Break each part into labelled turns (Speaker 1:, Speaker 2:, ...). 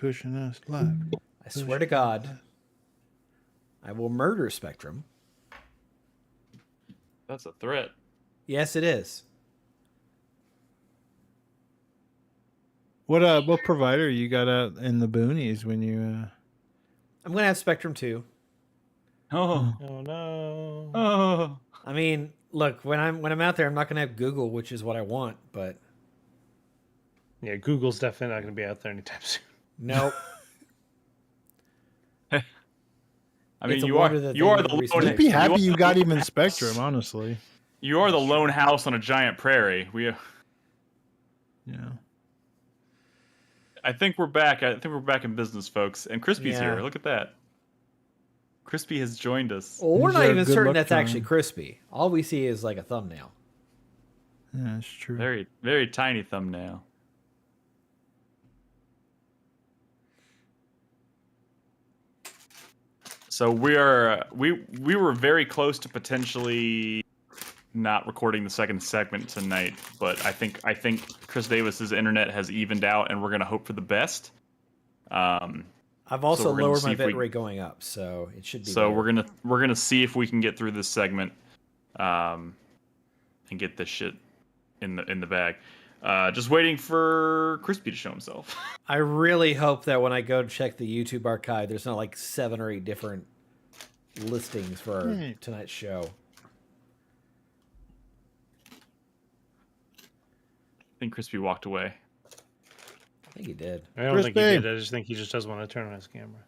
Speaker 1: pushing us live.
Speaker 2: I swear to God, I will murder Spectrum.
Speaker 3: That's a threat.
Speaker 2: Yes, it is.
Speaker 1: What provider you got out in the boonies when you?
Speaker 2: I'm gonna have Spectrum too.
Speaker 3: Oh.
Speaker 4: Oh no.
Speaker 3: Oh.
Speaker 2: I mean, look, when I'm out there, I'm not gonna have Google, which is what I want, but
Speaker 4: Yeah, Google's definitely not going to be out there anytime soon.
Speaker 2: nope.
Speaker 3: I mean,
Speaker 2: It's a
Speaker 3: you are
Speaker 2: wonder that
Speaker 3: you
Speaker 2: they
Speaker 3: are
Speaker 2: even
Speaker 3: the
Speaker 2: respect
Speaker 3: lone.
Speaker 1: I'd be happy
Speaker 3: you
Speaker 1: you
Speaker 3: are
Speaker 1: got
Speaker 3: the
Speaker 1: even
Speaker 3: lone
Speaker 1: Spectrum,
Speaker 3: house.
Speaker 1: honestly.
Speaker 3: You are the lone house on a giant prairie.
Speaker 1: Yeah.
Speaker 3: I think we're back. I think we're back in business, folks. And Crispy's
Speaker 2: Yeah.
Speaker 3: here. Look at that. Crispy has joined us.
Speaker 2: Well, we're
Speaker 1: He's
Speaker 2: not
Speaker 1: our
Speaker 2: even
Speaker 1: good
Speaker 2: certain
Speaker 1: luck
Speaker 2: that's actually
Speaker 1: charm.
Speaker 2: crispy. All we see is like a thumbnail.
Speaker 1: Yeah, that's true.
Speaker 3: Very, very tiny thumbnail. So we were very close to potentially not recording the second segment tonight, but I think Chris Davis's internet has evened out, and we're gonna hope for the best.
Speaker 2: I've also
Speaker 3: we're gonna
Speaker 2: lowered
Speaker 3: see
Speaker 2: my
Speaker 3: if we-
Speaker 2: bit rate going up, so it should be.
Speaker 3: So
Speaker 2: better.
Speaker 3: we're gonna see if we can get through this segment, and get this shit in the bag. Just waiting for Crispy to show himself.
Speaker 2: I really hope that when I go to check the YouTube archive, there's not like 7 or 8 different listings for our tonight's show.
Speaker 3: I think Crispy walked away.
Speaker 2: I think he did.
Speaker 4: I don't think he
Speaker 1: Crispy.
Speaker 4: did. I just think he just doesn't want to turn on his camera.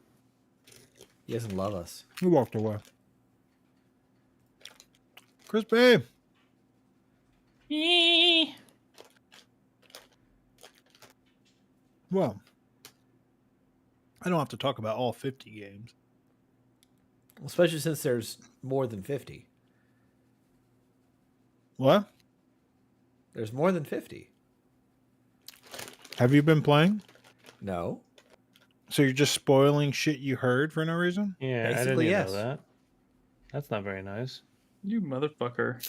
Speaker 2: He doesn't love us.
Speaker 1: He walked away. Crispy. Well, I don't have to talk about all 50 games.
Speaker 2: Especially since there's more than 50.
Speaker 1: What?
Speaker 2: There's more than 50.
Speaker 1: Have you been playing?
Speaker 2: No.
Speaker 1: So you're just spoiling shit you heard for no reason?
Speaker 4: Yeah, I didn't
Speaker 2: Basically,
Speaker 4: even
Speaker 2: yes.
Speaker 4: know that. That's not very nice.
Speaker 3: You motherfucker.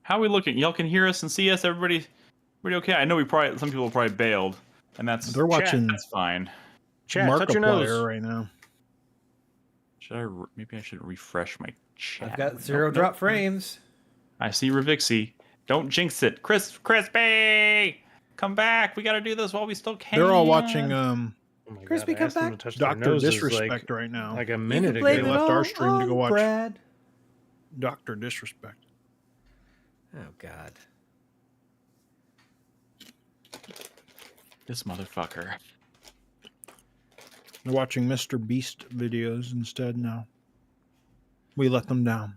Speaker 3: How are we looking? Y'all can hear us and see us? Everybody okay? I know some people probably bailed, and that's
Speaker 1: They're watching
Speaker 3: that's fine.
Speaker 4: Chat, touch your nose.
Speaker 1: Markiplier right now.
Speaker 3: Maybe I should refresh my chat.
Speaker 2: I've got
Speaker 3: Nope,
Speaker 2: 0
Speaker 3: nope.
Speaker 2: drop frames.
Speaker 3: I see Ravixie. Don't jinx it. Crispy! Come back. We gotta do this while we still can.
Speaker 1: They're all watching
Speaker 4: Oh my
Speaker 2: Crispy,
Speaker 4: God, I
Speaker 2: come
Speaker 4: asked them
Speaker 2: back.
Speaker 4: to touch their
Speaker 1: Dr.
Speaker 4: noses
Speaker 1: Disrespect right now.
Speaker 4: like a
Speaker 2: You
Speaker 4: minute
Speaker 2: can blame
Speaker 4: ago.
Speaker 1: They
Speaker 2: it
Speaker 1: left our
Speaker 2: all
Speaker 1: stream to go
Speaker 2: on
Speaker 1: watch.
Speaker 2: Brad.
Speaker 1: Dr. Disrespect.
Speaker 2: Oh, God.
Speaker 3: This motherfucker.
Speaker 1: They're watching Mr. Beast videos instead now. We let them down.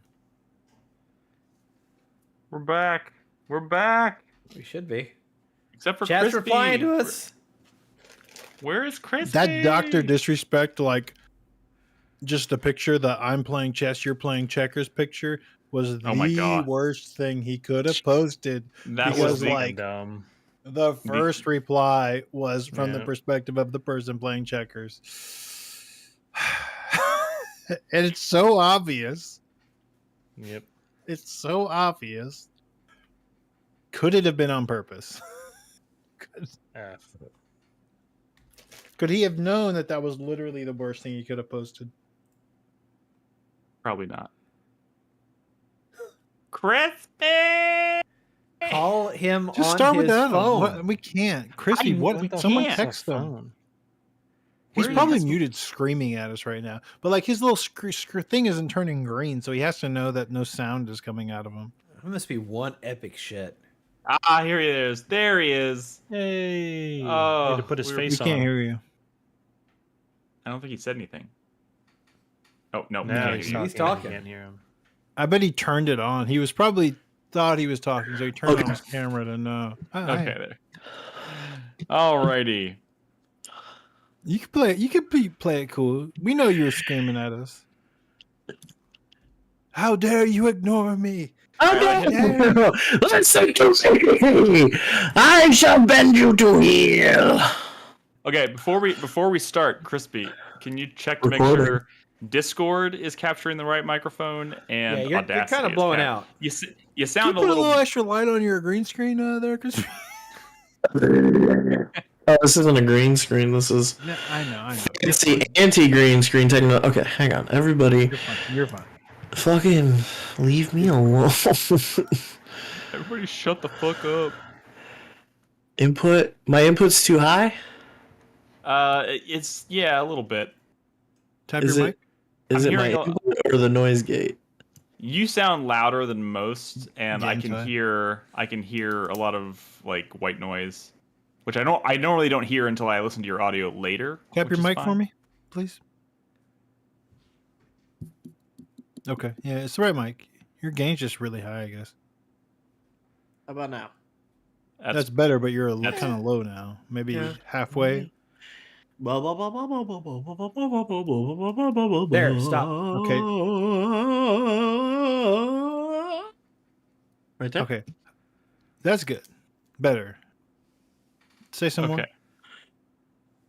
Speaker 3: We're back. We're back.
Speaker 2: We should be.
Speaker 3: Except for
Speaker 2: Chat's
Speaker 3: Crispy.
Speaker 2: replying to us.
Speaker 3: Where is Crispy?
Speaker 1: That Dr. Disrespect, like, just a picture that I'm playing chess, you're playing checkers picture was
Speaker 3: Oh my
Speaker 1: the
Speaker 3: God.
Speaker 1: worst thing he could have posted.
Speaker 3: That
Speaker 1: because,
Speaker 3: was the
Speaker 1: like,
Speaker 4: dumb.
Speaker 1: the first reply was from the
Speaker 4: Yeah.
Speaker 1: perspective of the person playing checkers. And it's so obvious.
Speaker 4: Yep.
Speaker 1: It's so obvious. Could it have been on purpose? Could he have known that that was literally the worst thing he could have posted?
Speaker 3: Probably not. Crispy!
Speaker 2: Call him
Speaker 1: Just
Speaker 2: on
Speaker 1: start
Speaker 2: his
Speaker 1: without
Speaker 2: phone.
Speaker 1: What? We can't. Chrissy,
Speaker 4: the
Speaker 1: someone
Speaker 4: fuck's
Speaker 1: text
Speaker 4: a
Speaker 1: him.
Speaker 4: phone?
Speaker 1: He's
Speaker 3: Where is
Speaker 1: probably
Speaker 3: he?
Speaker 1: muted screaming at us right now. But like his little thing isn't turning green, so he has to know that no sound is coming out of him.
Speaker 2: That must be one epic shit.
Speaker 3: Ah, here he is. There he is.
Speaker 4: Hey.
Speaker 3: Oh,
Speaker 4: He had to put his
Speaker 3: we
Speaker 4: face
Speaker 1: We can't
Speaker 4: on.
Speaker 1: hear you.
Speaker 3: I don't think he said anything. Oh, no. we
Speaker 4: No,
Speaker 3: can't
Speaker 4: he's
Speaker 3: hear you.
Speaker 2: He's
Speaker 4: talking.
Speaker 2: talking.
Speaker 4: You can't hear him.
Speaker 1: I bet he turned it on. He was probably thought he was talking, so he turned on his camera to know.
Speaker 3: Okay, there. Alrighty.
Speaker 1: You can play it. You can play it cool. We know you were screaming at us. How dare you ignore me?
Speaker 5: How dare you! Listen to me! I shall bend you to heel!
Speaker 3: Okay, before we start, Crispy, can you check to make
Speaker 5: Recording.
Speaker 3: sure Discord is capturing the right microphone and
Speaker 2: Yeah, you're
Speaker 3: Audacity
Speaker 2: kind of
Speaker 3: is
Speaker 2: blowing out.
Speaker 3: You
Speaker 1: Can you
Speaker 3: sound
Speaker 1: put
Speaker 3: a little.
Speaker 1: extra light on your green screen there, Chris?
Speaker 5: Oh, this isn't a green screen. This is
Speaker 1: No, I know.
Speaker 5: it's the anti-green screen technology. Okay, hang on, everybody.
Speaker 1: You're fine. You're fine.
Speaker 5: Fucking leave me alone.
Speaker 3: Everybody, shut the fuck up.
Speaker 5: My input's too high.
Speaker 3: It's a little bit.
Speaker 1: Tap
Speaker 5: Is
Speaker 1: your
Speaker 5: it?
Speaker 1: mic.
Speaker 5: Is
Speaker 3: I'm
Speaker 5: it my
Speaker 3: hearing
Speaker 5: input or the noise gate?
Speaker 3: You sound louder than most, and I can
Speaker 1: Gameplay.
Speaker 3: hear a lot of like white noise, which I normally don't hear until I listen to your audio later.
Speaker 1: Tap
Speaker 3: which
Speaker 1: your
Speaker 3: is
Speaker 1: mic for
Speaker 3: fine.
Speaker 1: me, please. Okay. Yeah, it's the right mic. Your gain's just really high, I guess.
Speaker 5: How about now?
Speaker 1: That's better, but you're
Speaker 3: that's-
Speaker 1: kind of low now. Maybe
Speaker 5: Yeah.
Speaker 1: halfway.
Speaker 5: There,
Speaker 2: stop.
Speaker 1: Okay.
Speaker 5: Right there.
Speaker 1: Okay. That's good. Better. Say some more.
Speaker 3: okay.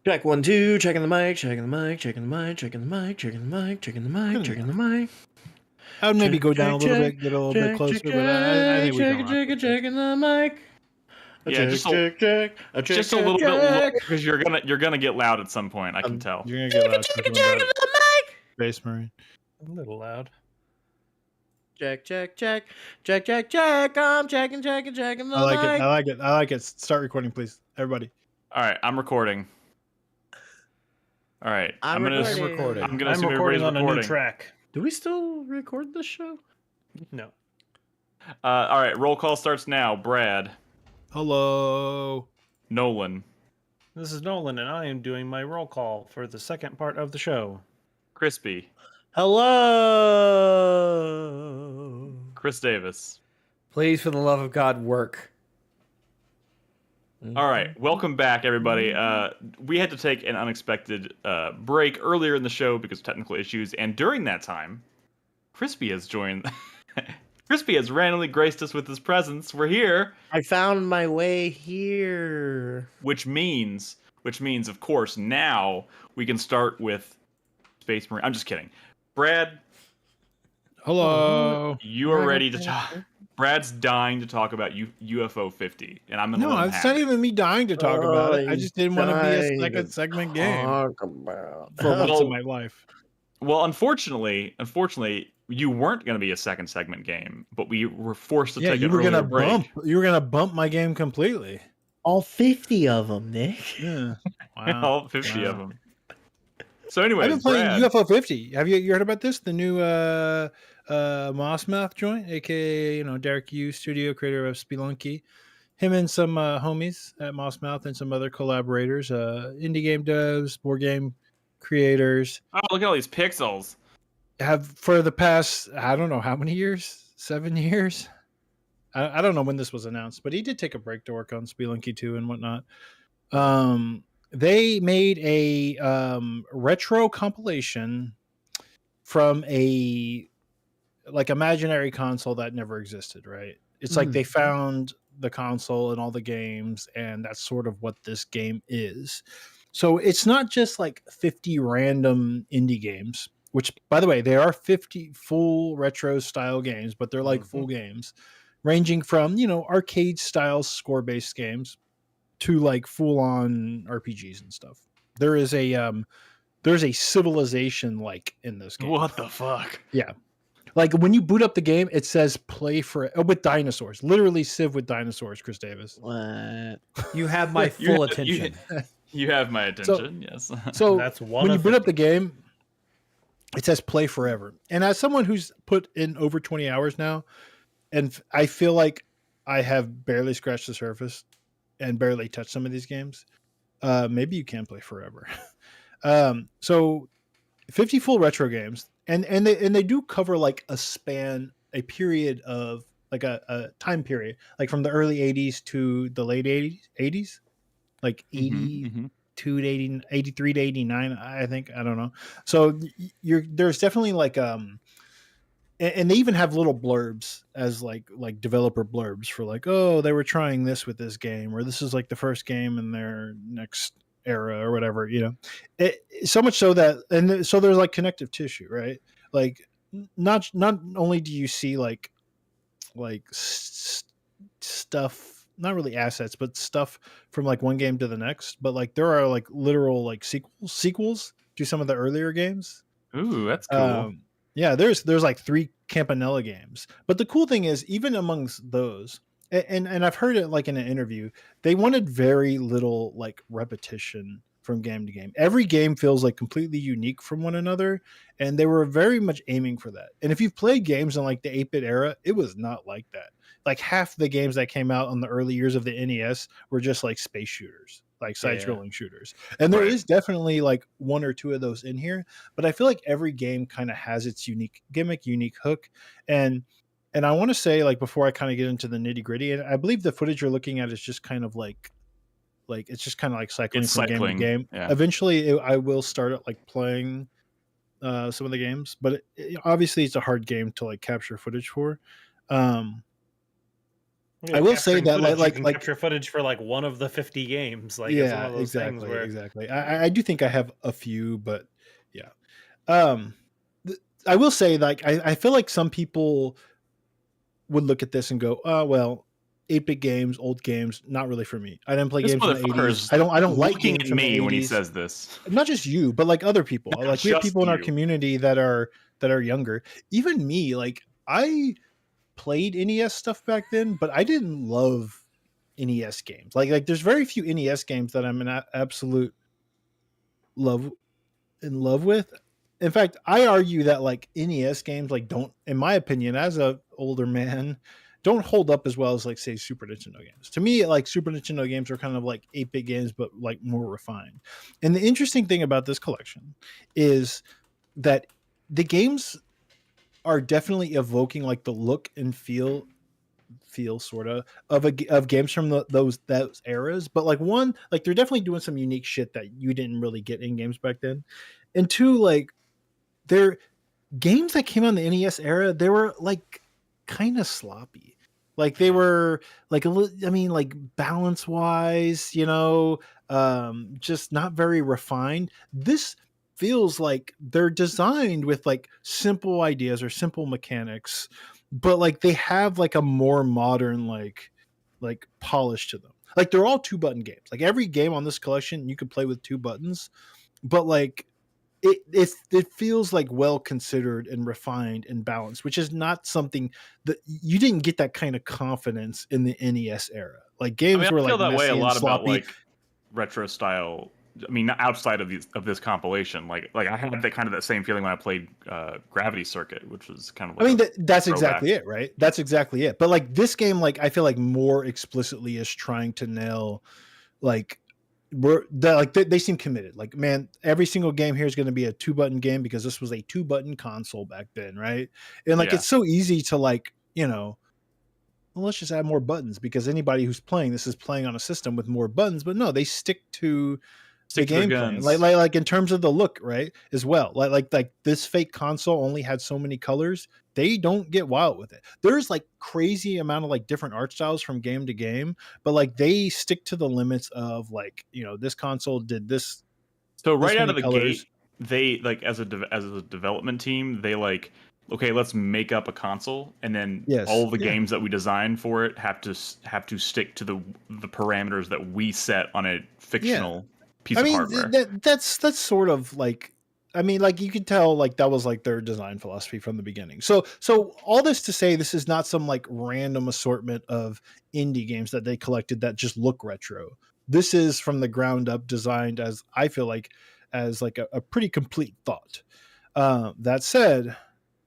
Speaker 5: Check 1 2. Checking the mic. Checking the mic. Checking the mic. Checking the mic. Checking the mic. Checking the mic. Checking the mic.
Speaker 1: I would maybe
Speaker 5: Check,
Speaker 1: go down
Speaker 5: check,
Speaker 1: a little bit, get a little bit closer, but I think we can rock with this.
Speaker 5: checking the mic.
Speaker 3: Yeah, just a little bit low because you're gonna get loud at some point. I can tell.
Speaker 1: You're gonna get loud talking about Space Marine.
Speaker 4: A little loud.
Speaker 5: Check. I'm checking the
Speaker 1: I like it.
Speaker 5: mic.
Speaker 1: I like it. I like it. Start recording, please, everybody.
Speaker 3: All right, I'm recording. All right,
Speaker 5: I'm
Speaker 3: gonna
Speaker 2: recording.
Speaker 3: I'm gonna
Speaker 4: I'm
Speaker 3: assume
Speaker 4: recording
Speaker 3: everybody's
Speaker 4: on a
Speaker 3: recording.
Speaker 4: new track.
Speaker 5: Do we still record this show?
Speaker 4: No.
Speaker 3: All right, roll call starts now. Brad,
Speaker 1: Hello.
Speaker 3: Nolan,
Speaker 4: This is Nolan, and I am doing my roll call for the second part of the show.
Speaker 3: Crispy,
Speaker 5: Hello.
Speaker 3: Chris Davis.
Speaker 2: Please, for the love of God, work.
Speaker 3: All right, welcome back, everybody. We had to take an unexpected break earlier in the show because of technical issues, and during that time, Crispy has joined. Crispy has randomly graced us with his presence. We're here,
Speaker 5: I found my way here.
Speaker 3: which means, of course, now we can start with Space Marine. I'm just kidding, Brad.
Speaker 1: Hello.
Speaker 3: You are ready to talk. Brad's dying to talk about UFO 50, and I'm gonna
Speaker 1: No,
Speaker 3: let him
Speaker 1: it's
Speaker 3: have
Speaker 1: not
Speaker 3: it.
Speaker 1: even me dying to talk about it. I just didn't want to be a
Speaker 5: dying
Speaker 1: second
Speaker 5: to
Speaker 1: segment game
Speaker 5: Talk about.
Speaker 1: for once
Speaker 3: Well,
Speaker 1: in my life.
Speaker 3: Well, unfortunately, you weren't going to be a second segment game, but we were forced to
Speaker 1: Yeah,
Speaker 3: take
Speaker 1: you
Speaker 3: an
Speaker 1: were
Speaker 3: earlier
Speaker 1: gonna
Speaker 3: break.
Speaker 1: bump. You were gonna bump my game completely.
Speaker 5: All 50 of them, Nick.
Speaker 1: Yeah. Wow.
Speaker 3: All 50 of
Speaker 1: Wow.
Speaker 3: them. So, anyways,
Speaker 1: I've been playing
Speaker 3: Brad,
Speaker 1: UFO 50. Have you heard about this? The new Mossmouth joint, aka Derek Yu Studio, creator of Spelunky. Him and some homies at Mossmouth and some other collaborators, indie game devs, board game creators,
Speaker 3: oh, look at all these pixels.
Speaker 1: have for the past I don't know how many years, 7 years. I don't know when this was announced, but he did take a break to work on Spelunky 2 and whatnot. They made a retro compilation from a imaginary console that never existed, right? It's like they found the console and all the games, and that's sort of what this game is. So it's not just like 50 random indie games, which by the way, they are 50 full retro style games, but they're like full games, ranging from, arcade style score based games to like full on RPGs and stuff. There's a civilization like in this game.
Speaker 3: What the fuck?
Speaker 1: Yeah. Like when you boot up the game, it says play for with dinosaurs. Literally Civ with dinosaurs, Chris Davis.
Speaker 5: What?
Speaker 2: You have my full attention.
Speaker 3: You have my attention, yes.
Speaker 1: So
Speaker 4: That's one
Speaker 1: when you
Speaker 4: of
Speaker 1: boot up
Speaker 4: 50.
Speaker 1: the game, it says play forever. And as someone who's put in over 20 hours now, and I feel like I have barely scratched the surface and barely touched some of these games, maybe you can play forever. So 50 full retro games, and they do cover like a period of like a time period, like from the early 80s to the late 80s, like 82 to 80, 83 to 89, I think. I don't know. So there's definitely like and they even have little blurbs as like developer blurbs for like, oh, they were trying this with this game, or this is like the first game in their next era or whatever, so much so that, and so there's like connective tissue, right? Like not only do you see like stuff not really assets, but stuff from like one game to the next. But like there are like literal like sequels to some of the earlier games.
Speaker 3: Ooh, that's cool.
Speaker 1: Yeah, there's like 3 Campanella games. But the cool thing is, even amongst those, and I've heard it like in an interview, they wanted very little like repetition from game to game. Every game feels like completely unique from one another, and they were very much aiming for that. And if you've played games in like the 8-bit era, it was not like that. Like half the games that came out on the early years of the NES were just like space shooters, like side-scrolling shooters. And there
Speaker 3: Right.
Speaker 1: is definitely like 1 or 2 of those in here, but I feel like every game kind of has its unique gimmick, unique hook. And I want to say, like, before I kind of get into the nitty-gritty, and I believe the footage you're looking at is just kind of like it's just kind of like cycling
Speaker 3: It's
Speaker 1: from game to
Speaker 3: cycling,
Speaker 1: game.
Speaker 3: yeah.
Speaker 1: Eventually I will start at like playing some of the games, but obviously it's a hard game to like capture footage for. I will say that
Speaker 4: you can capture footage for like one of the 50 games. Like it's one
Speaker 1: yeah,
Speaker 4: of those things
Speaker 1: exactly,
Speaker 4: where
Speaker 1: exactly. I do think I have a few, but yeah. Um, I will say, like, I feel like some people would look at this and go, "Oh, well, 8-bit games, old games, not really for me. I didn't play
Speaker 3: This
Speaker 1: games in the
Speaker 3: motherfucker
Speaker 1: 80s.
Speaker 3: is
Speaker 1: I don't like
Speaker 3: looking
Speaker 1: games
Speaker 3: at
Speaker 1: from the
Speaker 3: me when he
Speaker 1: 80s."
Speaker 3: says this.
Speaker 1: Not just you, but like other people.
Speaker 3: Not
Speaker 1: Like we have
Speaker 3: just
Speaker 1: people in our
Speaker 3: you.
Speaker 1: community that are younger. Even me, like I played NES stuff back then, but I didn't love NES games. Like there's very few NES games that I'm in absolute love with. In fact, I argue that like NES games like don't, in my opinion, as a older man, don't hold up as well as like say Super Nintendo games. To me, like Super Nintendo games are kind of like 8-bit games, but like more refined. And the interesting thing about this collection is that the games are definitely evoking like the look and feel sort of games from those eras, but like one, like they're definitely doing some unique shit that you didn't really get in games back then. And two, like they're games that came out in the NES era, they were like kind of sloppy. Like they were like I mean, like balance wise, just not very refined. This feels like they're designed with like simple ideas or simple mechanics, but like they have like a more modern like polish to them. Like they're all 2-button games. Like every game on this collection you could play with 2 buttons, but like it feels like well considered and refined and balanced, which is not something that you didn't get that kind of confidence in the NES era. Like games were
Speaker 3: I feel
Speaker 1: like
Speaker 3: that way
Speaker 1: messy
Speaker 3: a
Speaker 1: and
Speaker 3: lot about
Speaker 1: sloppy.
Speaker 3: like retro style. I mean, outside of this compilation, like I had that kind of that same feeling when I played Gravity Circuit, which was kind of. Like
Speaker 1: I mean, that's
Speaker 3: throwback.
Speaker 1: exactly it, right? That's exactly it. But like this game, like I feel like more explicitly is trying to nail, like they seem committed. Like, man, every single game here is going to be a 2-button game because this was a 2-button console back then, right? And like
Speaker 3: Yeah.
Speaker 1: it's so easy to like, well, let's just add more buttons because anybody who's playing this is playing on a system with more buttons. But no, they stick to the game plan, like in terms of the look, right? As well, like this fake console only had so many colors. They don't get wild with it. There's like crazy amount of like different art styles from game to game, but like they stick to the limits of like this console did this.
Speaker 3: So right out of the gate, they like as a development team, they like, okay, let's make up a console, and then all the games that we design for it have to stick to the parameters that we set on a fictional piece of hardware.
Speaker 1: That's sort of like, I mean, like you could tell like that was like their design philosophy from the beginning. So all this to say, this is not some like random assortment of indie games that they collected that just look retro. This is from the ground up designed as, I feel like, as like a pretty complete thought. That said,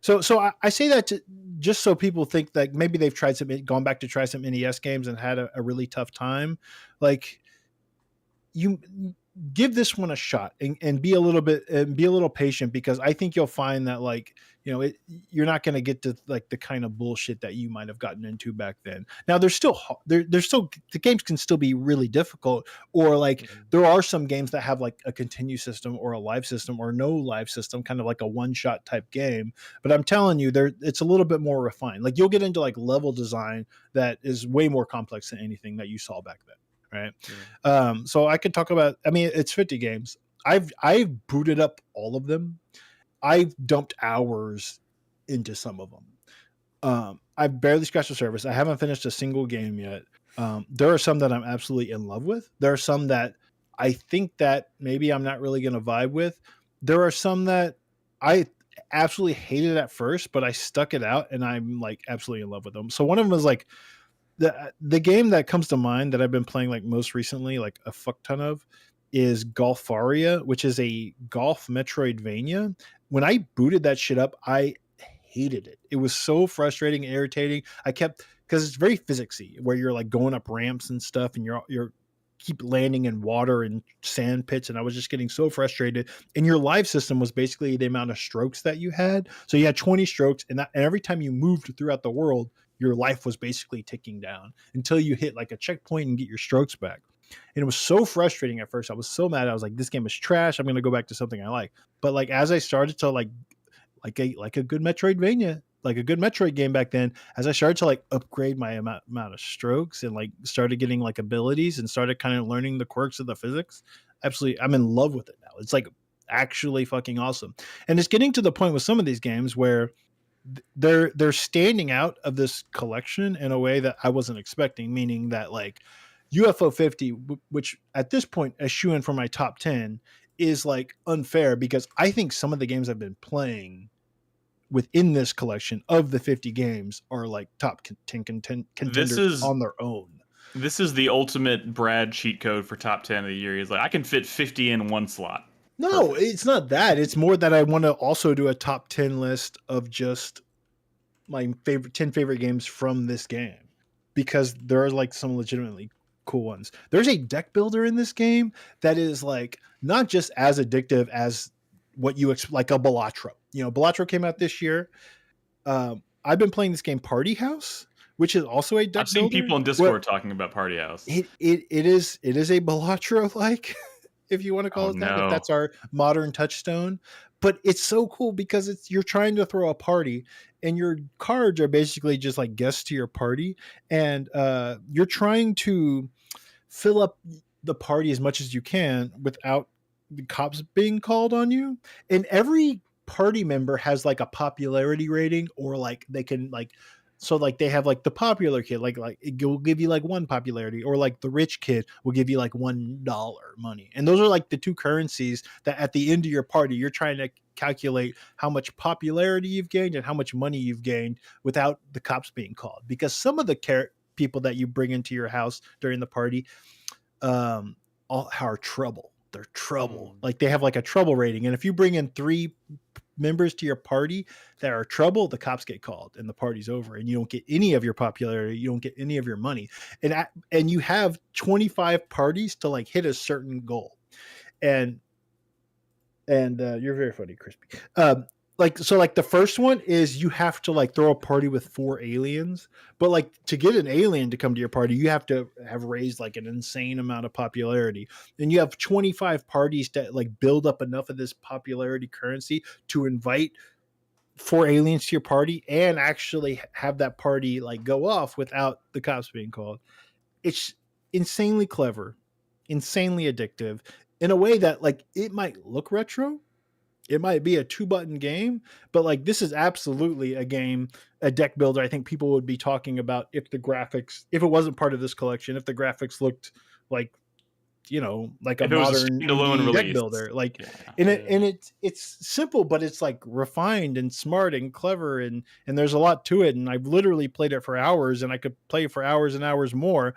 Speaker 1: so I say that just so people think that maybe they've gone back to try some NES games and had a really tough time. Like, you give this one a shot and be a little patient, because I think you'll find that like, you're not going to get to like the kind of bullshit that you might have gotten into back then. Now there's still the games can still be really difficult, or like there are some games that have like a continue system or a live system or no live system, kind of like a one-shot type game. But I'm telling you, it's a little bit more refined. Like you'll get into like level design that is way more complex than anything that you saw back then. Right. Yeah. So I could talk about, I mean, it's 50 games. I've booted up all of them. I've dumped hours into some of them. I've barely scratched the surface. I haven't finished a single game yet. There are some that I'm absolutely in love with. There are some that I think that maybe I'm not really going to vibe with. There are some that I absolutely hated at first, but I stuck it out and I'm like absolutely in love with them. So one of them is like the game that comes to mind that I've been playing like most recently, like a fuck ton of, is Golfaria, which is a golf Metroidvania. When I booted that shit up, I hated it. It was so frustrating, irritating. I kept because it's very physicsy, where you're like going up ramps and stuff, and you're keep landing in water and sand pits, and I was just getting so frustrated. And your life system was basically the amount of strokes that you had. So you had 20 strokes, and every time you moved throughout the world, your life was basically ticking down until you hit like a checkpoint and get your strokes back. And it was so frustrating at first. I was so mad. I was like, this game is trash. I'm going to go back to something I like. But like as I started to like a good Metroidvania, like a good Metroid game back then, as I started to like upgrade my amount of strokes and like started getting like abilities and started kind of learning the quirks of the physics, absolutely, I'm in love with it now. It's like actually fucking awesome. And it's getting to the point with some of these games where they're standing out of this collection in a way that I wasn't expecting, meaning that like UFO 50, which at this point a shoe in for my top 10, is like unfair because I think some of the games I've been playing within this collection of the 50 games are like top 10 contenders on their own.
Speaker 3: This is the ultimate Brad cheat code for top 10 of the year. He's like, I can fit 50 in one slot.
Speaker 1: No,
Speaker 3: Perfect.
Speaker 1: it's not that. It's more that I want to also do a top 10 list of just my 10 favorite games from this game because there are like some legitimately cool ones. There's a deck builder in this game that is like not just as addictive as what you like a Balatro. You know, Balatro came out this year. I've been playing this game Party House, which is also a deck
Speaker 3: I've seen
Speaker 1: builder.
Speaker 3: people in Discord talking about Party House.
Speaker 1: It is a Balatro like if you want to call it that, if that's our modern touchstone. But it's so cool because you're trying to throw a party and your cards are basically just like guests to your party. And you're trying to fill up the party as much as you can without the cops being called on you. And every party member has like a popularity rating, or like they can like, so like they have like the popular kid, like it will give you like 1 popularity, or like the rich kid will give you like $1 money. And those are like the 2 currencies that at the end of your party, you're trying to calculate how much popularity you've gained and how much money you've gained without the cops being called. Because some of the people that you bring into your house during the party all are trouble. They're trouble. Like they have like a trouble rating. And if you bring in 3 members to your party that are trouble, the cops get called and the party's over, and you don't get any of your popularity, you don't get any of your money, and you have 25 parties to like hit a certain goal. And you're very funny, Crispy. Like the first one is you have to like throw a party with 4 aliens, but like to get an alien to come to your party, you have to have raised like an insane amount of popularity. And you have 25 parties that like build up enough of this popularity currency to invite 4 aliens to your party and actually have that party like go off without the cops being called. It's insanely clever, insanely addictive in a way that like it might look retro. It might be a 2-button game, but like this is absolutely a game, a deck builder. I think people would be talking about if it wasn't part of this collection, if the graphics looked like, you know, like
Speaker 3: if
Speaker 1: a
Speaker 3: it was
Speaker 1: modern
Speaker 3: a standalone
Speaker 1: deck
Speaker 3: release.
Speaker 1: builder, like,
Speaker 3: yeah.
Speaker 1: and it's simple, but it's like refined and smart and clever, and there's a lot to it. And I've literally played it for hours, and I could play for hours and hours more.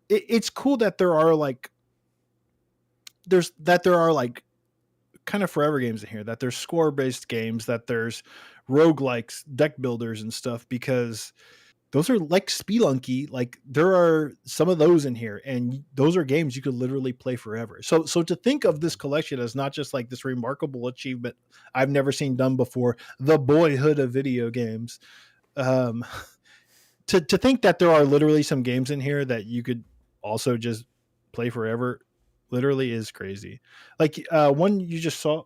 Speaker 1: It's cool that there are like kind of forever games in here, that there's score based games, that there's roguelikes, deck builders and stuff, because those are like Spelunky. Like there are some of those in here, and those are games you could literally play forever. So to think of this collection as not just like this remarkable achievement I've never seen done before, the boyhood of video games, to think that there are literally some games in here that you could also just play forever literally is crazy. Like one you just saw.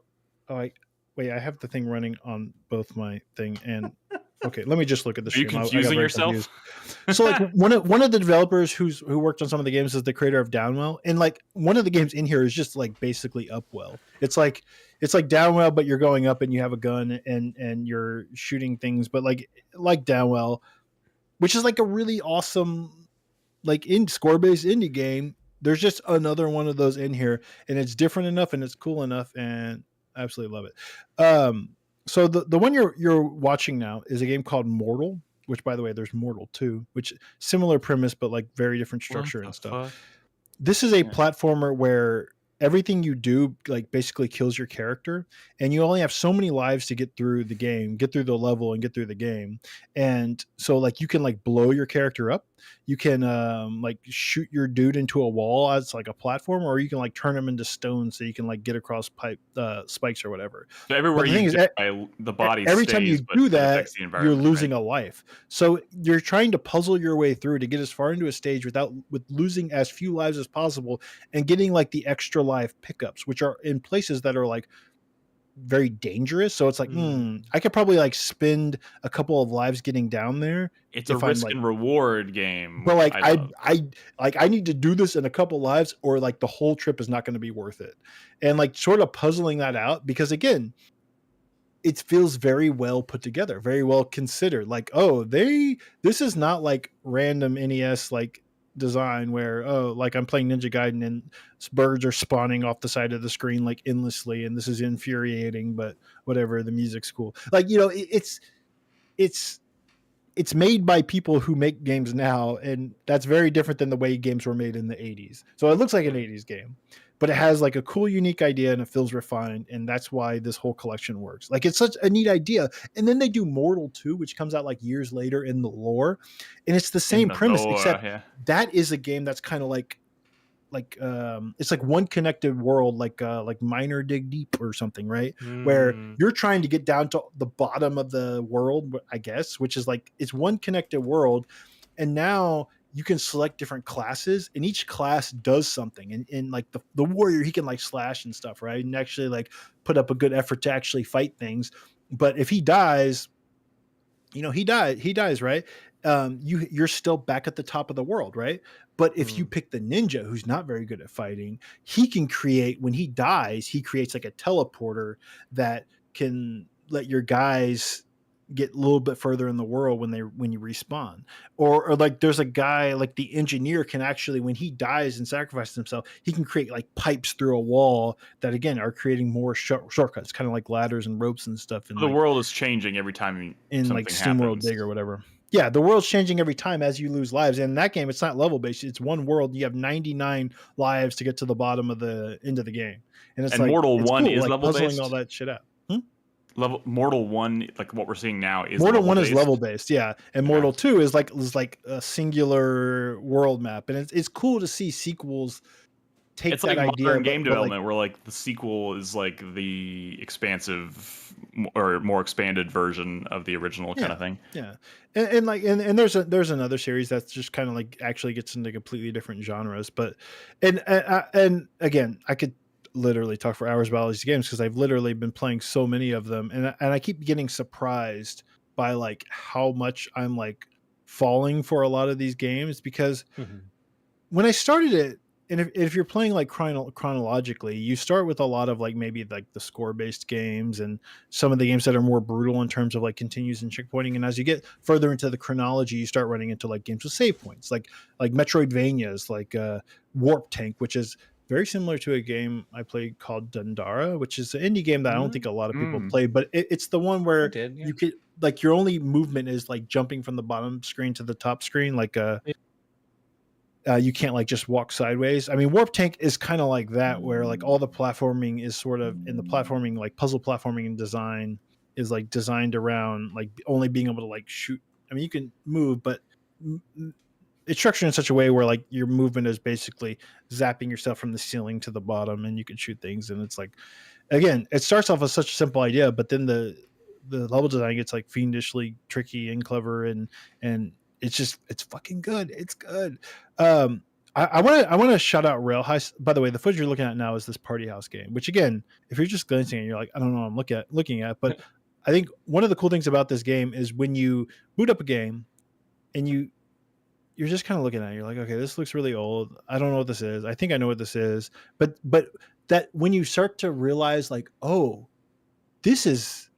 Speaker 1: Wait, I have the thing running on both my thing and okay, let me just look at the stream.
Speaker 3: Are you confusing yourself?
Speaker 1: Confused. So like one of the developers who worked on some of the games is the creator of Downwell, and like one of the games in here is just like basically Upwell. It's like Downwell, but you're going up and you have a gun and you're shooting things, but like Downwell, which is like a really awesome like in score-based indie game, there's just another one of those in here, and it's different enough and it's cool enough, and I absolutely love it. So the one you're watching now is a game called Mortal, which, by the way, there's Mortal 2, which similar premise but like very different structure and stuff. This is a platformer where everything you do like basically kills your character, and you only have so many lives to get through the game, get through the level, and get through the game. And so like you can like blow your character up, you can like shoot your dude into a wall as like a platform, or you can like turn him into stone so you can like get across pipe spikes or whatever.
Speaker 3: So everywhere
Speaker 1: But the thing
Speaker 3: you
Speaker 1: is,
Speaker 3: die, the body
Speaker 1: every
Speaker 3: stays,
Speaker 1: time you
Speaker 3: but
Speaker 1: do
Speaker 3: it
Speaker 1: that,
Speaker 3: affects the
Speaker 1: you're
Speaker 3: environment,
Speaker 1: losing
Speaker 3: right?
Speaker 1: a life. So you're trying to puzzle your way through to get as far into a stage with losing as few lives as possible, and getting like the extra life pickups, which are in places that are like very dangerous. So it's like, I could probably like spend a couple of lives getting down there.
Speaker 3: It's a
Speaker 1: if I'm
Speaker 3: risk
Speaker 1: like,
Speaker 3: and reward game,
Speaker 1: but
Speaker 3: which
Speaker 1: like
Speaker 3: I love.
Speaker 1: I need to do this in a couple lives, or like the whole trip is not going to be worth it. And like sort of puzzling that out, because again, it feels very well put together, very well considered. Like, oh, this is not like random NES like design where, oh, like I'm playing Ninja Gaiden and birds are spawning off the side of the screen like endlessly, and this is infuriating, but whatever, the music's cool. Like, you know, it's made by people who make games now, and that's very different than the way games were made in the 80s. So it looks like an 80s game, but it has like a cool, unique idea, and it feels refined, and that's why this whole collection works. Like, it's such a neat idea. And then they do Mortal 2, which comes out like years later in the lore, and it's the same premise, except that is a game that's kind of like it's like one connected world, like Miner Dig Deep or something, right? Where you're trying to get down to the bottom of the world, I guess, which is like it's one connected world, and now you can select different classes, and each class does something. And in like the warrior, he can like slash and stuff, right? And actually like put up a good effort to actually fight things. But if he dies, you know, he dies, right? You're still back at the top of the world, right? But if you pick the ninja, who's not very good at fighting, he can create, when he dies, he creates like a teleporter that can let your guys get a little bit further in the world when you respawn. Or like there's a guy like the engineer can actually, when he dies and sacrifices himself, he can create like pipes through a wall that again are creating more shortcuts, kind of like ladders and ropes and stuff.
Speaker 3: The world is changing every time
Speaker 1: in like SteamWorld Dig or whatever. Yeah, the world's changing every time as you lose lives. And in that game, it's not level based. It's one world. You have 99 lives to get to the bottom of the end of the game. And it's like
Speaker 3: Mortal 1
Speaker 1: cool,
Speaker 3: is
Speaker 1: like
Speaker 3: level
Speaker 1: puzzling
Speaker 3: based.
Speaker 1: all that shit out.
Speaker 3: Mortal 1, like what we're seeing now, is
Speaker 1: Mortal 1
Speaker 3: based.
Speaker 1: is level based, yeah. And Mortal 2 is like a singular world map. And it's cool to see sequels take
Speaker 3: it's
Speaker 1: that
Speaker 3: like
Speaker 1: idea.
Speaker 3: Modern game development, where like the sequel is like the expansive or more expanded version of the original kind of thing.
Speaker 1: Yeah, and there's another series that's just kind of like actually gets into completely different genres. But and again, I could literally talk for hours about all these games because I've literally been playing so many of them, and I keep getting surprised by like how much I'm like falling for a lot of these games, because when I started it. And if you're playing like chronologically, you start with a lot of like maybe like the score based games and some of the games that are more brutal in terms of like continues and checkpointing. And as you get further into the chronology, you start running into like games with save points, like Metroidvanias, like Warp Tank, which is very similar to a game I played called Dundara, which is an indie game that I don't think a lot of people play, but it's the one where you could like your only movement is like jumping from the bottom screen to the top screen, like you can't like just walk sideways. I mean, Warp Tank is kind of like that, where like all the platforming is sort of in the platforming, like puzzle platforming and design is like designed around like only being able to like shoot. I mean, you can move, but it's structured in such a way where like your movement is basically zapping yourself from the ceiling to the bottom, and you can shoot things. And it's like, again, it starts off as such a simple idea, but then the level design gets like fiendishly tricky and clever, and it's fucking good. It's good. I want to shout out Rail Heist. By the way, the footage you're looking at now is this Party House game, which again, if you're just glancing at it, you're like, I don't know what I'm looking at. But I think one of the cool things about this game is when you boot up a game and you're just kind of looking at it, you're like, okay, this looks really old. I don't know what this is. I think I know what this is. But that when you start to realize like, oh, this is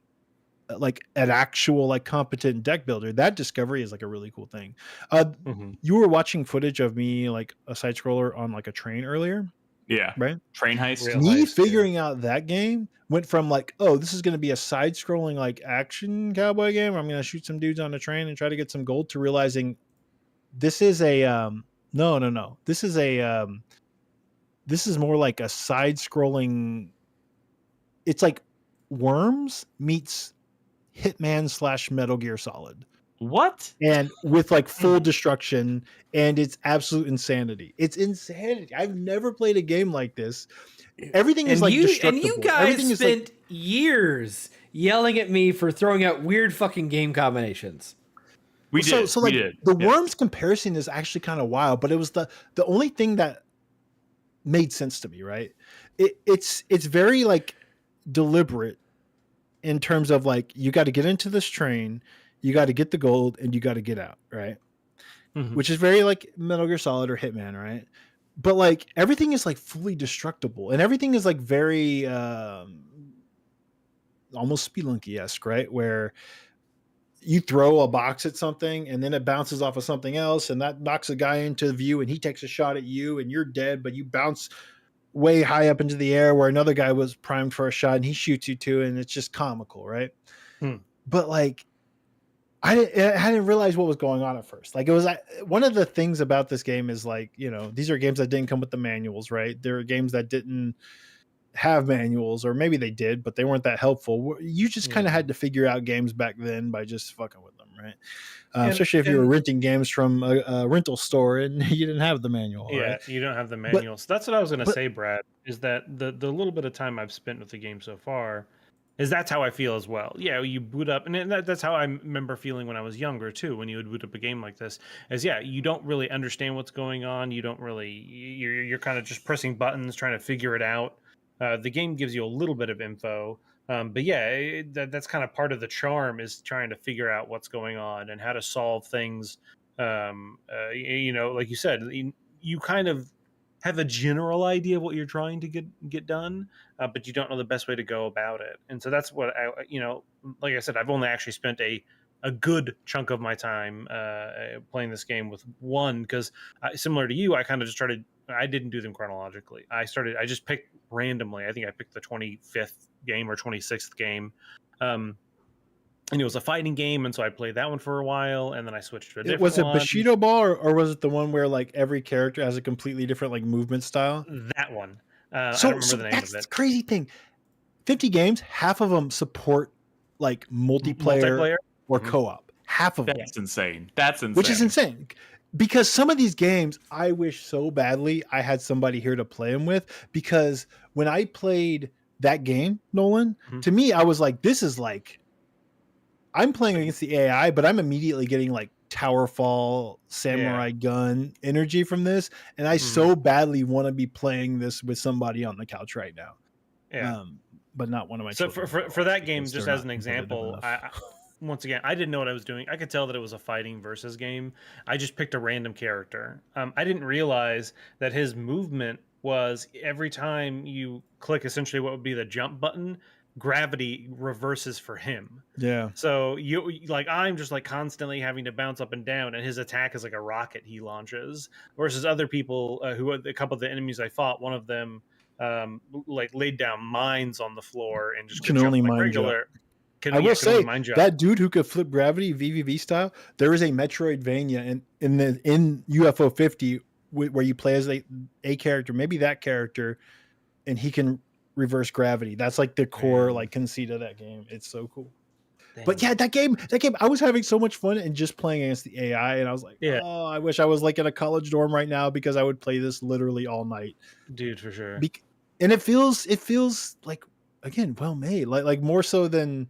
Speaker 1: like an actual like competent deck builder, that discovery is like a really cool thing.
Speaker 4: Mhm.
Speaker 1: You were watching footage of me like a side scroller on like a train earlier,
Speaker 3: Yeah.
Speaker 1: right?
Speaker 3: Train heist.
Speaker 4: Real
Speaker 1: Me
Speaker 4: heist, yeah.
Speaker 1: figuring out that game went from like, oh, this is going to be a side scrolling like action cowboy game where I'm going to shoot some dudes on a train and try to get some gold, to realizing this is a no, this is more like a side scrolling. It's like Worms meets Hitman / Metal Gear Solid,
Speaker 3: What?
Speaker 1: and with like full destruction, and it's absolute insanity. It's insanity. I've never played a game like this. Everything is like
Speaker 2: you
Speaker 1: destructible.
Speaker 2: guys
Speaker 1: Everything is like,
Speaker 2: spent years yelling at me for throwing out weird fucking game combinations.
Speaker 3: We did.
Speaker 1: so
Speaker 3: we
Speaker 1: like
Speaker 3: did.
Speaker 1: the
Speaker 3: Yeah.
Speaker 1: Worms comparison is actually kind of wild, but it was the only thing that made sense to me, right? It's very like deliberate in terms of like, you got to get into this train, you got to get the gold, and you got to get out, right?
Speaker 4: Mhm.
Speaker 1: Which is very like Metal Gear Solid or Hitman, right? But like everything is like fully destructible, and everything is like very almost Spelunky-esque, right? Where you throw a box at something and then it bounces off of something else, and that knocks a guy into view and he takes a shot at you and you're dead, but you bounce way high up into the air where another guy was primed for a shot and he shoots you too, and it's just comical, right? But like I didn't realize what was going on at first. Like, it was one of the things about this game is like, you know, these are games that didn't come with the manuals, right? There are games that didn't have manuals, or maybe they did, but they weren't that helpful. You just kind of had to figure out games back then by just fucking with them, right? Especially if you were renting games from a rental store and you didn't have the manual.
Speaker 4: Yeah,
Speaker 1: Right?
Speaker 4: you don't have the manual. So that's what I was going to
Speaker 1: but-
Speaker 4: say, Brad, is that the little bit of time I've spent with the game so far is that's how I feel as well. Yeah, you boot up, and that's how I remember feeling when I was younger too, when you would boot up a game like this, is yeah, you don't really understand what's going on. You don't really, you're kind of just pressing buttons, trying to figure it out. The game gives you a little bit of info, but yeah, that's kind of part of the charm, is trying to figure out what's going on and how to solve things. You know, like you said, you kind of have a general idea of what you're trying to get done, but you don't know the best way to go about it. And so that's what you know, like I said, I've only actually spent a good chunk of my time playing this game with one, because similar to you, I kind of just started. I didn't do them chronologically. I just picked randomly. I think I picked the 25th game or 26th game. And it was a fighting game, and so I played that one for a while, and then I switched to a different
Speaker 1: Was it
Speaker 4: one.
Speaker 1: Bushido Ball, or was it the one where like every character has a completely different like movement style?
Speaker 4: That one. I
Speaker 1: So
Speaker 4: don't remember the name
Speaker 1: that's
Speaker 4: of it.
Speaker 1: the crazy thing. 50 games, half of them support like multiplayer or
Speaker 4: Mhm.
Speaker 1: co-op. Half of them,
Speaker 3: That's insane. That's insane.
Speaker 1: which is insane. Because some of these games, I wish so badly I had somebody here to play them with. Because when I played that game, Nolan,
Speaker 4: Mhm.
Speaker 1: to me, I was like, this is like, I'm playing against the AI, but I'm immediately getting like Towerfall, Samurai Gun energy from this. And I so badly want to be playing this with somebody on the couch right now.
Speaker 4: Yeah.
Speaker 1: But not one of my
Speaker 4: So
Speaker 1: children.
Speaker 4: for that game,
Speaker 1: because
Speaker 4: just
Speaker 1: they're
Speaker 4: as an
Speaker 1: not competitive
Speaker 4: example,
Speaker 1: enough.
Speaker 4: once again, I didn't know what I was doing. I could tell that it was a fighting versus game. I just picked a random character. I didn't realize that his movement was every time you click essentially what would be the jump button, gravity reverses for him.
Speaker 1: Yeah.
Speaker 4: So you like, I'm just like constantly having to bounce up and down, and his attack is like a rocket he launches. Versus other people who, a couple of the enemies I fought, one of them like laid down mines on the floor and just
Speaker 1: Can
Speaker 4: could
Speaker 1: only
Speaker 4: jump like
Speaker 1: mind jump.
Speaker 4: regular.
Speaker 1: I will say
Speaker 4: mind jump.
Speaker 1: that dude who could flip gravity VVV style. There is a Metroidvania in UFO 50 where you play as a character, maybe that character, and he can reverse gravity. That's like the core like conceit of that game. It's so cool. But yeah, that game, I was having so much fun and just playing against the AI, and I was like,
Speaker 4: Yeah.
Speaker 1: oh, I wish I was like in a college dorm right now, because I would play this literally all night.
Speaker 4: Dude, for sure.
Speaker 1: And it feels like, again, well made, like more so than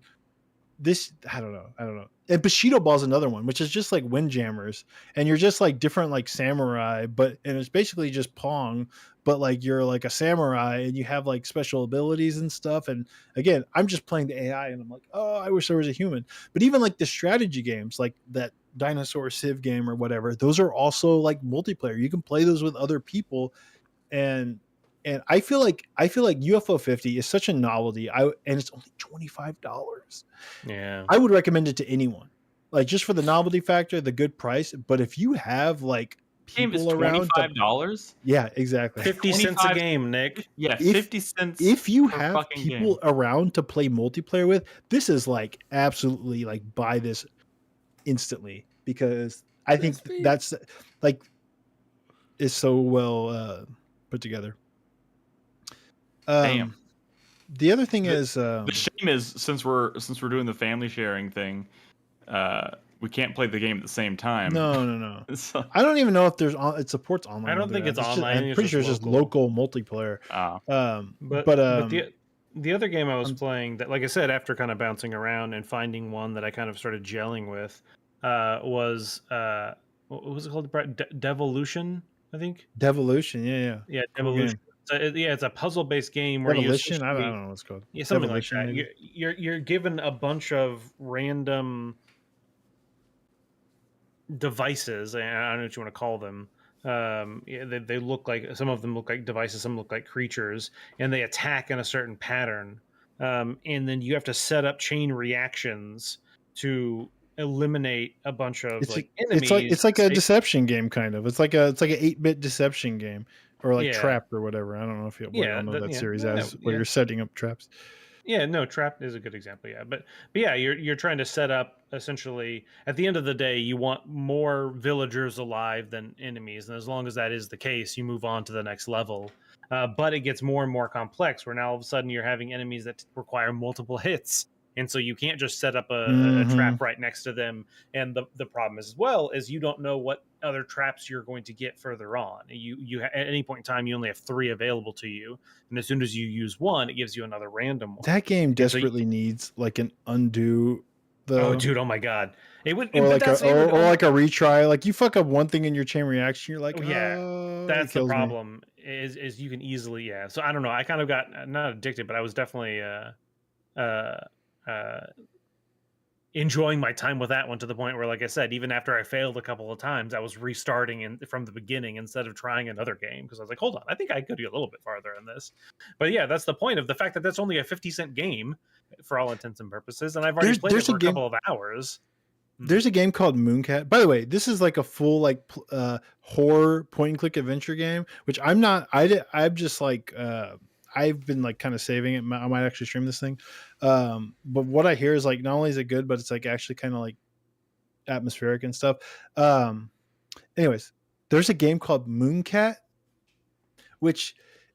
Speaker 1: this. I don't know. And Bushido Ball is another one, which is just like Windjammers, and you're just like different like samurai, and it's basically just Pong, but like you're like a samurai and you have like special abilities and stuff. And again, I'm just playing the AI, and I'm like, oh, I wish there was a human. But even like the strategy games, like that Dinosaur Civ game or whatever, those are also like multiplayer. You can play those with other people, and And I feel like UFO 50 is such a novelty. And it's only $25.
Speaker 4: Yeah.
Speaker 1: I would recommend it to anyone, like just for the novelty factor, the good price. But if you have like
Speaker 3: Game is
Speaker 1: people around,
Speaker 3: $25.
Speaker 1: yeah, exactly.
Speaker 4: 50 cents a
Speaker 3: 25
Speaker 4: game, Nick.
Speaker 3: Yeah,
Speaker 1: If-
Speaker 3: 50 cents.
Speaker 1: If you
Speaker 3: per
Speaker 1: have
Speaker 3: fucking
Speaker 1: people
Speaker 3: game.
Speaker 1: around to play multiplayer with, this is like absolutely like buy this instantly, because I think that's like is so well put together.
Speaker 3: Damn.
Speaker 1: The other thing is
Speaker 3: The shame is since we're doing the family sharing thing, we can't play the game at the same time.
Speaker 1: no.
Speaker 3: So,
Speaker 1: I don't even know if it supports online.
Speaker 4: I don't
Speaker 1: over
Speaker 4: think
Speaker 1: there.
Speaker 4: it's
Speaker 1: just-
Speaker 4: online,
Speaker 1: I'm
Speaker 4: it's
Speaker 1: pretty
Speaker 4: just
Speaker 1: sure it's just
Speaker 4: local.
Speaker 1: local multiplayer.
Speaker 4: But the other game I was playing that, like I said, after kind of bouncing around and finding one that I kind of started gelling with, was what was it called? Devolution, I think.
Speaker 1: Devolution, yeah. Cool
Speaker 4: Devolution.
Speaker 1: game.
Speaker 4: So it's a puzzle-based game where
Speaker 1: Devolution, I
Speaker 4: you
Speaker 1: don't know what it's called.
Speaker 4: yeah, something
Speaker 1: Devolution,
Speaker 4: like that.
Speaker 1: maybe?
Speaker 4: You're given a bunch of random devices. I don't know what you want to call them. They look like, some of them look like devices, some look like creatures, and they attack in a certain pattern. And then you have to set up chain reactions to eliminate a bunch of enemies.
Speaker 1: It's like a deception game, kind of. It's like a 8-bit deception game, or like Trap or whatever. I don't know if you all know that series as where you're setting up traps.
Speaker 4: Yeah, no, Trap is a good example. Yeah, but yeah, you're trying to set up, essentially, at the end of the day, you want more villagers alive than enemies, and as long as that is the case, you move on to the next level. But it gets more and more complex, where now all of a sudden you're having enemies that require multiple hits, and so you can't just set up a trap right next to them. And the problem is, as well, is you don't know what other traps you're going to get further on. You at any point in time, you only have 3 available to you, and as soon as you use one, it gives you another random one.
Speaker 1: That game desperately needs like an undo.
Speaker 4: Oh, dude! Oh my god! It would,
Speaker 1: or like a retry. Like you fuck up one thing in your chain reaction, you're like,
Speaker 4: that's the problem. Is you can easily So I don't know. I kind of got not addicted, but I was definitely enjoying my time with that one, to the point where, like I said, even after I failed a couple of times, I was restarting from the beginning instead of trying another game, because I was like, hold on, I think I could get a little bit farther in this. But yeah, that's the point of the fact that that's only a 50-cent game for all intents and purposes, and I've already played it for a couple of hours.
Speaker 1: There's a game called Mooncat. By the way, this is like a full horror point and click adventure game, which I'm not. I'm just like I've been like kind of saving it. I might actually stream this thing. But what I hear is like, not only is it good, but it's like actually kind of like atmospheric and stuff. Anyways, there's a game called Mooncat, which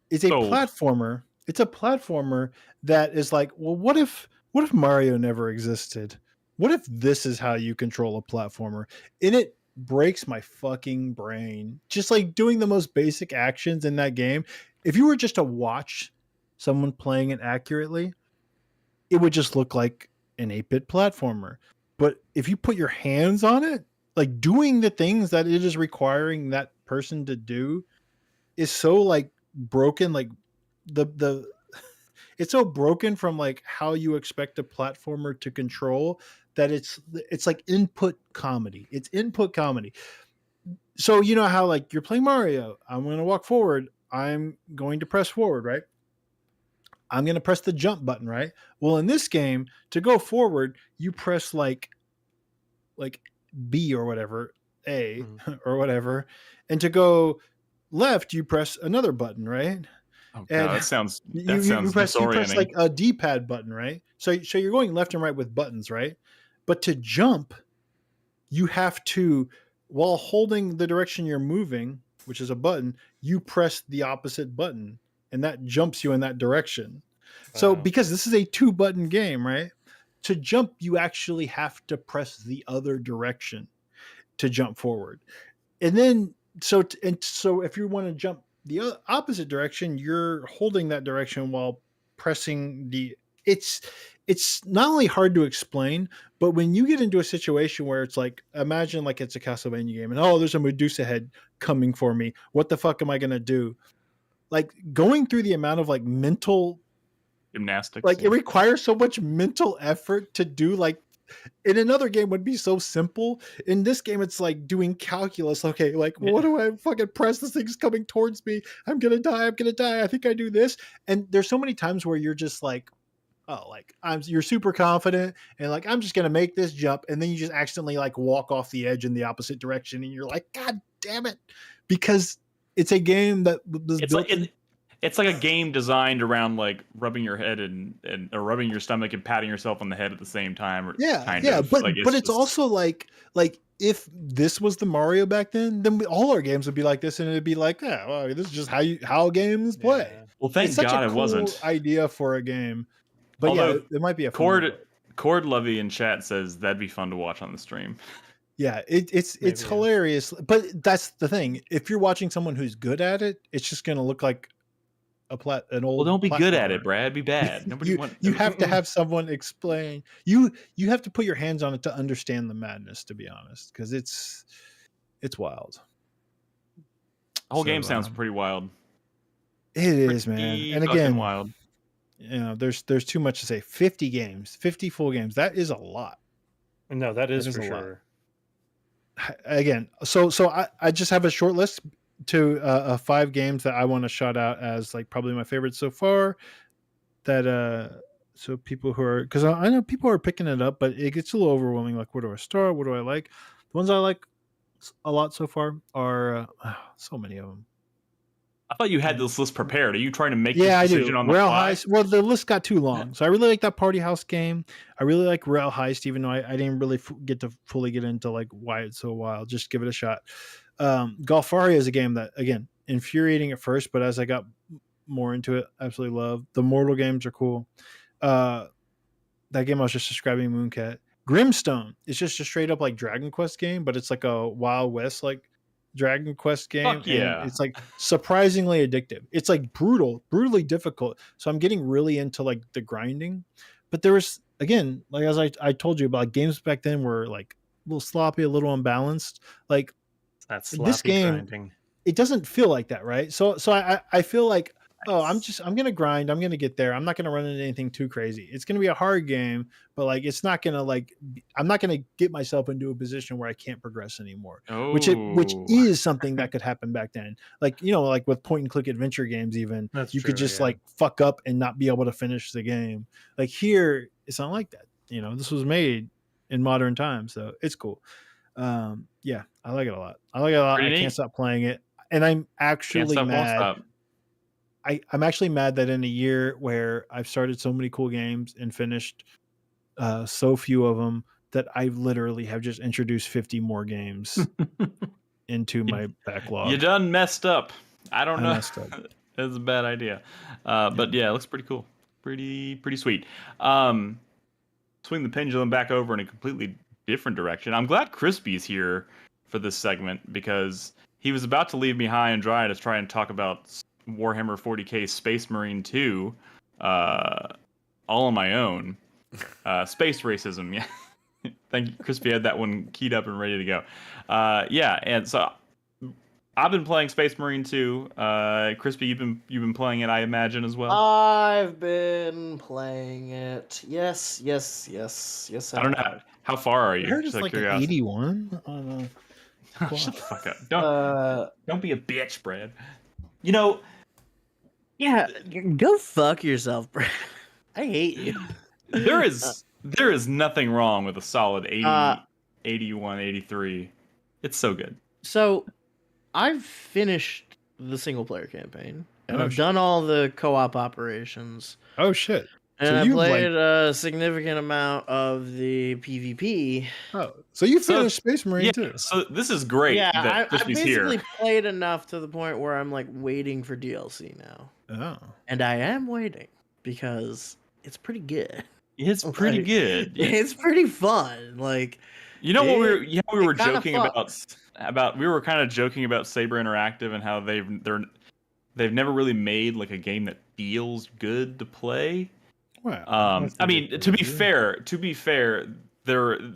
Speaker 1: is a platformer. It's a platformer that is like, well, what if Mario never existed? What if this is how you control a platformer? And it breaks my fucking brain. Just like doing the most basic actions in that game. If you were just to watch someone playing it accurately, it would just look like an 8-bit platformer. But if you put your hands on it, like doing the things that it is requiring that person to do is so like broken. Like the it's so broken from like how you expect a platformer to control, that it's like input comedy. It's input comedy. So you know how like you're playing Mario, I'm going to walk forward, I'm going to press forward, right? I'm going to press the jump button, right? Well, in this game, to go forward, you press like B or whatever, A or whatever, and to go left, you press another button, right?
Speaker 3: Oh god,
Speaker 1: And
Speaker 3: that sounds
Speaker 1: you press
Speaker 3: disorienting.
Speaker 1: like a D-pad button, right? So you're going left and right with buttons, right? But to jump, you have to, while holding the direction you're moving, which is a button, you press the opposite button, and that jumps you in that direction. So because this is a 2-button game, right? To jump, you actually have to press the other direction to jump forward. And then so if you want to jump the opposite direction, you're holding that direction while pressing it's not only hard to explain, but when you get into a situation where it's like, imagine like it's a Castlevania game and there's a Medusa head coming for me. What the fuck am I going to do? Like going through the amount of like mental
Speaker 3: gymnastics.
Speaker 1: Like it requires so much mental effort to do like in another game would be so simple. In this game, it's like doing calculus. Okay, like what do I fucking press? This thing's coming towards me. I'm gonna die. I'm gonna die. I think I do this. And there's so many times where you're just like, oh, like you're super confident and like I'm just gonna make this jump, and then you just accidentally like walk off the edge in the opposite direction, and you're like, God damn it, because it's a game that was
Speaker 3: It's
Speaker 1: built.
Speaker 3: like it's like a game designed around like rubbing your head and or rubbing your stomach and patting yourself on the head at the same time. Or
Speaker 1: But
Speaker 3: like,
Speaker 1: it's
Speaker 3: just,
Speaker 1: also like if this was the Mario back then all our games would be like this, and it'd be like, yeah, well, this is just how games play.
Speaker 4: Yeah.
Speaker 3: well, thank
Speaker 1: It's such
Speaker 3: God
Speaker 1: a
Speaker 3: it
Speaker 1: cool
Speaker 3: wasn't.
Speaker 1: idea for a game. But
Speaker 3: Although
Speaker 1: yeah, it might be a fun one to play.
Speaker 3: Cord Lovey in chat says that'd be fun to watch on the stream.
Speaker 1: Yeah, it's
Speaker 4: Maybe, yeah.
Speaker 1: hilarious. But that's the thing. If you're watching someone who's good at it, it's just going to look like an old.
Speaker 3: Well, don't be good at
Speaker 1: platformer.
Speaker 3: it, Brad. Be bad. Nobody
Speaker 1: You have to have someone explain. You have to put your hands on it to understand the madness. To be honest, because it's wild.
Speaker 3: The whole
Speaker 1: So,
Speaker 3: game sounds pretty wild.
Speaker 1: It is, man.
Speaker 3: Pretty
Speaker 1: And
Speaker 3: fucking
Speaker 1: again,
Speaker 3: wild.
Speaker 1: you know, there's too much to say. 50 games, 50 full games. That is a lot.
Speaker 4: No, that is
Speaker 1: is
Speaker 4: for
Speaker 1: a lot.
Speaker 4: sure.
Speaker 1: Again, so I just have a short list to 5 games that I want to shout out as like probably my favorites so far. That so people who are, because I know people are picking it up, but it gets a little overwhelming. Like, where do I start? What do I like? The ones I like a lot so far are so many of them.
Speaker 3: I thought you had this list prepared. Are you trying to make
Speaker 1: Yeah, I
Speaker 3: this
Speaker 1: do.
Speaker 3: decision on the
Speaker 1: Rail
Speaker 3: fly?
Speaker 1: Heist. Well, the list got too long, so I really like that Party House game. I really like Rail Heist, even though I didn't really get to fully get into like why it's so wild. Just give it a shot. Golfaria is a game that, again, infuriating at first, but as I got more into it, absolutely love. The Mortal games are cool. That game I was just describing, Mooncat. Grimstone is just a straight up like Dragon Quest game, but it's like a Wild West like Dragon Quest game.
Speaker 3: Fuck yeah.
Speaker 1: And it's like surprisingly addictive. It's like brutally difficult. So I'm getting really into like the grinding. But there was, again, like as I told you about, games back then were like a little sloppy, a little unbalanced. Like
Speaker 4: That's
Speaker 1: this game,
Speaker 4: grinding.
Speaker 1: it doesn't feel like that, right? So I feel like, oh, I'm gonna grind. I'm gonna get there. I'm not gonna run into anything too crazy. It's gonna be a hard game, but like it's not gonna I'm not gonna get myself into a position where I can't progress anymore. Which is something that could happen back then. Like, you know, like with point and click adventure games, even
Speaker 4: That's
Speaker 1: you could
Speaker 4: true,
Speaker 1: just
Speaker 4: yeah.
Speaker 1: like fuck up and not be able to finish the game. Like here, it's not like that. You know, this was made in modern times, so it's cool. Yeah, I like it a lot.
Speaker 3: Pretty
Speaker 1: I
Speaker 3: neat.
Speaker 1: can't stop playing it, and I'm
Speaker 3: Can't
Speaker 1: actually
Speaker 3: stop, won't
Speaker 1: mad.
Speaker 3: stop.
Speaker 1: I'm actually mad that in a year where I've started so many cool games and finished so few of them, that I literally have just introduced 50 more games into my backlog.
Speaker 3: You done messed up. I don't know.
Speaker 1: messed up.
Speaker 3: That's a bad idea. But yeah, it looks pretty cool. Pretty sweet. Swing the pendulum back over in a completely different direction. I'm glad Crispy's here for this segment, because he was about to leave me high and dry to try and talk about Warhammer 40k Space Marine 2 all on my own. Space racism, yeah. Thank you. Crispy had that one keyed up and ready to go. Yeah, and so I've been playing Space Marine 2. Crispy, you've been playing it, I imagine, as well.
Speaker 6: I've been playing it. Yes.
Speaker 3: I don't know. How far are you?
Speaker 1: I heard it's
Speaker 3: Just out of
Speaker 1: like an
Speaker 3: curiosity.
Speaker 1: 81.
Speaker 3: Shut the fuck up. Don't be a bitch, Brad. You know,
Speaker 6: Yeah, go fuck yourself, bro. I hate you.
Speaker 3: there is nothing wrong with a solid 80, 81, 83. It's so good.
Speaker 6: So, I've finished the single player campaign, and
Speaker 1: Oh,
Speaker 6: I've
Speaker 1: shit.
Speaker 6: done all the co-op operations,
Speaker 1: Oh shit.
Speaker 6: and
Speaker 1: So
Speaker 6: I
Speaker 1: you,
Speaker 6: played
Speaker 1: like-
Speaker 6: a significant amount of the PvP.
Speaker 1: Oh, so you
Speaker 3: So-
Speaker 1: finished Space Marine
Speaker 3: Yeah,
Speaker 1: too?
Speaker 3: so this is great
Speaker 6: Yeah,
Speaker 3: that
Speaker 6: I
Speaker 3: Crispy's
Speaker 6: basically
Speaker 3: here.
Speaker 6: played enough to the point where I'm like waiting for DLC now,
Speaker 1: Oh.
Speaker 6: and I am waiting because it's pretty good.
Speaker 3: It's pretty
Speaker 6: Like,
Speaker 3: good.
Speaker 6: It's pretty fun. Like,
Speaker 3: You know what
Speaker 6: it
Speaker 3: we were
Speaker 6: kinda
Speaker 3: joking about we were kind of joking about Saber Interactive and how they've never really made like a game that feels good to play.
Speaker 1: Wow. That's
Speaker 3: I mean, to be
Speaker 1: ridiculous.
Speaker 3: fair,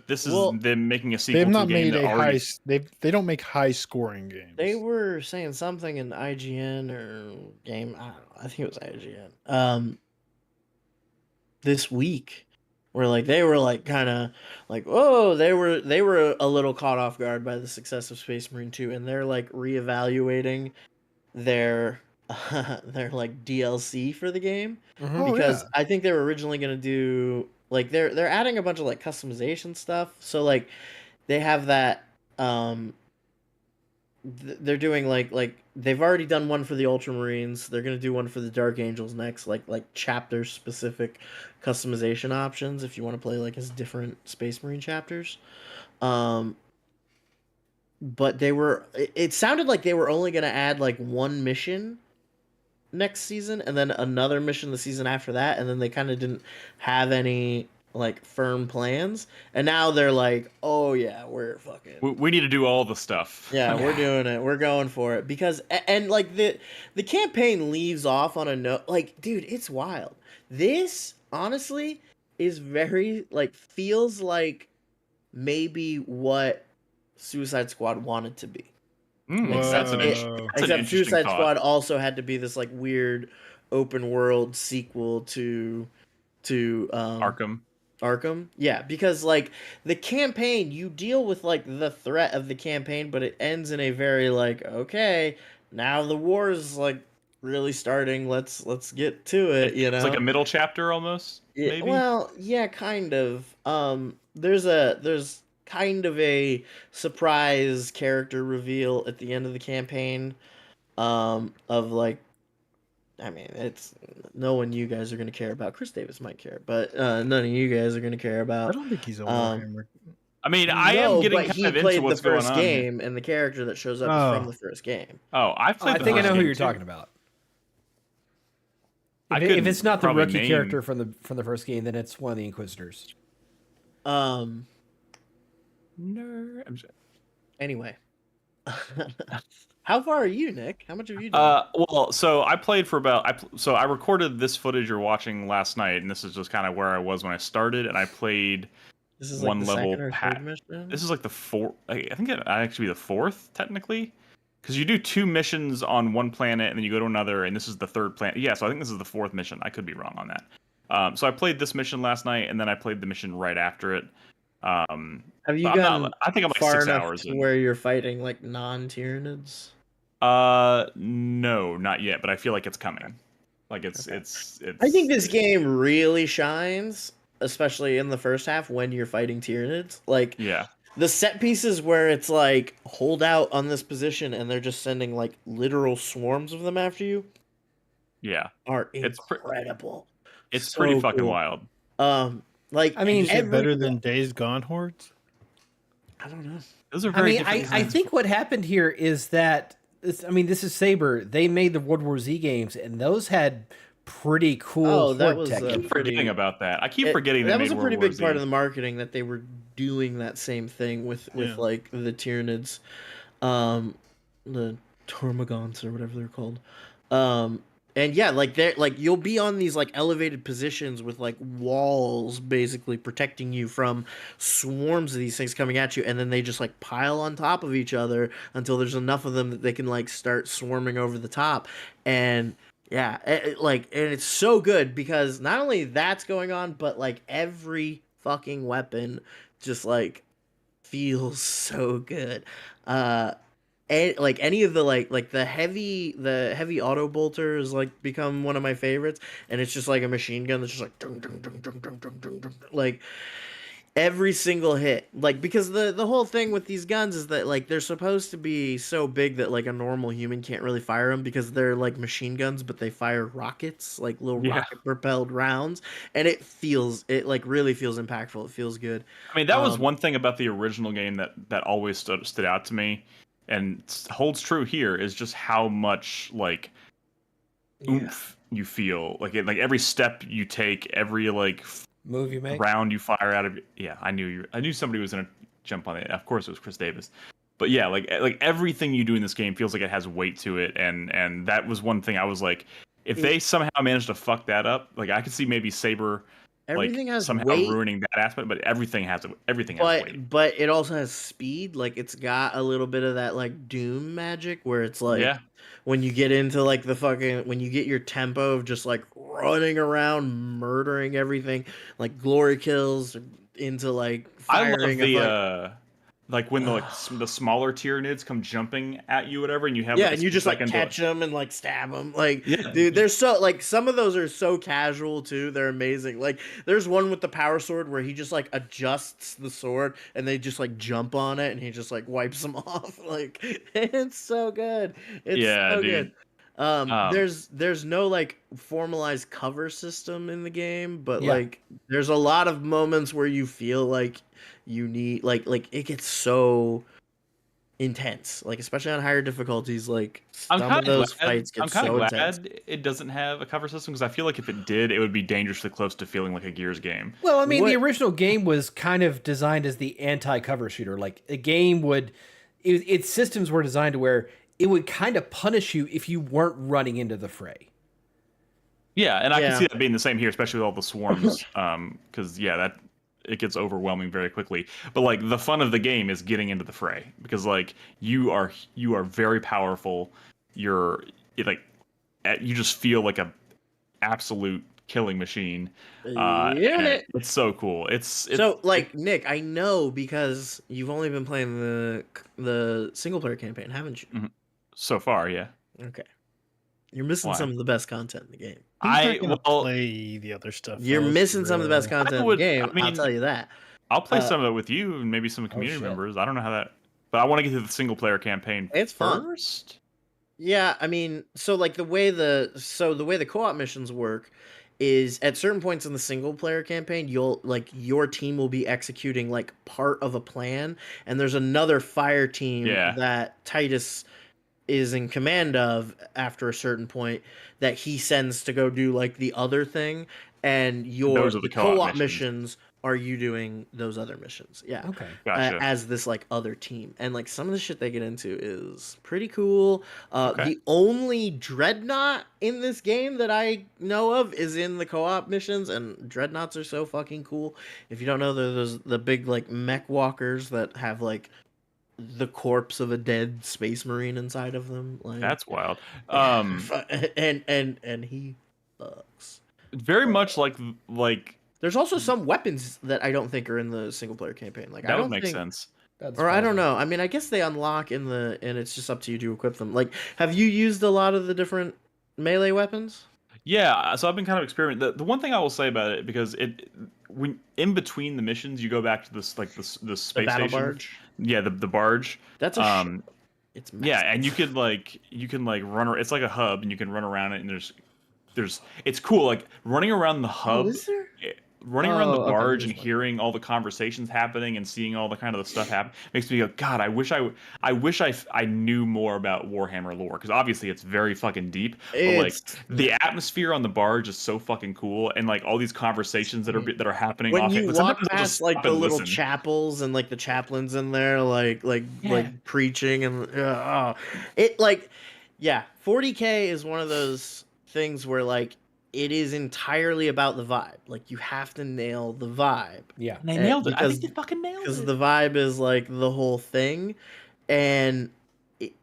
Speaker 3: this is
Speaker 6: Well,
Speaker 3: them making a sequel
Speaker 1: They've
Speaker 3: to a
Speaker 1: not
Speaker 3: game
Speaker 1: made
Speaker 3: that
Speaker 1: a
Speaker 3: already.
Speaker 1: high. They don't make high scoring games.
Speaker 6: they were saying something in IGN or game. I don't know. I think it was IGN. This week where like they were like kind of like, oh, they were a little caught off guard by the success of Space Marine 2, and they're like reevaluating their their like DLC for the game,
Speaker 2: Mhm.
Speaker 1: Oh
Speaker 6: because
Speaker 1: yeah.
Speaker 6: I think they were originally gonna do like they're adding a bunch of like customization stuff. So like they have that they're doing like they've already done one for the Ultramarines. They're gonna do one for the Dark Angels next, like chapter specific customization options if you want to play like as different Space Marine chapters. Um, but it sounded like they were only gonna add like one mission next season and then another mission the season after that, and then they kind of didn't have any like firm plans, and now they're like, oh yeah, we're fucking
Speaker 3: We need to do all the stuff.
Speaker 6: yeah, we're doing it. We're going for it because and like the campaign leaves off on a note like, dude, it's wild. This honestly is very like feels like maybe what Suicide Squad wanted to be.
Speaker 3: That's an
Speaker 1: Whoa.
Speaker 6: Except
Speaker 3: interesting
Speaker 6: Suicide
Speaker 3: thought.
Speaker 6: Squad also had to be this like weird open world sequel to Arkham. Yeah, because like the campaign, you deal with like the threat of the campaign, but it ends in a very like, okay, now the war is like really starting. Let's get to it, you
Speaker 3: It's
Speaker 6: know.
Speaker 3: like a middle chapter almost.
Speaker 6: Yeah,
Speaker 3: Maybe.
Speaker 6: well, yeah, kind of. There's kind of a surprise character reveal at the end of the campaign. Of like, I mean, it's no one you guys are gonna care about. Chris Davis might care, but none of you guys are gonna care
Speaker 1: I
Speaker 6: about.
Speaker 1: don't think he's a
Speaker 6: Um,
Speaker 1: Warhammer.
Speaker 3: I mean, I am
Speaker 6: no,
Speaker 3: getting
Speaker 6: but he
Speaker 3: kind of
Speaker 6: played
Speaker 3: into
Speaker 6: the
Speaker 3: what's going
Speaker 6: first
Speaker 3: on here.
Speaker 6: game, and the character that shows up is
Speaker 1: Oh.
Speaker 6: from the first game.
Speaker 3: Oh, I've
Speaker 2: Oh, I
Speaker 3: played the
Speaker 2: think I
Speaker 3: first
Speaker 2: know who
Speaker 3: game
Speaker 2: you're
Speaker 3: too.
Speaker 2: talking about.
Speaker 3: I
Speaker 2: If
Speaker 3: couldn't
Speaker 2: it's not the
Speaker 3: probably
Speaker 2: rookie
Speaker 3: name-
Speaker 2: character from the first game, then it's one of the Inquisitors.
Speaker 6: Um.
Speaker 3: Nerd.
Speaker 6: Anyway, how far are you, Nick? How much have you done?
Speaker 3: Well, so I played for so I recorded this footage you're watching last night, and this is just kind of where I was when I started, and I played
Speaker 6: This is
Speaker 3: one
Speaker 6: like the
Speaker 3: level
Speaker 6: second or
Speaker 3: pat.
Speaker 6: third mission.
Speaker 3: This is like the fourth. I think it might actually be the fourth technically, because you do 2 missions on one planet and then you go to another, and this is the third planet. Yeah, so I think this is the 4th mission. I could be wrong on that. So I played this mission last night, and then I played the mission right after it.
Speaker 6: Have you
Speaker 3: but
Speaker 6: gotten
Speaker 3: I think I'm like
Speaker 6: far
Speaker 3: 6
Speaker 6: enough
Speaker 3: hours
Speaker 6: to
Speaker 3: in.
Speaker 6: where you're fighting like non-Tyranids?
Speaker 3: No, not yet, but I feel like it's coming. Like it's.
Speaker 6: I think this game really shines, especially in the first half when you're fighting Tyranids. Like
Speaker 3: Yeah.
Speaker 6: the set pieces where it's like hold out on this position and they're just sending like literal swarms of them after you
Speaker 3: Yeah.
Speaker 6: are
Speaker 3: It's
Speaker 6: incredible.
Speaker 3: It's
Speaker 6: So
Speaker 3: pretty fucking
Speaker 6: cool.
Speaker 3: wild.
Speaker 6: Like
Speaker 2: I mean,
Speaker 1: Is it
Speaker 6: every-
Speaker 1: better than Days Gone hordes?
Speaker 6: I don't know.
Speaker 3: Those are
Speaker 2: I
Speaker 3: very
Speaker 2: mean,
Speaker 3: different.
Speaker 2: I think what happened here is that this is Saber. They made the World War Z games, and those had pretty cool
Speaker 6: Oh, that
Speaker 2: horde
Speaker 6: was,
Speaker 2: tech.
Speaker 3: I keep forgetting
Speaker 6: pretty-
Speaker 3: about that. I keep forgetting
Speaker 6: that
Speaker 3: they
Speaker 6: was a
Speaker 3: made
Speaker 6: pretty
Speaker 3: World War
Speaker 6: big part
Speaker 3: Z.
Speaker 6: of the marketing that they were doing that same thing with
Speaker 1: Yeah.
Speaker 6: like the Tyranids, the Tormagants or whatever they're called, and yeah, like they're like you'll be on these like elevated positions with like walls basically protecting you from swarms of these things coming at you, and then they just like pile on top of each other until there's enough of them that they can like start swarming over the top, and yeah, and it's so good because not only that's going on, but like every fucking weapon just like feels so good. And like any of the like the heavy auto bolter has like become one of my favorites, and it's just like a machine gun that's just like dun, dun, dun, dun, dun, dun, dun, dun, like every single hit, like because the whole thing with these guns is that like they're supposed to be so big that like a normal human can't really fire them because they're like machine guns, but they fire rockets, like little
Speaker 3: Yeah.
Speaker 6: rocket propelled rounds, and it like really feels impactful. It feels good.
Speaker 3: I mean, that was one thing about the original game that always stood out to me, and holds true here, is just how much like oomph you feel. Like every step you take, every like
Speaker 2: Move you make.
Speaker 3: round you fire out of. Yeah, I knew somebody was gonna jump on it. Of course, it was Chris Davis. But yeah, like everything you do in this game feels like it has weight to it, and that was one thing I was like, if they somehow managed to fuck that up, like I could see maybe Saber
Speaker 6: Everything
Speaker 3: like
Speaker 6: has
Speaker 3: somehow
Speaker 6: weight,
Speaker 3: ruining that aspect, but everything has weight.
Speaker 6: but it also has speed. Like it's got a little bit of that like Doom magic where it's like
Speaker 3: Yeah.
Speaker 6: when you get into like the fucking when you get your tempo of just like running around murdering everything, like glory kills into like
Speaker 3: I love
Speaker 6: firing.
Speaker 3: the like when the smaller Tyranids come jumping at you, whatever, and you have
Speaker 6: Yeah,
Speaker 3: like,
Speaker 6: and you just like
Speaker 3: second
Speaker 6: catch them and like stab them. Like,
Speaker 3: Yeah.
Speaker 6: dude, they're so like some of those are so casual too. They're amazing. Like, there's one with the power sword where he just like adjusts the sword and they just like jump on it and he just like wipes them off. Like, it's so good. It's
Speaker 3: Yeah,
Speaker 6: so
Speaker 3: dude.
Speaker 6: good. There's no like formalized cover system in the game, but
Speaker 2: Yeah.
Speaker 6: like there's a lot of moments where you feel like you need like it gets so intense, like especially on higher difficulties. Like
Speaker 3: I'm
Speaker 6: some
Speaker 3: kind
Speaker 6: of those
Speaker 3: of glad.
Speaker 6: fights get
Speaker 3: I'm kind of
Speaker 6: so
Speaker 3: glad
Speaker 6: intense.
Speaker 3: it doesn't have a cover system because I feel like if it did, it would be dangerously close to feeling like a Gears game.
Speaker 2: Well, I mean, the
Speaker 6: What-
Speaker 2: original game was kind of designed as the anti-cover shooter. Like a game would, its systems were designed to where it would kind of punish you if you weren't running into the fray.
Speaker 3: Yeah, and I can
Speaker 6: Yeah.
Speaker 3: see that being the same here, especially with all the swarms. Because that it gets overwhelming very quickly. But like the fun of the game is getting into the fray because like you are very powerful. Like you just feel like a absolute killing machine.
Speaker 6: Yeah.
Speaker 3: And it's so cool. It's
Speaker 6: So like Nick, I know because you've only been playing the single player campaign, haven't you?
Speaker 3: so far, yeah.
Speaker 6: Okay. You're missing
Speaker 3: Why?
Speaker 6: some of the best content in the game.
Speaker 1: He's not gonna play the other stuff.
Speaker 6: You're
Speaker 1: let's be
Speaker 6: missing some of the best
Speaker 1: real.
Speaker 6: content in
Speaker 3: would-
Speaker 6: the game.
Speaker 3: I mean,
Speaker 6: I'll tell you that.
Speaker 3: I'll play
Speaker 6: Uh,
Speaker 3: some of it with you and maybe some community
Speaker 2: shit.
Speaker 3: members. I don't know how that, but I want to get to the single player campaign
Speaker 6: It's fun.
Speaker 3: first.
Speaker 6: Yeah, I mean, so like the way the co-op missions work is at certain points in the single player campaign, you'll like your team will be executing like part of a plan, and there's another fire team
Speaker 3: Yeah.
Speaker 6: that Titus is in command of after a certain point that he sends to go do like the other thing, and
Speaker 3: Those are the co-op
Speaker 6: co-op
Speaker 3: missions.
Speaker 6: missions are you doing those other missions. Yeah.
Speaker 2: Okay.
Speaker 3: Gotcha.
Speaker 6: As this like other team, and like some of the shit they get into is pretty cool.
Speaker 3: Okay.
Speaker 6: The only dreadnought in this game that I know of is in the co-op missions, and dreadnoughts are so fucking cool. If you don't know, they're the big like mech walkers that have like the corpse of a dead space marine inside of them. Like
Speaker 3: That's wild.
Speaker 6: and he fucks.
Speaker 3: Very much like
Speaker 6: There's also some weapons that I don't think are in the single player campaign. Like I
Speaker 3: that
Speaker 6: don't
Speaker 3: would make
Speaker 6: think,
Speaker 3: sense.
Speaker 2: That's
Speaker 6: or I don't
Speaker 2: possible.
Speaker 6: know. I mean, I guess they unlock in and it's just up to you to equip them. Like, have you used a lot of the different melee weapons?
Speaker 3: Yeah, so I've been kind of experimenting. The one thing I will say about it, because when in between the missions, you go back to this like the space
Speaker 6: The battle
Speaker 3: station.
Speaker 6: barge.
Speaker 3: Yeah, the barge.
Speaker 6: That's a it's
Speaker 3: Yeah,
Speaker 6: massive.
Speaker 3: and you can like run. It's like a hub, and you can run around it. And there's it's cool. Like running around the hub.
Speaker 6: Oh, is there?
Speaker 3: Running around the
Speaker 6: Oh, okay,
Speaker 3: barge
Speaker 6: there's
Speaker 3: and
Speaker 6: one.
Speaker 3: hearing all the conversations happening and seeing all the kind of the stuff happen makes me go, God, I wish I knew more about Warhammer lore, because obviously it's very fucking deep. But like
Speaker 6: It's-
Speaker 3: the atmosphere on the barge is so fucking cool, and like all these conversations that are happening.
Speaker 6: When
Speaker 3: off
Speaker 6: you
Speaker 3: but
Speaker 6: walk
Speaker 3: sometimes I'll just
Speaker 6: past like
Speaker 3: stop
Speaker 6: the
Speaker 3: and
Speaker 6: little
Speaker 3: listen.
Speaker 6: chapels and like the chaplains in there, like
Speaker 3: Yeah.
Speaker 6: preaching and it like 40K is one of those things where like it is entirely about the vibe. Like you have to nail the vibe.
Speaker 2: Yeah.
Speaker 3: And they nailed it. I
Speaker 6: because-
Speaker 3: think they fucking nailed
Speaker 6: Because
Speaker 3: it.
Speaker 6: the vibe is like the whole thing, and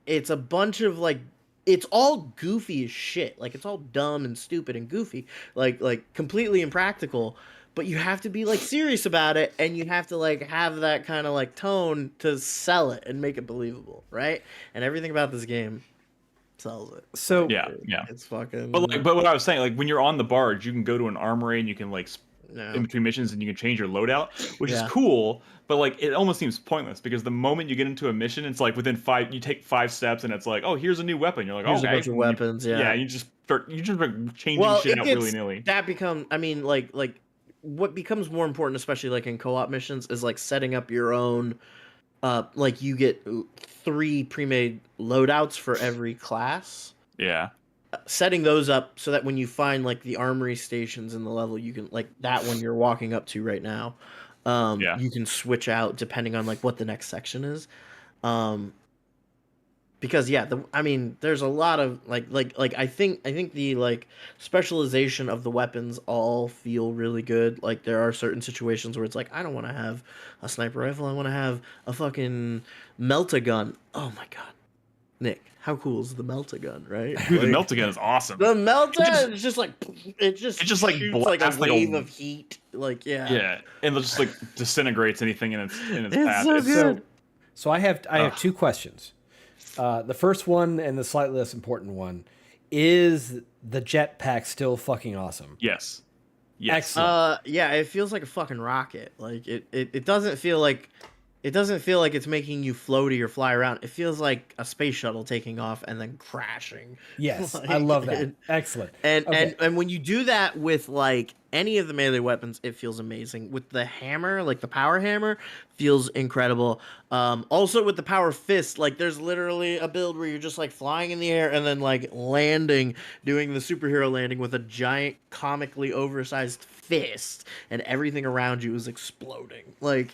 Speaker 6: it's a bunch of like it's all goofy as shit. Like it's all dumb and stupid and goofy, like completely impractical. But you have to be like serious about it, and you have to like have that kind of like tone to sell it and make it believable, right? And everything about this game sells it.
Speaker 2: So
Speaker 3: Yeah.
Speaker 6: It's fucking.
Speaker 3: But what I was saying, like when you're on the barge, you can go to an armory and you can like
Speaker 6: no.
Speaker 3: in between missions and you can change your loadout, which is
Speaker 6: Yeah.
Speaker 3: cool, but like it almost seems pointless because the moment you get into a mission, it's like within you take 5 steps and it's like, oh, here's a new weapon. You're like,
Speaker 6: Here's
Speaker 3: okay.
Speaker 6: a bunch of
Speaker 3: And
Speaker 6: weapons.
Speaker 3: yeah, you just start changing
Speaker 6: Well,
Speaker 3: shit
Speaker 6: it
Speaker 3: out
Speaker 6: gets
Speaker 3: willy nilly.
Speaker 6: that become. I mean, like what becomes more important, especially like in co-op missions, is like setting up your own. Like you get 3 pre-made loadouts for every class.
Speaker 3: Yeah,
Speaker 6: Setting those up so that when you find like the armory stations in the level, you can like that one you're walking up to right now.
Speaker 3: Yeah.
Speaker 6: You can switch out depending on like what the next section is. Because I mean, there's a lot of like I think the like specialization of the weapons all feel really good. Like there are certain situations where it's like I don't want to have a sniper rifle, I want to have a fucking melt-a-gun. Oh my god, Nick, how cool is the Melt-A-Gun, right?
Speaker 3: Dude, the Melt-A-Gun is awesome.
Speaker 6: The Melt-A-Gun is just like it just
Speaker 3: like
Speaker 6: shoots like a
Speaker 3: blasts like a-
Speaker 6: wave of heat. Like
Speaker 3: Yeah, and it just like disintegrates anything in its
Speaker 6: It's
Speaker 3: path.
Speaker 6: so good.
Speaker 2: So I have two questions. The first one and the slightly less important one is the jetpack still fucking awesome?
Speaker 3: Yes. Yes.
Speaker 2: Excellent.
Speaker 6: Yeah, it feels like a fucking rocket. Like it doesn't feel like it's making you floaty or fly around. It feels like a space shuttle taking off and then crashing.
Speaker 2: Yes,
Speaker 6: Like,
Speaker 2: I love that. Excellent.
Speaker 6: And
Speaker 2: Okay.
Speaker 6: and when you do that with like any of the melee weapons, it feels amazing. With the hammer, like the power hammer, feels incredible. Also with the power fist, like there's literally a build where you're just like flying in the air and then like landing, doing the superhero landing with a giant comically oversized fist, and everything around you is exploding. Like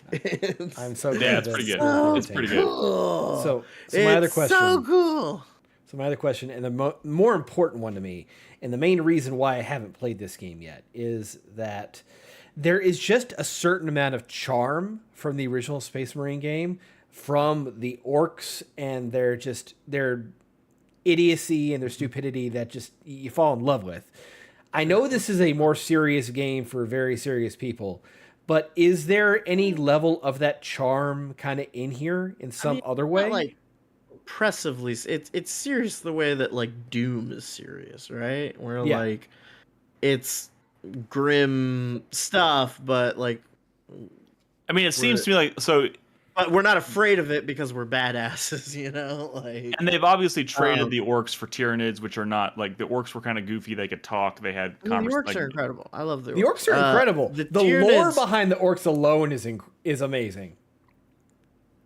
Speaker 2: I'm so glad
Speaker 3: Yeah, it's
Speaker 2: that's
Speaker 3: pretty good.
Speaker 2: so
Speaker 3: It's pretty good.
Speaker 6: cool.
Speaker 2: So my other
Speaker 6: It's
Speaker 2: question.
Speaker 6: so cool.
Speaker 2: So my other question, and the more important one to me, and the main reason why I haven't played this game yet, is that there is just a certain amount of charm from the original Space Marine game, from the orcs and their idiocy and their stupidity that just you fall in love with. I know this is a more serious game for very serious people, but is there any level of that charm kind of in here in some other way?
Speaker 6: Not, like oppressively, it's serious the way that like Doom is serious, right? Where
Speaker 2: Yeah.
Speaker 6: like it's grim stuff, but like
Speaker 3: I mean, it seems to me like so.
Speaker 6: but we're not afraid of it because we're badasses, you know? Like
Speaker 3: And they've obviously traded
Speaker 6: Um,
Speaker 3: the orcs for Tyranids, which are not like the orcs were kind of goofy. They could talk. They had
Speaker 6: I mean, the orcs
Speaker 3: like,
Speaker 6: are incredible. I love the orcs.
Speaker 2: The orcs are incredible. The lore
Speaker 6: Tyranids-
Speaker 2: behind the orcs alone is amazing.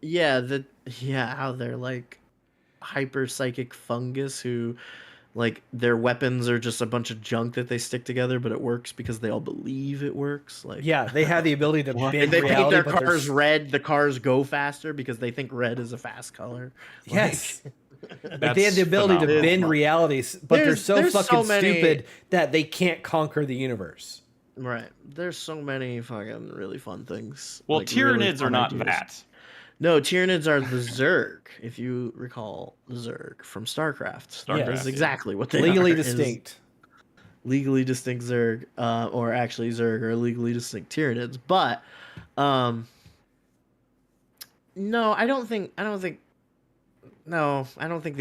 Speaker 6: yeah, how they're like hyper psychic fungus who like their weapons are just a bunch of junk that they stick together, but it works because they all believe it works. Like
Speaker 2: Yeah, they have the ability to
Speaker 6: If
Speaker 2: bend
Speaker 6: they paint
Speaker 2: reality.
Speaker 6: their
Speaker 2: but they're
Speaker 6: cars red, the cars go faster because they think red is a fast color.
Speaker 2: Yes. Like they
Speaker 3: That's
Speaker 2: have the ability to
Speaker 3: phenomenal.
Speaker 2: bend realities, but
Speaker 6: There's
Speaker 2: they're so
Speaker 6: so
Speaker 2: fucking
Speaker 6: many-
Speaker 2: stupid that they can't conquer the universe.
Speaker 6: Right. There's so many fucking really fun things.
Speaker 3: well,
Speaker 6: like, really
Speaker 3: Tyranids are
Speaker 6: fun
Speaker 3: not
Speaker 6: ideas.
Speaker 3: that.
Speaker 6: No, Tyranids are the Zerg. If you recall Zerg from StarCraft,
Speaker 3: StarCraft,
Speaker 6: that's
Speaker 3: yeah.
Speaker 6: exactly what they
Speaker 2: Legally
Speaker 6: are, is
Speaker 2: distinct.
Speaker 6: legally distinct Zerg, or actually Zerg are legally distinct Tyranids. But, no, I don't think the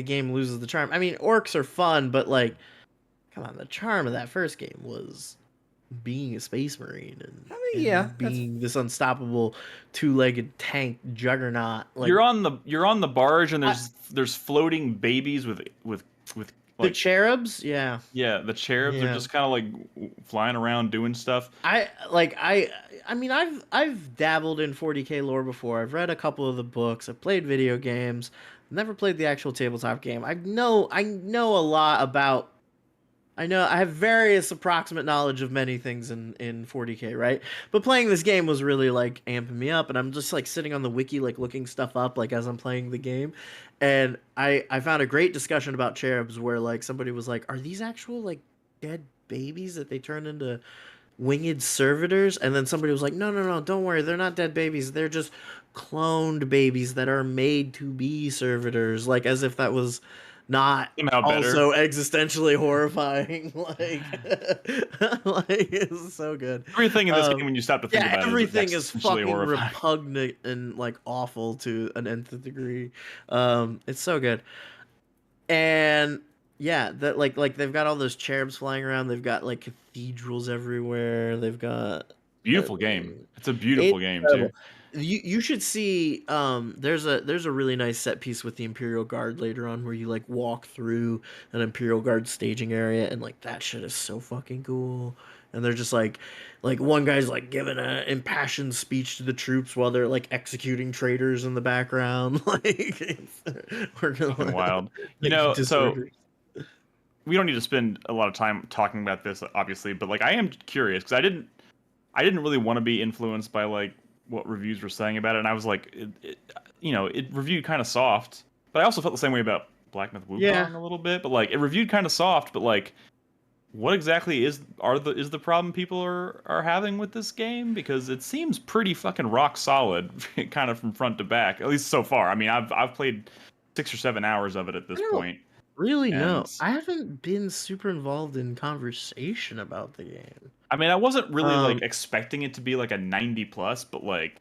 Speaker 6: game loses the charm. I mean, orcs are fun, but like, come on, the charm of that first game was being a space marine and,
Speaker 2: mean, yeah,
Speaker 6: and being this unstoppable two-legged tank juggernaut. Like
Speaker 3: You're on the barge, and there's floating babies with
Speaker 6: the
Speaker 3: like
Speaker 6: cherubs, yeah.
Speaker 3: yeah, the cherubs
Speaker 6: Yeah.
Speaker 3: are just kind of like flying around doing stuff.
Speaker 6: I mean I've dabbled in 40K lore before. I've read a couple of the books. I've played video games. Never played the actual tabletop game. I know a lot about. I have various approximate knowledge of many things in 40K, right? But playing this game was really like amping me up, and I'm just like sitting on the wiki like looking stuff up like as I'm playing the game, and I found a great discussion about cherubs where like somebody was like, are these actual like dead babies that they turn into winged servitors? And then somebody was like, no, don't worry, they're not dead babies, they're just cloned babies that are made to be servitors, like as if that was not
Speaker 3: Somehow better.
Speaker 6: also existentially horrifying. Like it's so good.
Speaker 3: Everything in this game, when you stop to think
Speaker 6: Yeah,
Speaker 3: about
Speaker 6: everything
Speaker 3: it,
Speaker 6: is
Speaker 3: existentially
Speaker 6: fucking
Speaker 3: horrifying.
Speaker 6: repugnant and like awful to an nth degree. It's so good. And yeah, that like they've got all those cherubs flying around. They've got like cathedrals everywhere. They've got
Speaker 3: Beautiful game. It's a beautiful game too.
Speaker 6: you should see there's a really nice set piece with the Imperial Guard later on where you like walk through an Imperial Guard staging area, and like that shit is so fucking cool. And they're just like one guy's like giving an impassioned speech to the troops while they're like executing traitors in the background. Like we're
Speaker 3: Fucking wild. You know, so we don't need to spend a lot of time talking about this, obviously, but like I am curious because I didn't really want to be influenced by like what reviews were saying about it, and I was like, it reviewed kind of soft, but I also felt the same way about Black Myth Wukong a little bit, but like it reviewed kind of soft, but like what exactly is the problem people are having with this game? Because it seems pretty fucking rock solid, kind of from front to back, at least so far. I mean, I've played 6 or 7 hours of it at this
Speaker 6: don't
Speaker 3: point.
Speaker 6: Really, no.
Speaker 3: And-
Speaker 6: I haven't been super involved in conversation about the game.
Speaker 3: I mean, I wasn't really like
Speaker 6: Um,
Speaker 3: expecting it to be like a 90 plus, but like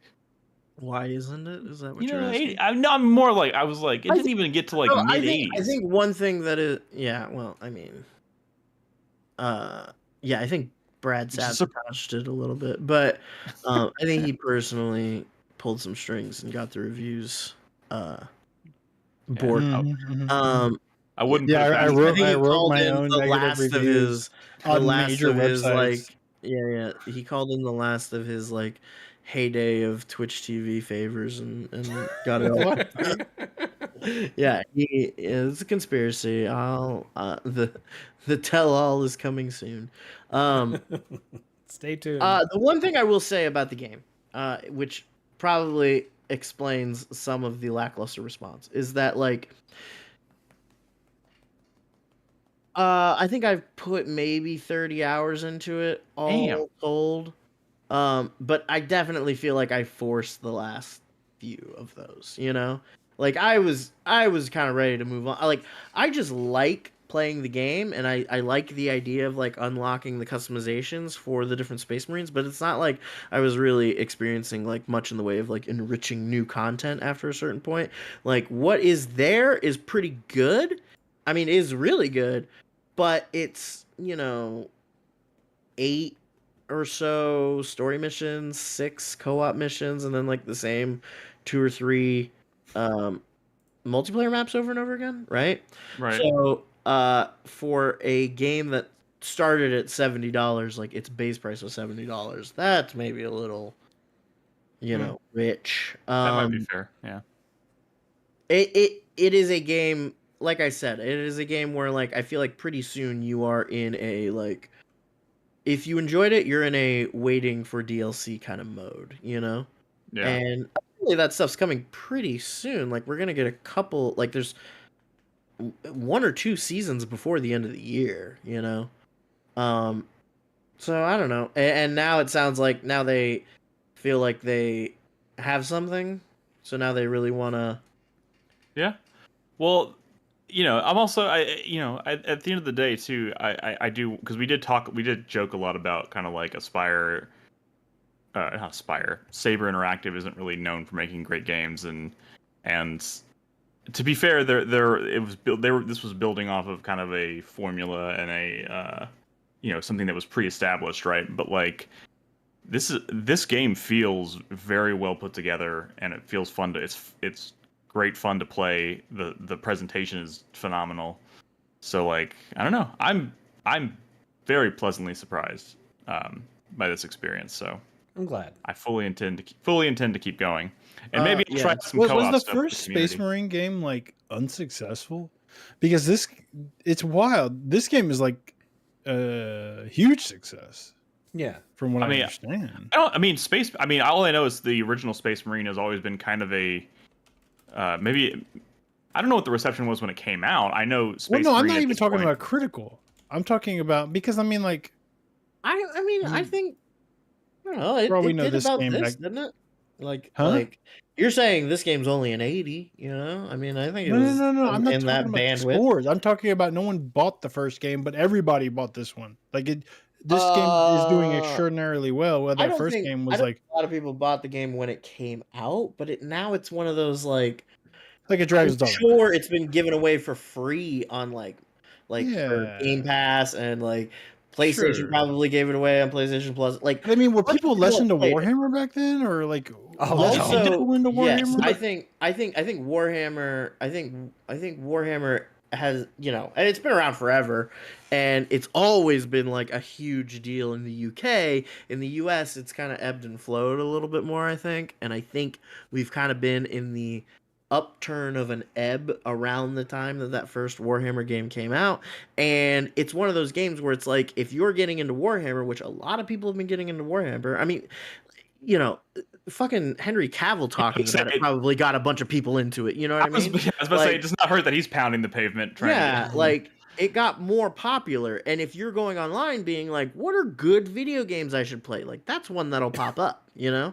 Speaker 6: Why isn't it? Is that what
Speaker 3: you
Speaker 6: you're
Speaker 3: know,
Speaker 6: asking?
Speaker 3: 80, I'm more like I was like it
Speaker 6: I
Speaker 3: didn't
Speaker 6: think-
Speaker 3: even get to like
Speaker 6: No,
Speaker 3: mid
Speaker 6: I
Speaker 3: 80s.
Speaker 6: think one thing that is, yeah. Well, I mean, yeah. I think Brad
Speaker 3: Which is a-
Speaker 6: sabotaged it a little bit, but I think he personally pulled some strings and got the reviews board.
Speaker 3: I wouldn't.
Speaker 1: Yeah,
Speaker 3: put it
Speaker 1: I
Speaker 3: past him.
Speaker 1: wrote
Speaker 6: think he
Speaker 1: my
Speaker 6: called in
Speaker 1: own
Speaker 6: the
Speaker 1: negative
Speaker 6: last of
Speaker 1: reviews
Speaker 6: his,
Speaker 1: on major websites.
Speaker 6: like, yeah. He called in the last of his like heyday of Twitch TV favors and got it all. Yeah, it's a conspiracy. I'll the tell all is coming soon.
Speaker 2: Stay tuned.
Speaker 6: The one thing I will say about the game, which probably explains some of the lackluster response, is that like I think I've put maybe 30 hours into it all told. But I definitely feel like I forced the last few of those, you know? Like I was kind of ready to move on. I just like playing the game and I like the idea of like unlocking the customizations for the different Space Marines, but it's not like I was really experiencing like much in the way of like enriching new content after a certain point. Like what is there is pretty good. I mean, is really good, but it's, you know, 8 or so story missions, 6 co-op missions, and then like the same 2 or 3 multiplayer maps over and over again, right?
Speaker 3: Right.
Speaker 6: So, for a game that started at $70, like its base price was $70, that's maybe a little, you know, rich.
Speaker 3: That might be fair. Yeah.
Speaker 6: It is a game, like I said, it is a game where like I feel like pretty soon you are in a like, if you enjoyed it, you're in a waiting for DLC kind of mode, you know?
Speaker 3: Yeah.
Speaker 6: And really that stuff's coming pretty soon. Like we're gonna get a couple, like there's 1 or 2 seasons before the end of the year, you know? So I don't know. And now it sounds like now they feel like they have something. So now they really wanna.
Speaker 3: Yeah. Well, you know, I'm also, at the end of the day too, I do, because we did joke a lot about kind of like Aspire, not Aspire, Saber Interactive isn't really known for making great games, and to be fair, this was building off of kind of a formula and a, something that was pre-established, right? But like, this game feels very well put together, and it feels fun to, it's great fun to play. The presentation is phenomenal. So like, I don't know, I'm very pleasantly surprised by this experience. So
Speaker 2: I'm glad.
Speaker 3: I fully intend to keep going, and maybe I'll try some
Speaker 1: Was
Speaker 3: co-op
Speaker 1: the
Speaker 3: stuff with
Speaker 1: first
Speaker 3: the community.
Speaker 1: Space Marine game like unsuccessful? Because it's wild. This game is like a huge success
Speaker 2: Yeah.
Speaker 1: from what I
Speaker 3: mean,
Speaker 1: understand.
Speaker 3: all I know is the original Space Marine has always been kind of a maybe, I don't know what the reception was when it came out. I know Space
Speaker 1: Well, no, I'm
Speaker 3: Marine
Speaker 1: not
Speaker 3: at
Speaker 1: even
Speaker 3: this
Speaker 1: talking
Speaker 3: point-
Speaker 1: about critical. I'm talking about because I mean, like,
Speaker 6: I think, I don't know,
Speaker 1: For all we
Speaker 6: it
Speaker 1: know,
Speaker 6: did
Speaker 1: this
Speaker 6: about
Speaker 1: game
Speaker 6: this,
Speaker 1: back-
Speaker 6: didn't it? Like,
Speaker 1: Huh?
Speaker 6: like you're saying this game's only an 80, you know? I mean, I think it
Speaker 1: no.
Speaker 6: was
Speaker 1: I'm not
Speaker 6: in
Speaker 1: talking
Speaker 6: that
Speaker 1: about the
Speaker 6: bandwidth.
Speaker 1: scores. I'm talking about no one bought the first game, but everybody bought this one. Like this game is doing extraordinarily well. Well,
Speaker 6: I
Speaker 1: that
Speaker 6: don't
Speaker 1: first
Speaker 6: think
Speaker 1: game
Speaker 6: I
Speaker 1: was
Speaker 6: don't
Speaker 1: like
Speaker 6: think a lot of people bought the game when it came out, but now it's one of those like,
Speaker 1: a Dragon's
Speaker 6: I'm
Speaker 1: Dogma.
Speaker 6: sure it's been given away for free on like for
Speaker 1: Yeah.
Speaker 6: Game Pass, and like PlayStation
Speaker 1: Sure.
Speaker 6: probably gave it away on PlayStation Plus. Like,
Speaker 1: I mean, were
Speaker 6: bunch of
Speaker 1: people less
Speaker 6: people
Speaker 1: into
Speaker 6: played it.
Speaker 1: Warhammer back then, or like
Speaker 2: Oh,
Speaker 1: less
Speaker 2: no.
Speaker 1: people into
Speaker 6: Yes,
Speaker 1: Warhammer?
Speaker 6: I think Warhammer. I think Warhammer has, you know, and it's been around forever, and it's always been like a huge deal in the UK. In the US, it's kind of ebbed and flowed a little bit more, I think, and I think we've kind of been in the upturn of an ebb around the time that first Warhammer game came out. And it's one of those games where it's like, if you're getting into Warhammer, which a lot of people have been getting into Warhammer, I mean, you know, fucking Henry Cavill talking about it probably got a bunch of people into it, you know what I mean?
Speaker 3: I was about to say, it does not hurt that he's pounding the pavement trying
Speaker 6: Yeah,
Speaker 3: to
Speaker 6: like it got more popular, and if you're going online being like, what are good video games I should play, like that's one that'll pop up, you know?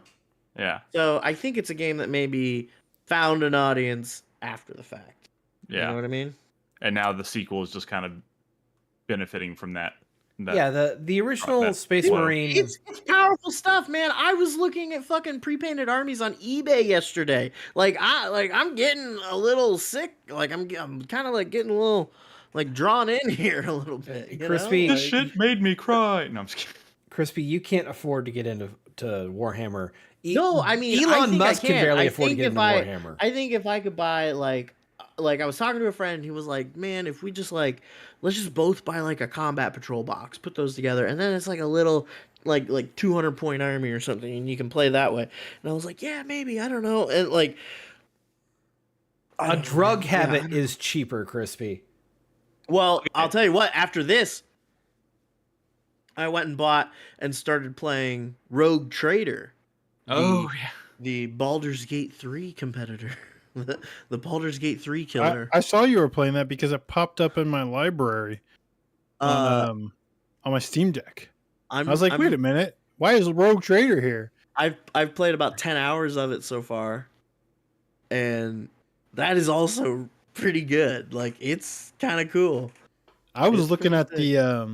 Speaker 3: yeah.
Speaker 6: So I think it's a game that maybe found an audience after the fact.
Speaker 3: Yeah.
Speaker 6: You know what I mean?
Speaker 3: And now the sequel is just kind of benefiting from that.
Speaker 2: Yeah, the original
Speaker 3: that
Speaker 2: Space
Speaker 3: flow.
Speaker 2: Marine.
Speaker 6: It's powerful stuff, man. I was looking at fucking pre-painted armies on eBay yesterday. I'm getting a little sick. I'm kind of like getting a little like drawn in here a little bit. You
Speaker 2: Crispy-
Speaker 6: know?
Speaker 3: This shit made me cry. No, I'm just kidding.
Speaker 2: Crispy, you can't afford to get into Warhammer.
Speaker 6: No, I mean, I
Speaker 2: Elon
Speaker 6: think
Speaker 2: Musk
Speaker 6: I
Speaker 2: can
Speaker 6: can.
Speaker 2: barely
Speaker 6: I
Speaker 2: afford to
Speaker 6: think
Speaker 2: get
Speaker 6: if
Speaker 2: into Warhammer.
Speaker 6: I think if I could buy like I was talking to a friend, he was like, "Man, if we just let's just both buy like a combat patrol box, put those together, and then it's like a little like 200 point army or something, and you can play that way." And I was like, "Yeah, maybe, I don't know." And like I
Speaker 2: A
Speaker 6: don't know,
Speaker 2: drug
Speaker 6: man. Yeah, I
Speaker 2: habit
Speaker 6: don't-
Speaker 2: is cheaper, Crispy.
Speaker 6: Well, I'll tell you what, after this I went and bought and started playing Rogue Trader.
Speaker 3: Oh, yeah.
Speaker 6: The Baldur's Gate 3 competitor. the Baldur's Gate 3 killer.
Speaker 1: I saw you were playing that because it popped up in my library on my Steam Deck. I was like, wait a minute, why is Rogue Trader here?
Speaker 6: I've played about 10 hours of it so far, and that is also pretty good. Like, it's kind of cool.
Speaker 1: I was
Speaker 6: It's
Speaker 1: looking
Speaker 6: pretty
Speaker 1: at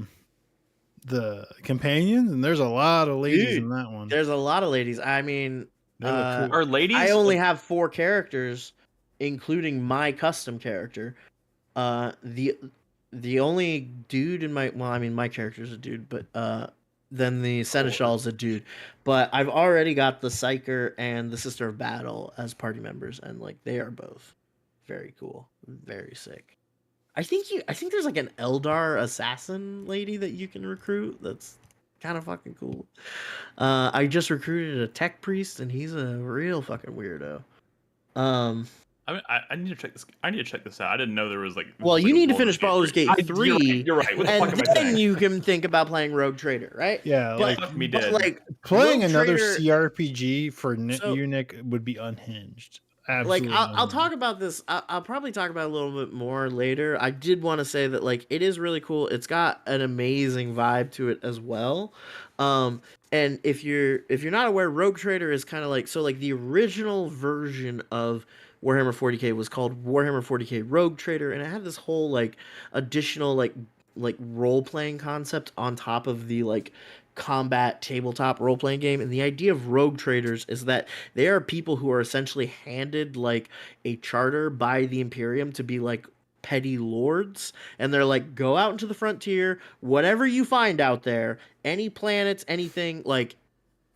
Speaker 1: the companions, and there's a lot of ladies
Speaker 6: Dude,
Speaker 1: in that one.
Speaker 6: There's a lot of ladies. I mean,
Speaker 1: They look cool.
Speaker 3: Are ladies?
Speaker 6: I only have 4 characters, including my custom character. The only dude in my character's a dude, but then the Seneschal's a dude. But I've already got the Psyker and the Sister of Battle as party members, and like they are both very cool, very sick. I think there's like an Eldar assassin lady that you can recruit. That's kind of fucking cool. I just recruited a tech priest, and he's a real fucking weirdo.
Speaker 3: I mean, I need to check this. I need to check this out. I didn't know there was like.
Speaker 6: Well,
Speaker 3: like
Speaker 6: you
Speaker 3: a
Speaker 6: need to
Speaker 3: Baldur's
Speaker 6: finish Baldur's Gate 3.
Speaker 3: You're right. What the
Speaker 6: And
Speaker 3: fuck am I
Speaker 6: then
Speaker 3: saying?
Speaker 6: you can think about playing Rogue Trader, right?
Speaker 1: Yeah,
Speaker 6: But,
Speaker 3: Fuck me
Speaker 6: but
Speaker 3: dead.
Speaker 6: like
Speaker 1: playing
Speaker 6: Rogue
Speaker 1: another
Speaker 6: Trader-
Speaker 1: CRPG for
Speaker 6: So-
Speaker 1: you, Nick, would be unhinged.
Speaker 6: like
Speaker 1: Absolutely.
Speaker 6: I'll
Speaker 1: unhinged.
Speaker 6: talk about this. I'll probably talk about it a little bit more later. I did want to say that like it is really cool. It's got an amazing vibe to it as well. And if you're not aware, Rogue Trader is kind of like the original version of Warhammer 40K was called Warhammer 40K Rogue Trader, and it had this whole like additional like role playing concept on top of the like combat tabletop role playing game. And the idea of Rogue Traders is that they are people who are essentially handed like a charter by the Imperium to be like petty lords, and they're like, go out into the frontier, whatever you find out there, any planets, anything, like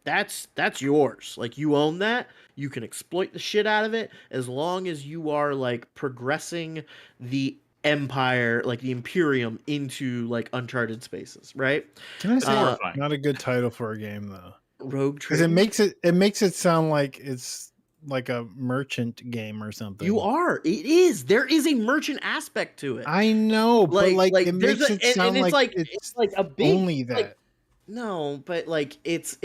Speaker 6: that's yours. Like, you own that. You can exploit the shit out of it as long as you are like progressing the empire, like the Imperium, into like uncharted spaces, right?
Speaker 1: Can I say
Speaker 3: horrifying.
Speaker 1: not a good title for a game though?
Speaker 6: Rogue
Speaker 1: Because
Speaker 6: Trader.
Speaker 1: it makes it sound like it's like a merchant game or something.
Speaker 6: You are. It is. There is a merchant aspect to it.
Speaker 1: I know, but like it
Speaker 6: there's
Speaker 1: makes it sound like
Speaker 6: it's like a big
Speaker 1: only that.
Speaker 6: like, no, but like it's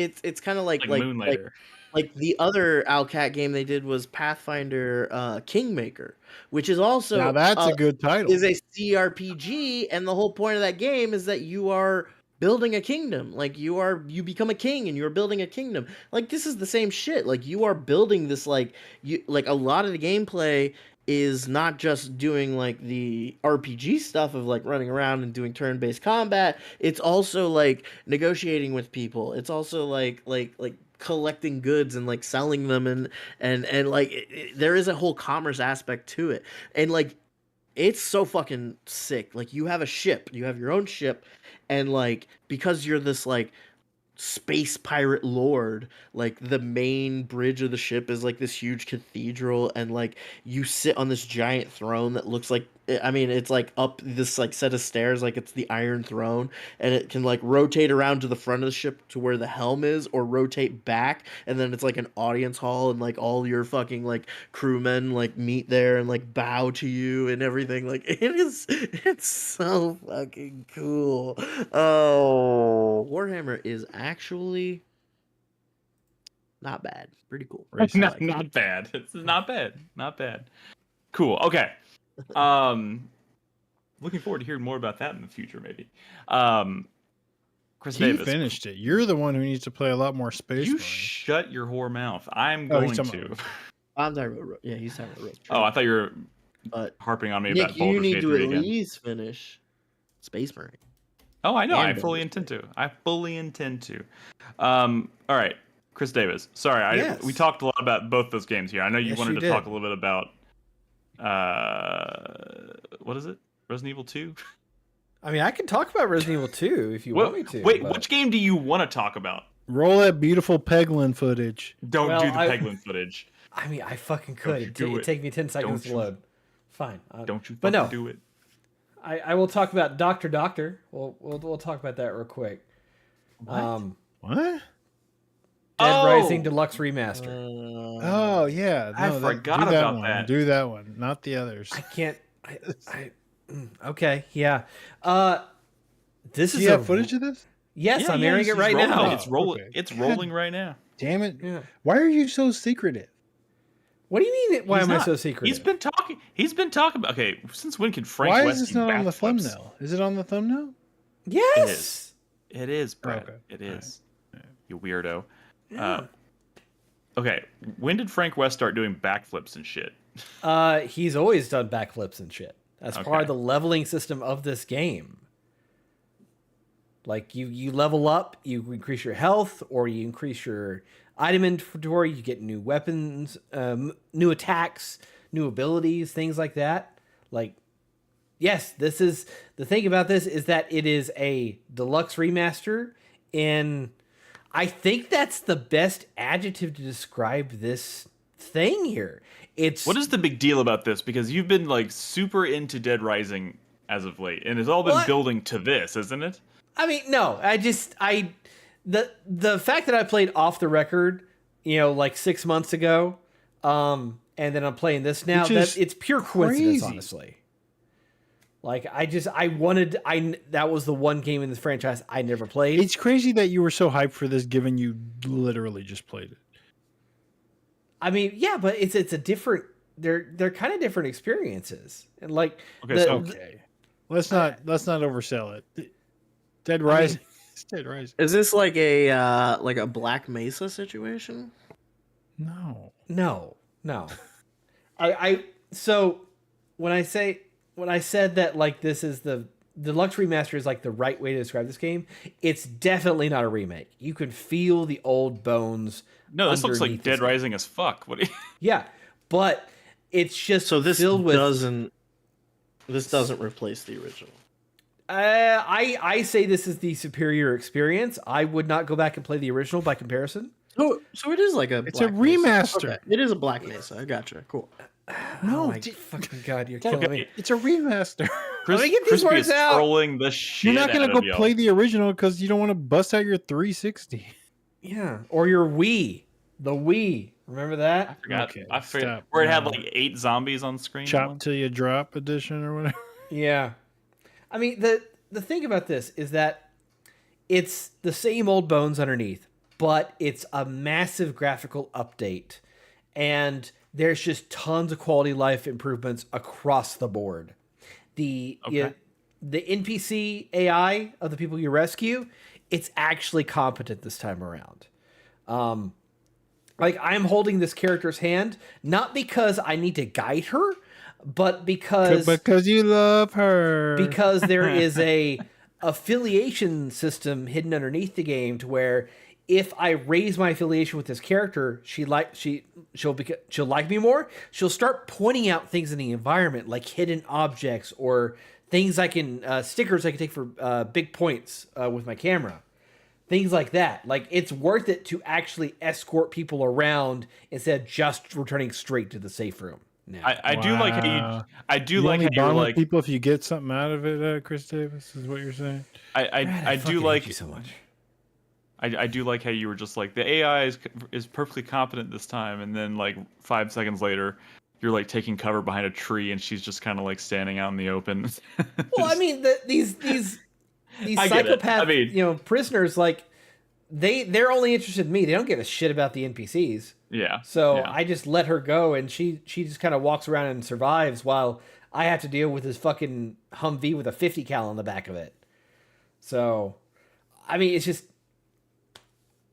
Speaker 6: kind of like
Speaker 3: Moonlighter.
Speaker 6: like the other Owlcat game they did was Pathfinder Kingmaker, which is also
Speaker 1: Now that's a good title.
Speaker 6: is a CRPG, and the whole point of that game is that you are building a kingdom. Like you become a king and you're building a kingdom. Like, this is the same shit. Like, you are building this, like a lot of the gameplay is not just doing like the RPG stuff of like running around and doing turn-based combat. It's also like negotiating with people. It's also like collecting goods and like selling them, and like there is a whole commerce aspect to it. And like, it's so fucking sick. Like, you have a ship, you have your own ship, and like, because you're this like space pirate lord, like the main bridge of the ship is like this huge cathedral, and like you sit on this giant throne that looks like, I mean, it's like up this like set of stairs, like it's the Iron Throne, and it can like rotate around to the front of the ship to where the helm is, or rotate back, and then it's like an audience hall, and like all your fucking like crewmen like meet there and like bow to you and everything. Like, it's so fucking cool. Oh, Warhammer is actually not bad. Pretty cool.
Speaker 3: Not bad. It's not bad. Not bad. Cool. Okay. Looking forward to hearing more about that in the future, maybe. Chris
Speaker 1: He
Speaker 3: Davis,
Speaker 1: finished it. You're the one who needs to play a lot more Space
Speaker 3: you
Speaker 1: Marine.
Speaker 3: shut your whore mouth. I'm
Speaker 1: Oh,
Speaker 3: going
Speaker 1: he's talking
Speaker 3: to.
Speaker 1: about
Speaker 6: I'm talking about, yeah, he's talking about Rogue
Speaker 3: Oh, I thought you were.
Speaker 6: But
Speaker 3: harping on me
Speaker 6: Nick,
Speaker 3: about
Speaker 6: you
Speaker 3: Baldur's
Speaker 6: need
Speaker 3: Gate
Speaker 6: to
Speaker 3: 3
Speaker 6: at
Speaker 3: again.
Speaker 6: least finish Space Marine.
Speaker 3: Oh, I know. I
Speaker 6: And
Speaker 3: fully
Speaker 6: Baldur's
Speaker 3: intend
Speaker 6: Gate.
Speaker 3: to. I fully intend to. All right, Chris Davis. Sorry,
Speaker 2: Yes.
Speaker 3: we talked a lot about both those games here. I know you
Speaker 2: Yes,
Speaker 3: wanted
Speaker 2: you
Speaker 3: to talk
Speaker 2: did.
Speaker 3: a little bit about what is it? Resident Evil 2?
Speaker 2: I mean, I can talk about Resident Evil 2 if you want me to.
Speaker 3: Wait,
Speaker 2: but-
Speaker 3: which game do you want to talk about?
Speaker 1: Roll that beautiful Peglin footage.
Speaker 3: Don't
Speaker 2: Well,
Speaker 3: do the
Speaker 2: I-
Speaker 3: Peglin footage.
Speaker 2: I mean, I fucking
Speaker 3: Don't
Speaker 2: could.
Speaker 3: you
Speaker 2: It'd
Speaker 3: do it.
Speaker 2: take me 10 seconds
Speaker 3: Don't
Speaker 2: to
Speaker 3: you-
Speaker 2: load. Fine.
Speaker 3: Don't you
Speaker 2: But
Speaker 3: fucking
Speaker 2: no.
Speaker 3: do it.
Speaker 2: I will talk about Doctor. We'll talk about that real quick.
Speaker 3: What?
Speaker 1: What?
Speaker 2: Dead
Speaker 3: Oh!
Speaker 2: Rising Deluxe Remaster.
Speaker 1: Oh yeah,
Speaker 3: I
Speaker 1: no,
Speaker 3: forgot
Speaker 1: do that
Speaker 3: about
Speaker 1: one.
Speaker 3: that.
Speaker 1: Do that one, not the others.
Speaker 2: I can't. Okay, yeah. This
Speaker 1: Do
Speaker 2: is
Speaker 1: you
Speaker 2: a
Speaker 1: have footage of this?
Speaker 2: Yes, I'm
Speaker 3: yeah,
Speaker 2: airing it
Speaker 3: it's
Speaker 2: right
Speaker 3: rolling.
Speaker 2: now.
Speaker 3: It's rolling.
Speaker 1: Okay.
Speaker 3: It's
Speaker 1: God.
Speaker 3: rolling right now.
Speaker 1: Damn it!
Speaker 2: Yeah.
Speaker 1: Why are you so secretive?
Speaker 2: What do you mean? Why
Speaker 3: He's
Speaker 2: am I
Speaker 3: not.
Speaker 2: so secretive?
Speaker 3: He's been talking. He's been talking about. Okay, since when can Frank
Speaker 1: Why
Speaker 3: West
Speaker 1: is this
Speaker 3: do
Speaker 1: not on the
Speaker 3: backflips?
Speaker 1: thumbnail? Is it on the thumbnail?
Speaker 2: Yes.
Speaker 3: It is, Brett.
Speaker 1: Okay.
Speaker 3: It is. You weirdo. Okay, when did Frank West start doing backflips and shit?
Speaker 2: He's always done backflips and shit. That's part
Speaker 3: Okay.
Speaker 2: of the leveling system of this game. Like you level up, you increase your health, or you increase your item inventory. You get new weapons, new attacks, new abilities, things like that. Like, yes, this is the thing about this is that it is a deluxe remaster. In, I think that's the best adjective to describe this thing here. It's
Speaker 3: What is the big deal about this? Because you've been like super into Dead Rising as of late, and it's all been
Speaker 2: What?
Speaker 3: building to this, isn't it?
Speaker 2: I mean, no, the fact that I played off the record, like 6 months ago, and then I'm playing this now,
Speaker 1: Which is
Speaker 2: it's pure coincidence,
Speaker 1: crazy.
Speaker 2: honestly. Like that was the one game in this franchise I never played.
Speaker 1: It's crazy that you were so hyped for this, given you literally just played it.
Speaker 2: I mean, yeah, but it's a different. They're kind of different experiences, and like
Speaker 3: Okay, so-
Speaker 1: Okay, let's not oversell it. Dead Rising. It's Dead Rising.
Speaker 6: Is this like a Black Mesa situation?
Speaker 1: No.
Speaker 2: No. So when I said that like this is the Deluxe Remaster is like the right way to describe this game, it's definitely not a remake. You can feel the old bones.
Speaker 3: No, this looks like
Speaker 2: underneath
Speaker 3: Dead
Speaker 2: this game.
Speaker 3: Rising as fuck. What? Do you...
Speaker 2: Yeah, but it's just
Speaker 6: So this
Speaker 2: filled with.
Speaker 6: doesn't replace the original.
Speaker 2: I say this is the superior experience. I would not go back and play the original by comparison.
Speaker 6: So it is like a.
Speaker 1: It's a
Speaker 6: Black Mesa.
Speaker 1: remaster.
Speaker 6: Okay, it is a Black Mesa. I gotcha. Cool.
Speaker 1: No,
Speaker 2: Oh my
Speaker 1: dude,
Speaker 2: fucking god, you're killing me.
Speaker 1: it's a remaster.
Speaker 3: Chris,
Speaker 2: Let me get these
Speaker 3: Crispy
Speaker 2: words
Speaker 3: is
Speaker 2: out.
Speaker 3: trolling the shit
Speaker 1: You're not
Speaker 3: out
Speaker 1: gonna
Speaker 3: of
Speaker 1: go
Speaker 3: y'all.
Speaker 1: play the original because you don't want to bust out your 360.
Speaker 2: Yeah, or your Wii, the Wii. Remember that?
Speaker 3: I forgot.
Speaker 1: Okay,
Speaker 3: I forgot
Speaker 1: stop.
Speaker 3: where it had
Speaker 1: No.
Speaker 3: like 8 zombies on screen.
Speaker 1: Chop till you drop edition or whatever.
Speaker 2: Yeah. I mean, the thing about this is that it's the same old bones underneath, but it's a massive graphical update. And there's just tons of quality life improvements across the board. The NPC AI of the people you rescue, it's actually competent this time around. Like I'm holding this character's hand, not because I need to guide her, but because
Speaker 1: you love her.
Speaker 2: because there is a affiliation system hidden underneath the game to where if I raise my affiliation with this character, she'll like me more. She'll start pointing out things in the environment like hidden objects or things I can stickers I can take for big points with my camera. Things like that. Like it's worth it to actually escort people around instead of just returning straight to the safe room. Now.
Speaker 3: I do like how
Speaker 1: Wow.
Speaker 3: you. I do
Speaker 1: you
Speaker 3: like
Speaker 1: only
Speaker 3: how you're
Speaker 1: bond with
Speaker 3: like.
Speaker 1: people if you get something out of it, Chris Davis, is what you're saying.
Speaker 2: Brad,
Speaker 3: I do
Speaker 2: fucking
Speaker 3: like
Speaker 2: hate you so much.
Speaker 3: I do like how you were just like the AI is perfectly competent this time, and then like 5 seconds later, you're like taking cover behind a tree, and she's just kind of like standing out in the open.
Speaker 2: Well, I mean, these
Speaker 3: I get it.
Speaker 2: psychopath,
Speaker 3: I mean-
Speaker 2: prisoners, like they're only interested in me. They don't give a shit about the NPCs.
Speaker 3: yeah.
Speaker 2: So
Speaker 3: yeah.
Speaker 2: I just let her go, and she just kind of walks around and survives while I have to deal with this fucking Humvee with a 50 cal on the back of it. So, I mean, it's just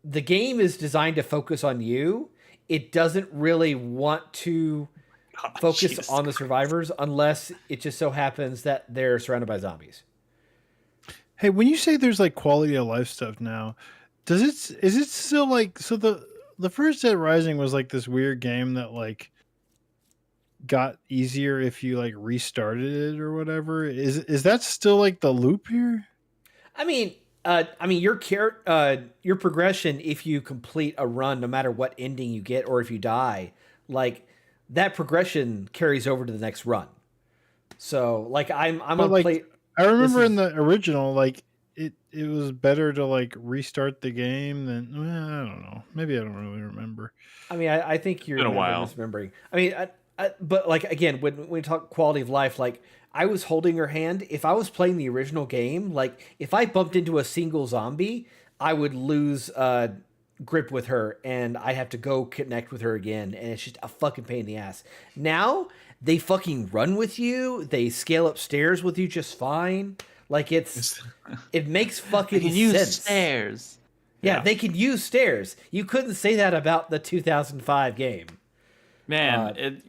Speaker 2: the game is designed to focus on you. It doesn't really want to focus
Speaker 3: Jesus
Speaker 2: on the survivors unless it just so happens that they're surrounded by zombies.
Speaker 1: Hey, when you say there's like quality of life stuff now, is it still like so the first Dead Rising was like this weird game that like got easier if you like restarted it or whatever. Is that still like the loop here?
Speaker 2: I mean, your progression if you complete a run, no matter what ending you get, or if you die, like that progression carries over to the next run. So, like, I'm
Speaker 1: But
Speaker 2: on
Speaker 1: like
Speaker 2: play.
Speaker 1: I remember
Speaker 2: is-
Speaker 1: in the original, like it was better to like restart the game than I don't know. Maybe I don't really remember.
Speaker 2: I mean, I think you're
Speaker 3: Been a
Speaker 2: maybe
Speaker 3: while.
Speaker 2: misremembering. I mean, but like again, when we talk quality of life, like I was holding her hand. If I was playing the original game, like if I bumped into a single zombie, I would lose grip with her, and I have to go connect with her again, and it's just a fucking pain in the ass. Now they fucking run with you. They scale upstairs with you just fine. Like it makes fucking sense.
Speaker 3: stairs.
Speaker 2: Yeah,
Speaker 3: Yeah.
Speaker 2: they can use stairs. You couldn't say that about the 2005 game.
Speaker 3: Man,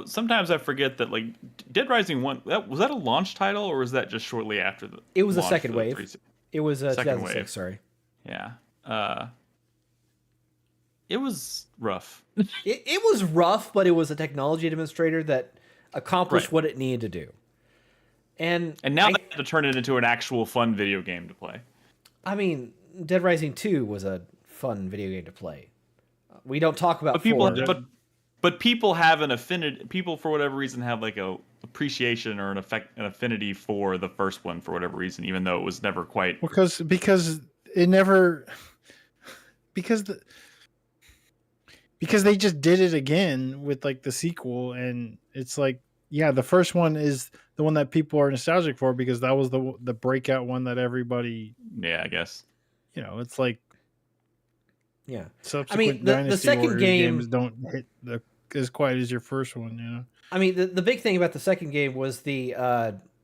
Speaker 3: sometimes I forget that like Dead Rising 1, was that a launch title or was that just shortly after the
Speaker 2: It was a
Speaker 3: launch
Speaker 2: second
Speaker 3: for the
Speaker 2: wave.
Speaker 3: 360?
Speaker 2: It was
Speaker 3: Second
Speaker 2: 2006,
Speaker 3: wave.
Speaker 2: sorry.
Speaker 3: Yeah. It was rough.
Speaker 2: It was rough, but it was a technology demonstrator that accomplished
Speaker 3: Right.
Speaker 2: what it needed to do. And
Speaker 3: And now they have to turn it into an actual fun video game to play.
Speaker 2: I mean, Dead Rising 2 was a fun video game to play. We don't talk about
Speaker 3: But people
Speaker 2: 4.
Speaker 3: but people have an affinity, people for whatever reason have like a appreciation or an affinity for the first one for whatever reason, even though it was never quite
Speaker 1: Because it never because they just did it again with like the sequel, and it's like yeah, the first one is the one that people are nostalgic for because that was the breakout one that everybody,
Speaker 3: yeah, I guess.
Speaker 1: it's like
Speaker 2: Yeah.
Speaker 1: subsequent
Speaker 2: the
Speaker 1: Dynasty
Speaker 2: second
Speaker 1: Warriors
Speaker 2: game-
Speaker 1: games don't hit as quite as your first one,
Speaker 2: I mean, the big thing about the second game was the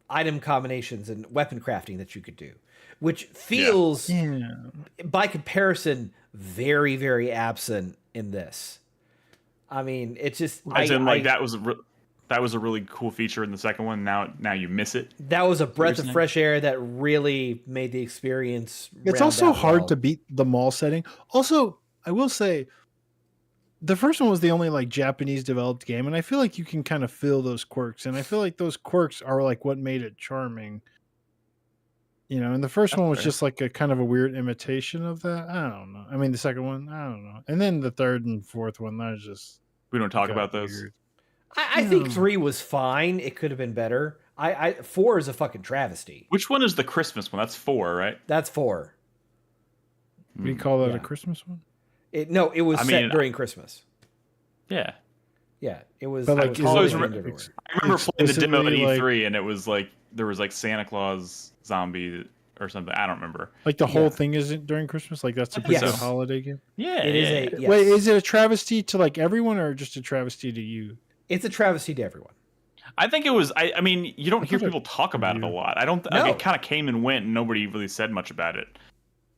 Speaker 2: item combinations and weapon crafting that you could do, which feels,
Speaker 1: Yeah.
Speaker 2: by comparison, very, very absent in this. I mean, it's just
Speaker 3: As in, like that was a really cool feature in the second one. Now you miss it.
Speaker 2: that was a breath of
Speaker 3: saying?
Speaker 2: fresh air that really made the experience.
Speaker 1: It's
Speaker 2: round
Speaker 1: also
Speaker 2: out
Speaker 1: hard
Speaker 2: well.
Speaker 1: to beat the mall setting. Also, I will say the first one was the only like Japanese developed game, and I feel like you can kind of feel those quirks, and I feel like those quirks are like what made it charming. And the first one was
Speaker 3: fair.
Speaker 1: just like a kind of a weird imitation of that. I don't know. I mean, the second one, I don't know. And then the third and fourth one, that was just
Speaker 3: We don't talk
Speaker 1: got
Speaker 3: about those.
Speaker 1: weird.
Speaker 2: I think 3 was fine. It could have been better. 4 is a fucking travesty.
Speaker 3: Which one is the Christmas one? That's 4, right?
Speaker 2: That's 4.
Speaker 1: What do you call that
Speaker 2: Yeah.
Speaker 1: a Christmas one?
Speaker 2: It was
Speaker 3: I
Speaker 2: set
Speaker 3: mean,
Speaker 2: during Christmas.
Speaker 3: Yeah.
Speaker 2: Yeah, it was.
Speaker 1: But,
Speaker 2: it
Speaker 1: like,
Speaker 2: was
Speaker 1: is it,
Speaker 2: holiday
Speaker 3: like,
Speaker 2: themed everywhere.
Speaker 3: I remember playing the demo at
Speaker 1: Explicitly,
Speaker 3: E3 and it was like there was like Santa Claus zombie or something. I don't remember.
Speaker 1: Like the whole
Speaker 2: Yeah.
Speaker 1: thing isn't during Christmas? Like that's a
Speaker 3: think
Speaker 1: pretty
Speaker 3: so.
Speaker 1: holiday game?
Speaker 3: Yeah,
Speaker 2: It is a yes.
Speaker 1: Wait, is it a travesty to like everyone or just a travesty to you?
Speaker 2: It's a travesty to everyone.
Speaker 3: I think it was. I mean, you don't hear
Speaker 1: thought it-
Speaker 3: people talk about it a lot. I don't.
Speaker 2: No.
Speaker 3: Like, it kind of came and went, and nobody really said much about it.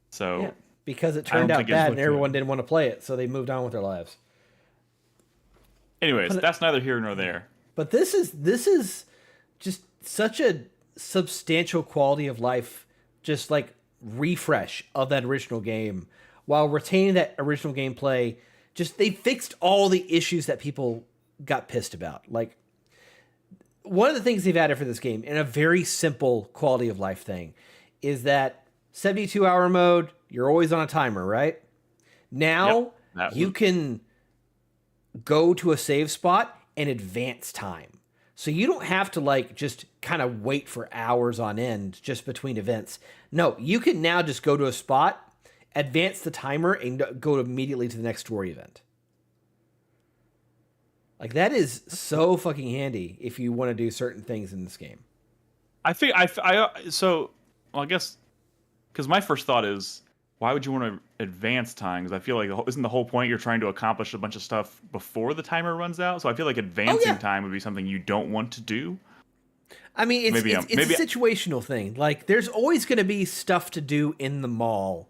Speaker 3: So
Speaker 2: Yeah, because it
Speaker 3: I don't
Speaker 2: turned out
Speaker 3: think it's
Speaker 2: bad and
Speaker 1: looked
Speaker 2: everyone
Speaker 1: good.
Speaker 2: didn't want to play it, so they moved on with their lives.
Speaker 3: anyways, that's neither here nor there.
Speaker 2: But this is just such a substantial quality of life, just like refresh of that original game, while retaining that original gameplay. Just they fixed all the issues that people got pissed about. Like one of the things they've added for this game, in a very simple quality of life thing, is that 72-hour mode. You're always on a timer, right? Now
Speaker 3: Yep, that
Speaker 2: you
Speaker 3: was-
Speaker 2: can go to a save spot and advance time. So you don't have to like just kind of wait for hours on end just between events. No, you can now just go to a spot, advance the timer, and go immediately to the next story event. Like that is so fucking handy if you want to do certain things in this game.
Speaker 3: I think I guess because my first thought is why would you want to advance time? Because I feel like isn't the whole point you're trying to accomplish a bunch of stuff before the timer runs out? So I feel like advancing time would be something you don't want to do.
Speaker 2: I mean, it's
Speaker 3: Maybe
Speaker 2: a situational thing. Like, there's always going to be stuff to do in the mall,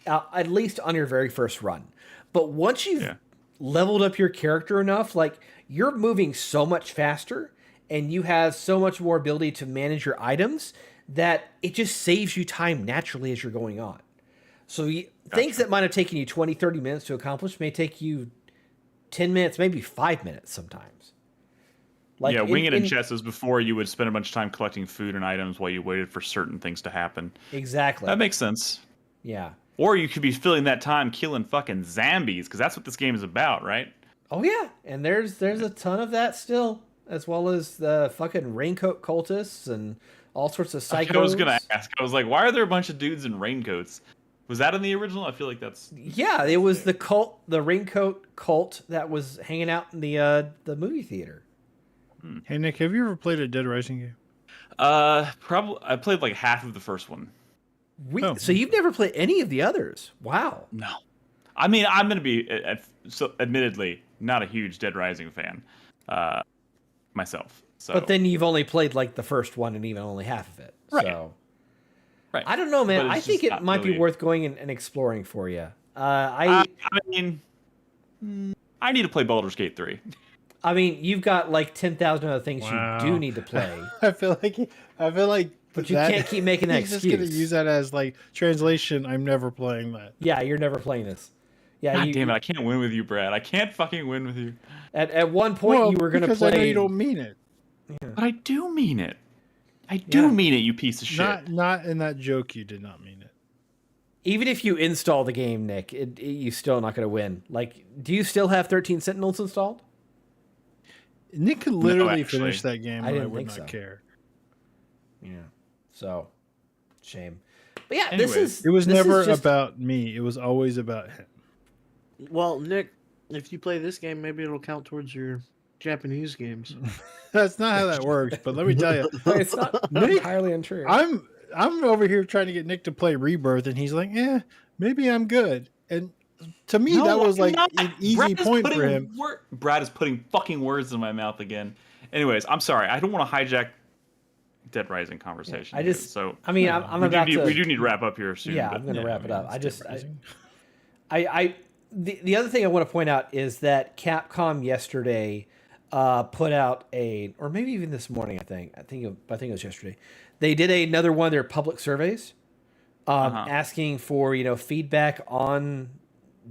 Speaker 2: at least on your very first run. But once you've leveled up your character enough, like you're moving so much faster and you have so much more ability to manage your items that it just saves you time naturally as you're going on. So things that might have taken you 20, 30 minutes to accomplish may take you 10 minutes, maybe 5 minutes sometimes.
Speaker 3: Like yeah, wing it in chess is before you would spend a bunch of time collecting food and items while you waited for certain things to happen.
Speaker 2: Exactly.
Speaker 3: That makes sense.
Speaker 2: Yeah.
Speaker 3: Or you could be filling that time killing fucking zombies, because that's what this game is about, right?
Speaker 2: Oh yeah, and there's a ton of that still, as well as the fucking raincoat cultists and all sorts of psychos.
Speaker 3: I was gonna ask. I was like, why are there a bunch of dudes in raincoats? Was that in the original? I feel like that's...
Speaker 2: Yeah, it was the cult, the raincoat cult that was hanging out in the movie theater.
Speaker 1: Hey Nick, have you ever played a Dead Rising game?
Speaker 3: Probably. I played like half of the first one.
Speaker 2: So you've never played any of the others? Wow.
Speaker 3: No. I mean, I'm going to be, so admittedly, not a huge Dead Rising fan myself. So.
Speaker 2: But then you've only played like the first one and even only half of it.
Speaker 3: Right.
Speaker 2: So.
Speaker 3: Right.
Speaker 2: I don't know, man. I think it might be worth going and exploring for you. I
Speaker 3: mean, I need to play Baldur's Gate 3.
Speaker 2: I mean, you've got like 10,000 other things you do need to play.
Speaker 1: I feel like.
Speaker 2: But you can't keep making that excuse.
Speaker 1: He's just gonna use that as like translation. I'm never playing that.
Speaker 2: Yeah, you're never playing this. Yeah,
Speaker 3: God damn it! I can't win with you, Brad. I can't fucking win with you.
Speaker 2: At one point, you were gonna play.
Speaker 1: I know you don't mean it.
Speaker 3: Yeah. But I do mean it. I do mean it, you piece of shit.
Speaker 1: Not in that joke. You did not mean it.
Speaker 2: Even if you install the game, Nick, you're still not gonna win. Like, do you still have 13 Sentinels installed?
Speaker 1: Nick could literally finish that game. I would not care.
Speaker 2: Yeah. So, shame. But yeah,
Speaker 3: anyways,
Speaker 1: it was never about me. It was always about him.
Speaker 6: Well, Nick, if you play this game, maybe it'll count towards your Japanese games.
Speaker 1: That's not how that works. But let me tell you,
Speaker 2: it's not entirely untrue.
Speaker 1: I'm over here trying to get Nick to play Rebirth, and he's like, "Yeah, maybe I'm good." And to me, that was like an easy point for him.
Speaker 3: Brad is putting fucking words in my mouth again. Anyways, I'm sorry. I don't want to hijack Dead Rising conversation.
Speaker 2: Yeah, I mean, I'm about to.
Speaker 3: We do need to wrap up here soon.
Speaker 2: Yeah, I'm going to wrap it up. The other thing I want to point out is that Capcom yesterday put out or maybe even this morning. I think it was yesterday. They did another one of their public surveys, asking for feedback on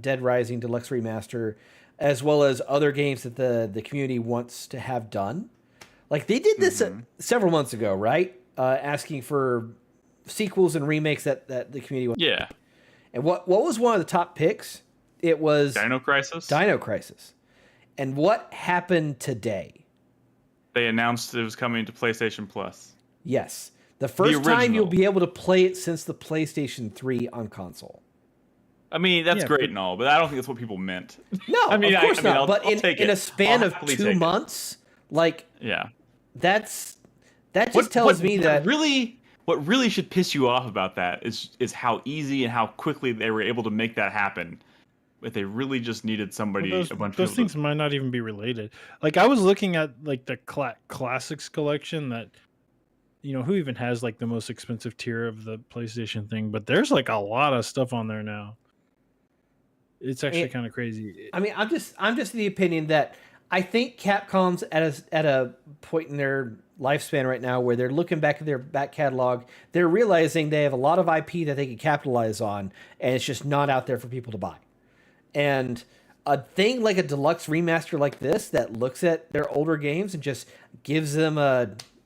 Speaker 2: Dead Rising Deluxe Remaster, as well as other games that the community wants to have done. Like they did this several months ago, right? Asking for sequels and remakes that the community wants.
Speaker 3: Yeah.
Speaker 2: And what was one of the top picks? It was
Speaker 3: Dino Crisis.
Speaker 2: Dino Crisis. And what happened today?
Speaker 3: They announced it was coming to PlayStation Plus.
Speaker 2: Yes. The first time you'll be able to play it since the PlayStation 3 on console.
Speaker 3: I mean, that's great and all, but I don't think that's what people meant.
Speaker 2: No,
Speaker 3: I mean,
Speaker 2: of course not.
Speaker 3: I'll
Speaker 2: but
Speaker 3: take
Speaker 2: in
Speaker 3: it.
Speaker 2: a span of 2 months, that just tells me that
Speaker 3: what really should piss you off about that is how easy and how quickly they were able to make that happen. But they really just needed somebody.
Speaker 1: Those things might not even be related. Like I was looking at like the classics collection that, who even has like the most expensive tier of the PlayStation thing, but there's like a lot of stuff on there now. It's actually kind of crazy.
Speaker 2: I mean, I'm just the opinion that I think Capcom's at a point in their lifespan right now where they're looking back at their back catalog. They're realizing they have a lot of IP that they can capitalize on, and it's just not out there for people to buy. And a thing like a deluxe remaster like this that looks at their older games and just gives them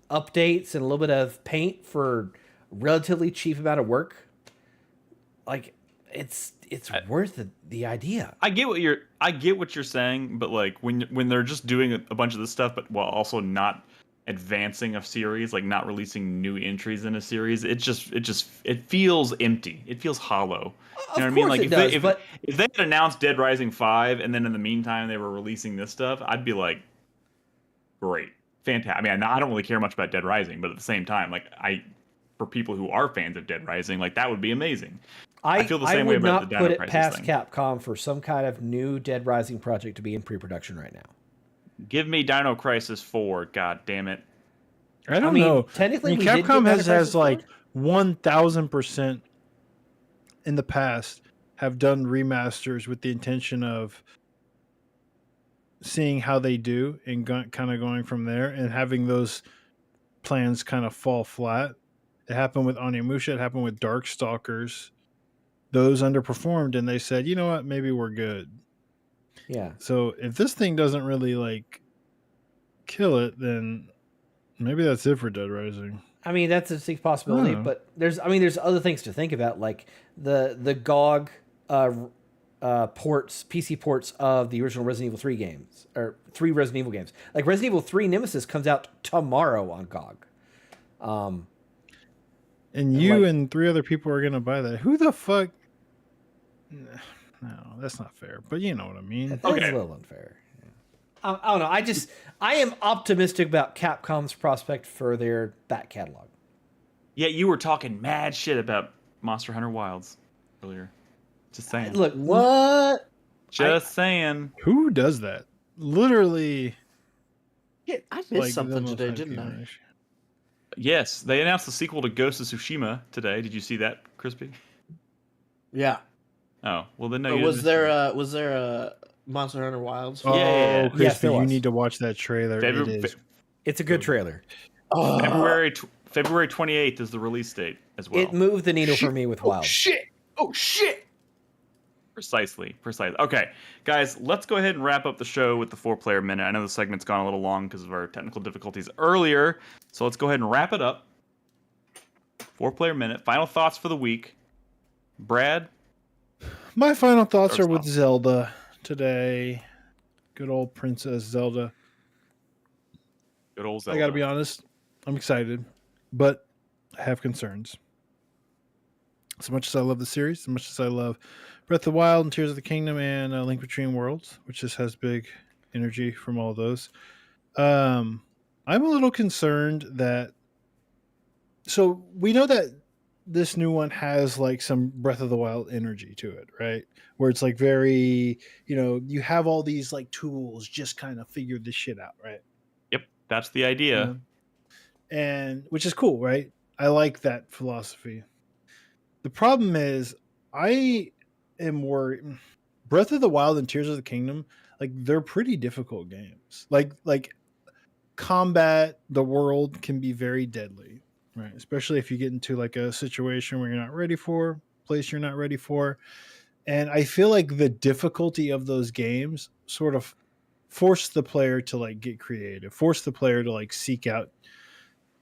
Speaker 2: updates and a little bit of paint for relatively cheap amount of work, like it's worth the idea.
Speaker 3: I get what you're saying, but like when they're just doing a bunch of this stuff, but while also not advancing a series, like not releasing new entries in a series, it feels empty. It feels hollow. You know what I mean? Like if they had announced Dead Rising 5 and then in the meantime they were releasing this stuff, I'd be like, great, fantastic. I mean, I don't really care much about Dead Rising, but at the same time, like for people who are fans of Dead Rising, like that would be amazing. I feel the same way about the Dino Crisis thing. I would not put it past
Speaker 2: Capcom for some kind of new Dead Rising project to be in pre-production right now.
Speaker 3: Give me Dino Crisis 4, god damn it.
Speaker 1: I don't know.
Speaker 2: Technically,
Speaker 1: Capcom has like 1,000% in the past have done remasters with the intention of seeing how they do and kind of going from there and having those plans kind of fall flat. It happened with Onimusha. It happened with Darkstalkers. Those underperformed, and they said, you know what, maybe we're good.
Speaker 2: Yeah.
Speaker 1: So if this thing doesn't really like kill it, then maybe that's it for Dead Rising.
Speaker 2: I mean, that's a distinct possibility,
Speaker 1: Oh.
Speaker 2: but there's other things to think about, like the GOG ports, PC ports of the original Resident Evil 3 games, or 3 Resident Evil games. Like Resident Evil 3 Nemesis comes out tomorrow on GOG.
Speaker 1: And you
Speaker 2: like-
Speaker 1: and 3 other people are gonna buy that. Who the fuck? No, that's not fair. But you know what I mean.
Speaker 2: That's
Speaker 3: Okay.
Speaker 2: a little unfair. Yeah. I don't know. I am optimistic about Capcom's prospect for their back catalog.
Speaker 3: Yeah, you were talking mad shit about Monster Hunter Wilds earlier. Just saying.
Speaker 2: Look,
Speaker 6: What?
Speaker 3: Just saying.
Speaker 1: Who does that? Literally,
Speaker 6: Yeah, I missed
Speaker 1: like, the
Speaker 6: something
Speaker 1: most
Speaker 6: today,
Speaker 1: hype
Speaker 6: didn't
Speaker 1: game,
Speaker 6: I?
Speaker 1: actually.
Speaker 3: Yes, they announced the sequel to Ghost of Tsushima today. Did you see that, Crispy?
Speaker 6: Yeah.
Speaker 3: Oh, well then no.
Speaker 6: But
Speaker 3: you
Speaker 6: was
Speaker 3: didn't
Speaker 6: there a Monster Hunter Wilds?
Speaker 3: Yeah, yeah, yeah.
Speaker 1: Oh, Crispy,
Speaker 2: Yes, there
Speaker 1: you
Speaker 2: was.
Speaker 1: need to watch that trailer.
Speaker 3: February-
Speaker 1: It is.
Speaker 2: it's a good trailer.
Speaker 6: Oh,
Speaker 3: February 28th is the release date as well.
Speaker 2: It moved the needle for me with Wild.
Speaker 3: Shit! Oh shit! Precisely. Okay, guys, let's go ahead and wrap up the show with the 4-player minute. I know the segment's gone a little long because of our technical difficulties earlier, so let's go ahead and wrap it up. 4-player minute. Final thoughts for the week. Brad.
Speaker 1: My final thoughts
Speaker 3: First
Speaker 1: are with
Speaker 3: off.
Speaker 1: Zelda today. Good old Princess Zelda.
Speaker 3: Good old Zelda.
Speaker 1: I gotta be honest, I'm excited, but I have concerns. As much as I love the series, as much as I love Breath of the Wild and Tears of the Kingdom and Link Between Worlds, which just has big energy from all those, I'm a little concerned that. So we know that this new one has like some Breath of the Wild energy to it, right? Where it's like very, you have all these like tools, just kind of figure this shit out, right?
Speaker 3: Yep, that's the idea.
Speaker 1: And which is cool, right? I like that philosophy. The problem is, I am worried. Breath of the Wild and Tears of the Kingdom, like they're pretty difficult games. Like combat, the world can be very deadly, right? Especially if you get into like a situation where you're not ready for, place you're not ready for. And I feel like the difficulty of those games sort of force the player to like get creative, force the player to like seek out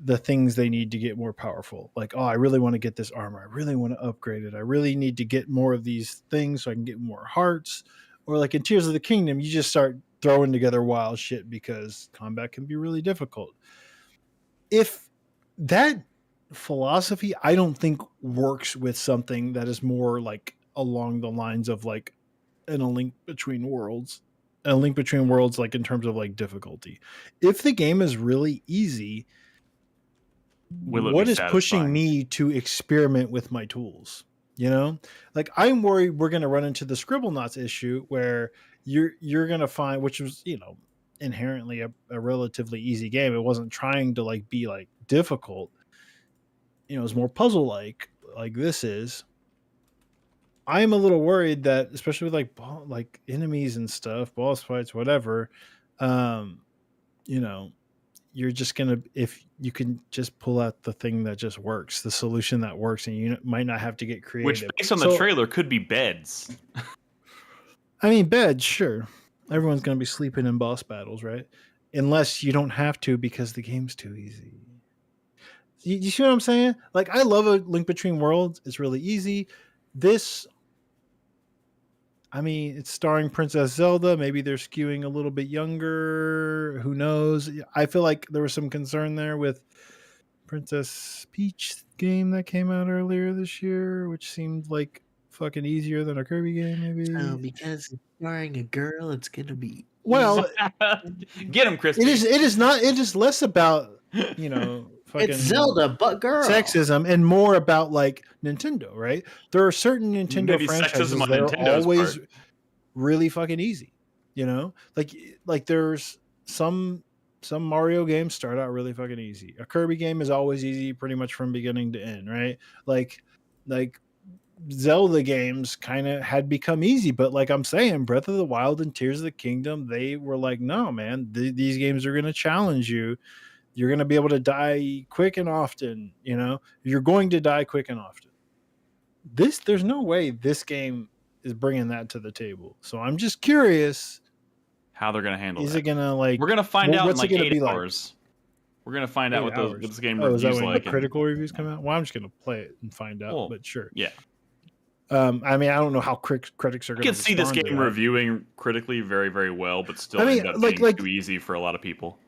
Speaker 1: the things they need to get more powerful. Like, oh, I really want to get this armor. I really want to upgrade it. I really need to get more of these things so I can get more hearts. Or like in Tears of the Kingdom, you just start throwing together wild shit because combat can be really difficult. If that philosophy, I don't think works with something that is more like along the lines of like in a Link Between Worlds. A Link Between Worlds, like in terms of like difficulty. If the game is really easy, what is pushing me to experiment with my tools? Like I'm worried we're going to run into the Scribblenauts issue where you're going to find, which was inherently a relatively easy game. It wasn't trying to like be like difficult. It was more puzzle like this is. I'm a little worried that, especially with like enemies and stuff, boss fights, whatever, you're just gonna, if you can just pull out the thing that just works, the solution that works, and you might not have to get creative.
Speaker 3: Which, based on the trailer, could be beds.
Speaker 1: I mean, beds, sure. Everyone's gonna be sleeping in boss battles, right? Unless you don't have to because the game's too easy. You see what I'm saying? Like, I love a Link Between Worlds. It's really easy. This, I mean, it's starring Princess Zelda. Maybe they're skewing a little bit younger. Who knows? I feel like there was some concern there with Princess Peach game that came out earlier this year, which seemed like fucking easier than a Kirby game, maybe.
Speaker 6: Oh, because it's starring a girl, it's gonna be.
Speaker 1: Well,
Speaker 3: get him, Christy.
Speaker 1: it is not. It is less about fucking
Speaker 6: It's Zelda, but girl.
Speaker 1: sexism, and more about like Nintendo, right? There are certain Nintendo
Speaker 3: Maybe
Speaker 1: franchises
Speaker 3: sexism on
Speaker 1: that are
Speaker 3: Nintendo's
Speaker 1: always
Speaker 3: part.
Speaker 1: really fucking easy. Like there's some Mario games start out really fucking easy. A Kirby game is always easy, pretty much from beginning to end, right? Like Zelda games kind of had become easy, but like I'm saying, Breath of the Wild and Tears of the Kingdom, they were like, no, man, these games are going to challenge you. You're going to be able to die quick and often. You're going to die quick and often. There's no way this game is bringing that to the table. So I'm just curious
Speaker 3: how they're going to handle
Speaker 1: is
Speaker 3: that.
Speaker 1: it going to like?
Speaker 3: We're going to find out in
Speaker 1: what's it
Speaker 3: like
Speaker 1: gonna
Speaker 3: 8
Speaker 1: be like?
Speaker 3: hours. We're going to find out
Speaker 1: 8
Speaker 3: what
Speaker 1: hours.
Speaker 3: this game
Speaker 1: Is that
Speaker 3: reviews
Speaker 1: when
Speaker 3: like.
Speaker 1: the critical reviews come out? Well, I'm just going to play it and find out.
Speaker 3: Well,
Speaker 1: but sure.
Speaker 3: Yeah.
Speaker 1: I mean, I don't know how critics are going to.
Speaker 3: I can see this game reviewing critically very, very well, but still
Speaker 1: I mean,
Speaker 3: end up
Speaker 1: like-
Speaker 3: being
Speaker 1: like-
Speaker 3: too easy for a lot of people.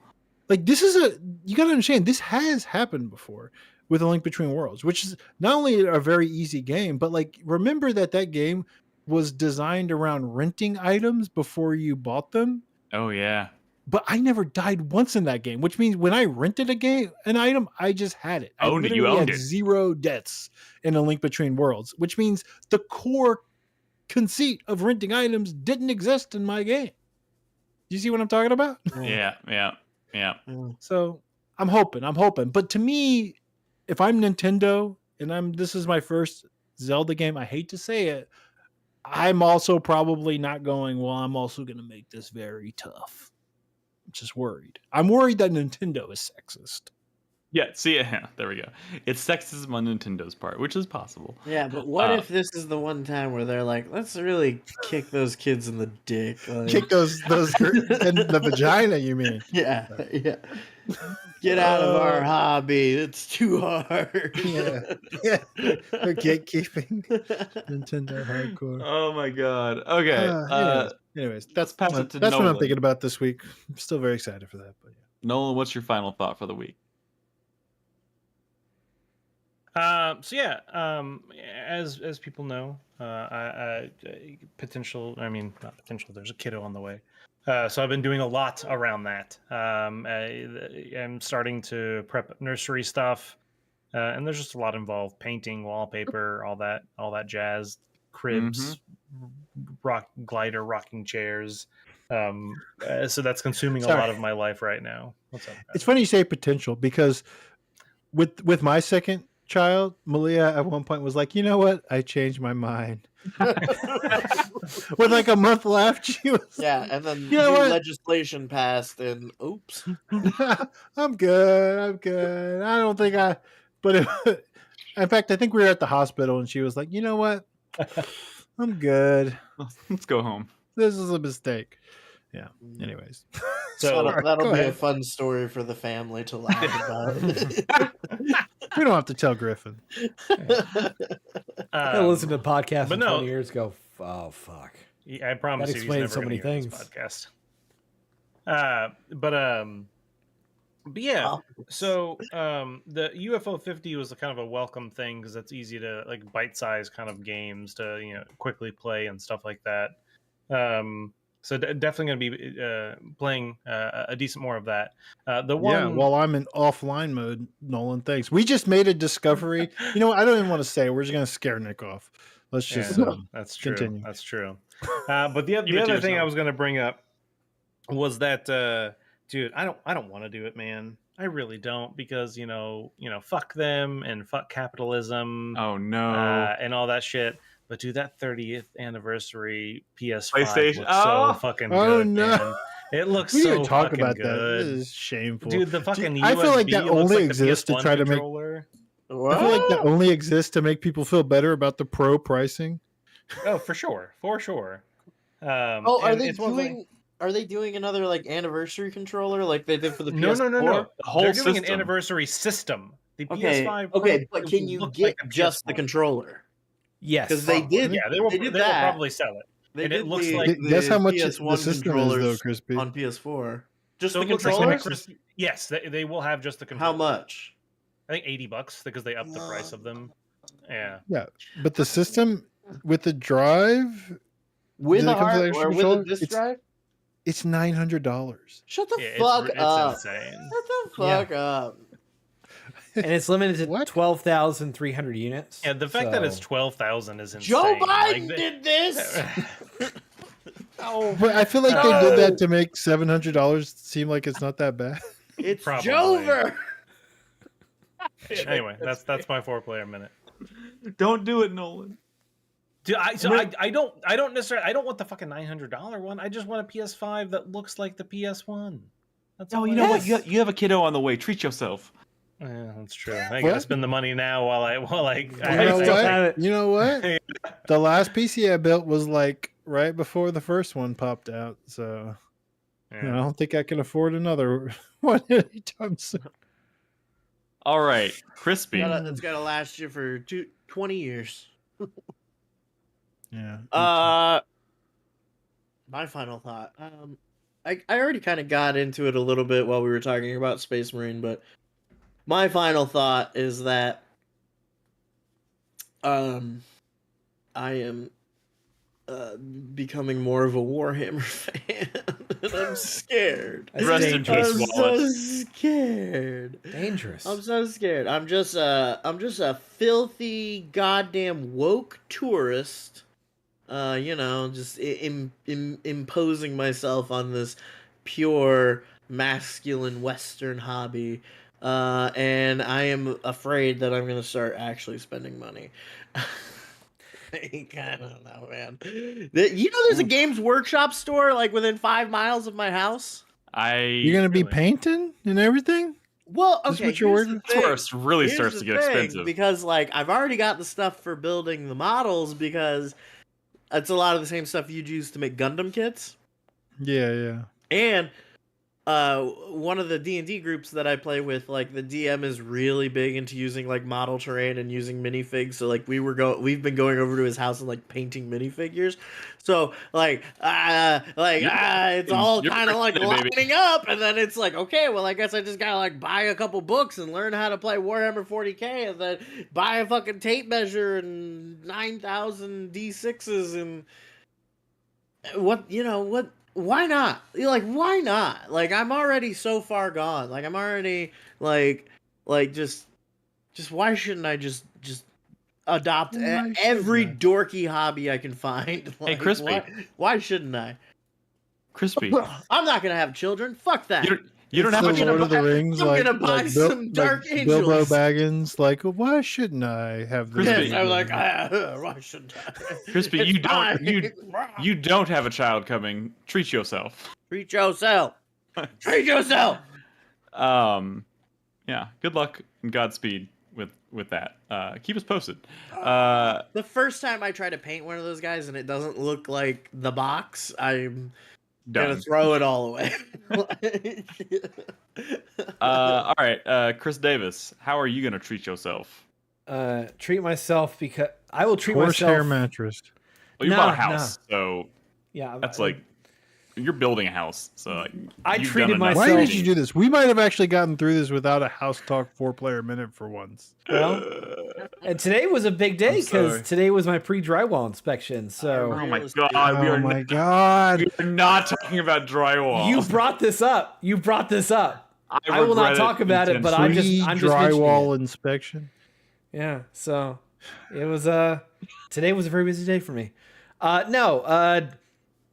Speaker 1: Like this is you got to understand, this has happened before with A Link Between Worlds, which is not only a very easy game, but like remember that game was designed around renting items before you bought them.
Speaker 3: Oh yeah.
Speaker 1: But I never died once in that game, which means when I rented an item, I just had it. I
Speaker 3: Owned it. You
Speaker 1: literally
Speaker 3: owned
Speaker 1: had
Speaker 3: it.
Speaker 1: 0 deaths in A Link Between Worlds, which means the core conceit of renting items didn't exist in my game. Do you see what I'm talking about?
Speaker 3: Yeah.
Speaker 1: So I'm hoping. But to me, if I'm Nintendo and this is my first Zelda game, I hate to say it, I'm also probably not going, well, I'm also going to make this very tough. I'm just worried. I'm worried that Nintendo is sexist.
Speaker 3: Yeah. See, yeah, there we go. It's sexism on Nintendo's part, which is possible.
Speaker 6: Yeah, but what if this is the one time where they're like, let's really kick those kids in the dick? Like,
Speaker 1: Kick those in the vagina, you mean?
Speaker 6: yeah. Get out of our hobby. It's too hard.
Speaker 1: Yeah. They're gatekeeping. Nintendo hardcore.
Speaker 3: Oh my god. Okay.
Speaker 1: Anyways, that's
Speaker 3: pass
Speaker 1: what
Speaker 3: it to
Speaker 1: I'm
Speaker 3: Nolan.
Speaker 1: thinking about this week. I'm still very excited for that. But yeah.
Speaker 3: Nolan, what's your final thought for the week?
Speaker 4: As people know, not potential. There's a kiddo on the way. So I've been doing a lot around that. I'm starting to prep nursery stuff, and there's just a lot involved: painting, wallpaper, all that jazz, cribs, rocking chairs. So that's consuming a lot of my life right now. What's up, guys?
Speaker 1: It's funny you say potential because with my second child, Malia at one point was like, you know what? I changed my mind. With like a month left, she was
Speaker 6: And then
Speaker 1: You know what?
Speaker 6: legislation passed, and oops.
Speaker 1: I'm good. I don't think but in fact, I think we were at the hospital and she was like, you know what? I'm good.
Speaker 3: Let's go home.
Speaker 1: This is a mistake. Yeah. Anyways.
Speaker 4: So
Speaker 6: that'll
Speaker 1: Go
Speaker 6: be a
Speaker 1: ahead.
Speaker 6: fun story for the family to laugh about.
Speaker 1: We don't have to tell Griffin.
Speaker 2: I listened to podcasts
Speaker 4: but
Speaker 2: from
Speaker 4: no.
Speaker 2: 20 years ago. Oh, fuck.
Speaker 4: I promise
Speaker 2: That
Speaker 4: you, he's
Speaker 2: explains
Speaker 4: never
Speaker 2: so
Speaker 4: gonna
Speaker 2: many
Speaker 4: hear this
Speaker 2: things.
Speaker 4: podcast. But yeah.
Speaker 6: Wow.
Speaker 4: So the UFO 50 was a kind of a welcome thing because it's easy to like bite-sized kind of games to quickly play and stuff like that. So definitely going to be playing a decent more of that. The one,
Speaker 1: Yeah, while I'm in offline mode, Nolan, thanks. We just made a discovery. I don't even want to say it. We're just going to scare Nick off. Let's just
Speaker 4: that's true.
Speaker 1: continue.
Speaker 4: That's true. But the
Speaker 3: Keep it to
Speaker 4: other thing I
Speaker 3: yourself.
Speaker 4: was going to bring up was that, dude, I don't want to do it, man. I really don't because fuck them and fuck capitalism.
Speaker 3: Oh no.
Speaker 4: And all that shit. But dude, that 30th anniversary PS5
Speaker 3: PlayStation.
Speaker 4: looks so fucking good.
Speaker 1: Oh, no.
Speaker 4: Man. It looks
Speaker 1: We
Speaker 4: so
Speaker 1: didn't talk
Speaker 4: fucking
Speaker 1: about
Speaker 4: good.
Speaker 1: that. This is shameful.
Speaker 4: Dude, the fucking USB
Speaker 1: I feel like that
Speaker 4: looks
Speaker 1: only
Speaker 4: like the
Speaker 1: exists to
Speaker 4: PS1
Speaker 1: try to make.
Speaker 4: controller.
Speaker 1: I feel like that only exists to make people feel better about the pro pricing.
Speaker 4: Oh, for sure.
Speaker 6: Are
Speaker 4: and
Speaker 6: they
Speaker 4: it's one of the-
Speaker 6: doing? Are they doing another like anniversary controller like they did for the
Speaker 4: No,
Speaker 6: PS4?
Speaker 4: no.
Speaker 3: The whole
Speaker 4: They're doing an
Speaker 3: system.
Speaker 4: anniversary system. The
Speaker 6: Okay,
Speaker 4: PS5.
Speaker 6: okay,
Speaker 4: Pro
Speaker 6: but can you
Speaker 4: looks
Speaker 6: get
Speaker 4: like a
Speaker 6: just the
Speaker 4: PS1.
Speaker 6: controller?
Speaker 2: Yes.
Speaker 6: Because they did.
Speaker 4: Yeah, they will
Speaker 6: did
Speaker 4: probably sell it.
Speaker 6: They
Speaker 4: and it
Speaker 6: did
Speaker 4: looks
Speaker 6: the,
Speaker 4: like-
Speaker 6: the
Speaker 1: Guess how much
Speaker 6: PS1
Speaker 1: the system is, though,
Speaker 6: controllers
Speaker 1: Crispy.
Speaker 6: on PS4. Just
Speaker 4: So
Speaker 6: the
Speaker 4: it looks like
Speaker 6: controllers.
Speaker 4: yes, they will have just the controller.
Speaker 6: How much?
Speaker 4: I think $80 because they upped the price of them. Yeah.
Speaker 1: Yeah, but the system with the drive,
Speaker 6: With
Speaker 1: Did
Speaker 6: a
Speaker 1: it come with
Speaker 6: hard
Speaker 1: extra
Speaker 6: or with a
Speaker 1: controller?
Speaker 6: disc
Speaker 1: It's-
Speaker 6: drive?
Speaker 1: it's $900.
Speaker 6: Shut the
Speaker 4: Yeah,
Speaker 6: fuck
Speaker 4: it's
Speaker 6: up!
Speaker 4: insane.
Speaker 6: Shut the fuck up!
Speaker 2: And it's limited to
Speaker 1: What?
Speaker 2: 12,300 units.
Speaker 4: Yeah, the fact that it's
Speaker 2: so-
Speaker 4: 12,000 is insane.
Speaker 6: Joe Biden
Speaker 4: Like,
Speaker 6: did this.
Speaker 4: Oh,
Speaker 1: But I feel like they
Speaker 6: No.
Speaker 1: did that to make $700 seem like it's not that bad.
Speaker 6: It's
Speaker 4: Probably.
Speaker 6: Jover.
Speaker 4: anyway, that's my 4-player minute.
Speaker 3: Don't do it, Nolan.
Speaker 4: Dude, I don't necessarily I don't want the fucking $900 one. I just want a PS5 that looks like the PS1. That's all.
Speaker 3: Oh, you
Speaker 4: I
Speaker 3: know
Speaker 4: want.
Speaker 3: what? You have a kiddo on the way. Treat yourself.
Speaker 4: Yeah, that's true. I gotta
Speaker 1: What?
Speaker 4: spend the money now while I
Speaker 1: You know
Speaker 2: still
Speaker 1: what?
Speaker 2: have it.
Speaker 1: You know what? The last PC I built was like right before the first one popped out, so I don't think I can afford another one anytime soon.
Speaker 3: All right, Crispy.
Speaker 6: It's gotta last you for 20 years.
Speaker 1: Yeah.
Speaker 6: My final thought. I already kind of got into it a little bit while we were talking about Space Marine, but my final thought is that I am becoming more of a Warhammer fan, and I'm scared.
Speaker 2: That's
Speaker 3: Rest in
Speaker 2: dangerous.
Speaker 3: peace,
Speaker 6: I'm so
Speaker 3: Wallace.
Speaker 6: scared.
Speaker 2: Dangerous.
Speaker 6: I'm so scared. I'm just a filthy goddamn woke tourist. Just imposing myself on this pure masculine Western hobby. And I am afraid that I'm gonna start actually spending money. I don't know, man. There's a Games Workshop store like within 5 miles of my house.
Speaker 1: You're gonna be
Speaker 4: Really?
Speaker 1: painting and everything?
Speaker 6: Well,
Speaker 1: Is this
Speaker 6: okay.
Speaker 1: what you're
Speaker 6: here's the
Speaker 1: ordering?
Speaker 3: That's where
Speaker 6: thing.
Speaker 3: it really
Speaker 6: Here's
Speaker 3: starts
Speaker 6: the
Speaker 3: to get
Speaker 6: thing,
Speaker 3: expensive.
Speaker 6: because like I've already got the stuff for building the models because it's a lot of the same stuff you'd use to make Gundam kits.
Speaker 1: Yeah.
Speaker 6: And one of the D&D groups that I play with, like the DM is really big into using like model terrain and using minifigs. So like we've been going over to his house and like painting minifigures. So it's all
Speaker 3: You're
Speaker 6: kind of like
Speaker 3: pregnant, baby.
Speaker 6: lining up, and then it's like, okay, well I guess I just gotta like buy a couple books and learn how to play Warhammer 40k, and then buy a fucking tape measure and 9,000 D6s and what. Why not? You're like, why not? Like, I'm already so far gone. Like, I'm already just why shouldn't I just adopt
Speaker 1: Why
Speaker 6: every
Speaker 1: shouldn't
Speaker 6: dorky hobby I can find? Like,
Speaker 3: Crispy.
Speaker 6: why shouldn't I?
Speaker 3: Crispy.
Speaker 6: I'm not gonna have children. Fuck that.
Speaker 3: You don't
Speaker 1: It's
Speaker 3: have
Speaker 1: the
Speaker 3: a
Speaker 1: Lord of the Rings,
Speaker 6: I'm
Speaker 1: like,
Speaker 6: gonna buy some Dark
Speaker 1: Bilbo
Speaker 6: Angels.
Speaker 1: Baggins. Like, why shouldn't I have this?
Speaker 3: Crispy.
Speaker 6: Yes, I'm like, why shouldn't I?
Speaker 3: Crispy,
Speaker 6: It's
Speaker 3: you
Speaker 6: fine.
Speaker 3: you don't have a child coming. Treat yourself.
Speaker 6: Treat yourself. Treat yourself.
Speaker 3: Yeah. Good luck and Godspeed with that. Keep us posted.
Speaker 6: The first time I try to paint one of those guys and it doesn't look like the box, I'm gonna
Speaker 3: Done.
Speaker 6: throw it all away.
Speaker 3: All right, Chris Davis, how are you gonna treat yourself?
Speaker 2: Treat myself because I will treat
Speaker 1: Horsehair
Speaker 2: myself.
Speaker 1: mattress.
Speaker 3: Well, you
Speaker 2: No,
Speaker 3: bought a house, so
Speaker 2: Yeah,
Speaker 3: that's like you're building a house. So like,
Speaker 2: I
Speaker 3: you've
Speaker 2: treated
Speaker 3: done enough
Speaker 1: Why
Speaker 2: myself-
Speaker 1: did you do this? We might have actually gotten through this without a House Talk 4-player minute for once.
Speaker 2: well, and today was a big day
Speaker 3: I'm sorry.
Speaker 2: because today was my pre-drywall inspection. So
Speaker 3: Oh my
Speaker 6: Realistic.
Speaker 3: god, we
Speaker 1: Oh
Speaker 3: are
Speaker 1: my god.
Speaker 3: we are not talking about drywall.
Speaker 2: you brought this up. You brought this up. I will not
Speaker 3: regret
Speaker 2: talk about it, but I'm just mentioning
Speaker 1: drywall
Speaker 2: it.
Speaker 1: inspection.
Speaker 2: Yeah. So it was today was a very busy day for me.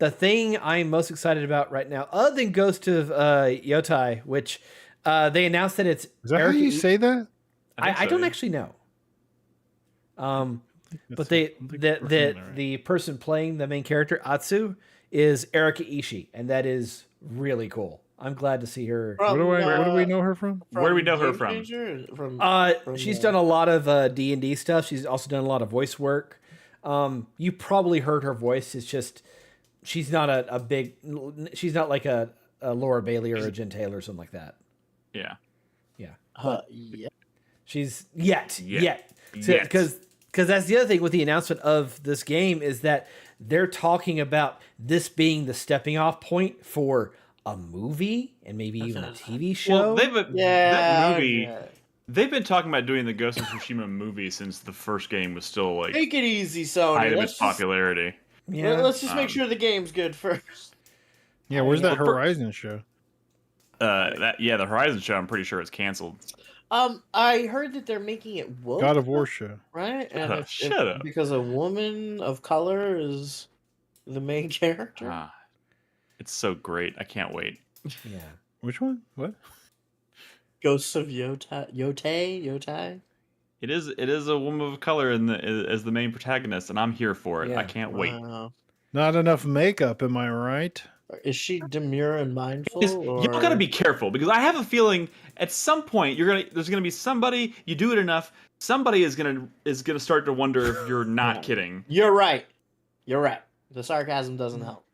Speaker 2: The thing I'm most excited about right now, other than Ghost of Yotai, which they announced that it's
Speaker 1: Is that how you say that?
Speaker 2: I don't actually know. But the person playing the main character Atsu is Erika Ishii, and that is really cool. I'm glad to see her.
Speaker 1: What do we know her from?
Speaker 3: Where do we know her
Speaker 6: Game
Speaker 3: from?
Speaker 6: Changer?
Speaker 2: She's done a lot of D&D stuff. She's also done a lot of voice work. You probably heard her voice. It's just she's not a big. She's not like a Laura Bailey or a Jen Taylor or something like that.
Speaker 3: Yeah.
Speaker 6: Yeah.
Speaker 2: She's yet.
Speaker 3: Yet.
Speaker 2: Because that's the other thing with the announcement of this game is that they're talking about this being the stepping off point for a movie and maybe even a TV show.
Speaker 3: Well, that movie.
Speaker 6: Yeah.
Speaker 3: They've been talking about doing the Ghost of Tsushima movie since the first game was still like
Speaker 6: Take it easy, Sony.
Speaker 3: height of
Speaker 6: Let's
Speaker 3: its
Speaker 6: just,
Speaker 3: popularity.
Speaker 6: let's just make sure the game's good first.
Speaker 1: Yeah, where's that
Speaker 3: Well, for-
Speaker 1: Horizon show?
Speaker 3: The Horizon show. I'm pretty sure it's canceled.
Speaker 6: I heard that they're making it woke,
Speaker 1: God of War show.
Speaker 6: right? And
Speaker 3: up, shut up.
Speaker 6: Because a woman of color is the main character.
Speaker 3: Ah, it's so great. I can't wait.
Speaker 2: Yeah.
Speaker 1: Which one? What?
Speaker 6: Ghosts of Yotai.
Speaker 3: It is a woman of color as the main protagonist, and I'm here for it.
Speaker 2: Yeah.
Speaker 3: I can't wait.
Speaker 6: Wow.
Speaker 1: Not enough makeup, am I right?
Speaker 6: Is she demure and mindful?
Speaker 3: Y'all gotta be careful because I have a feeling at some point there's gonna be somebody, you do it enough, somebody is gonna start to wonder if you're not
Speaker 6: Yeah.
Speaker 3: kidding.
Speaker 6: You're right. You're right. The sarcasm doesn't help.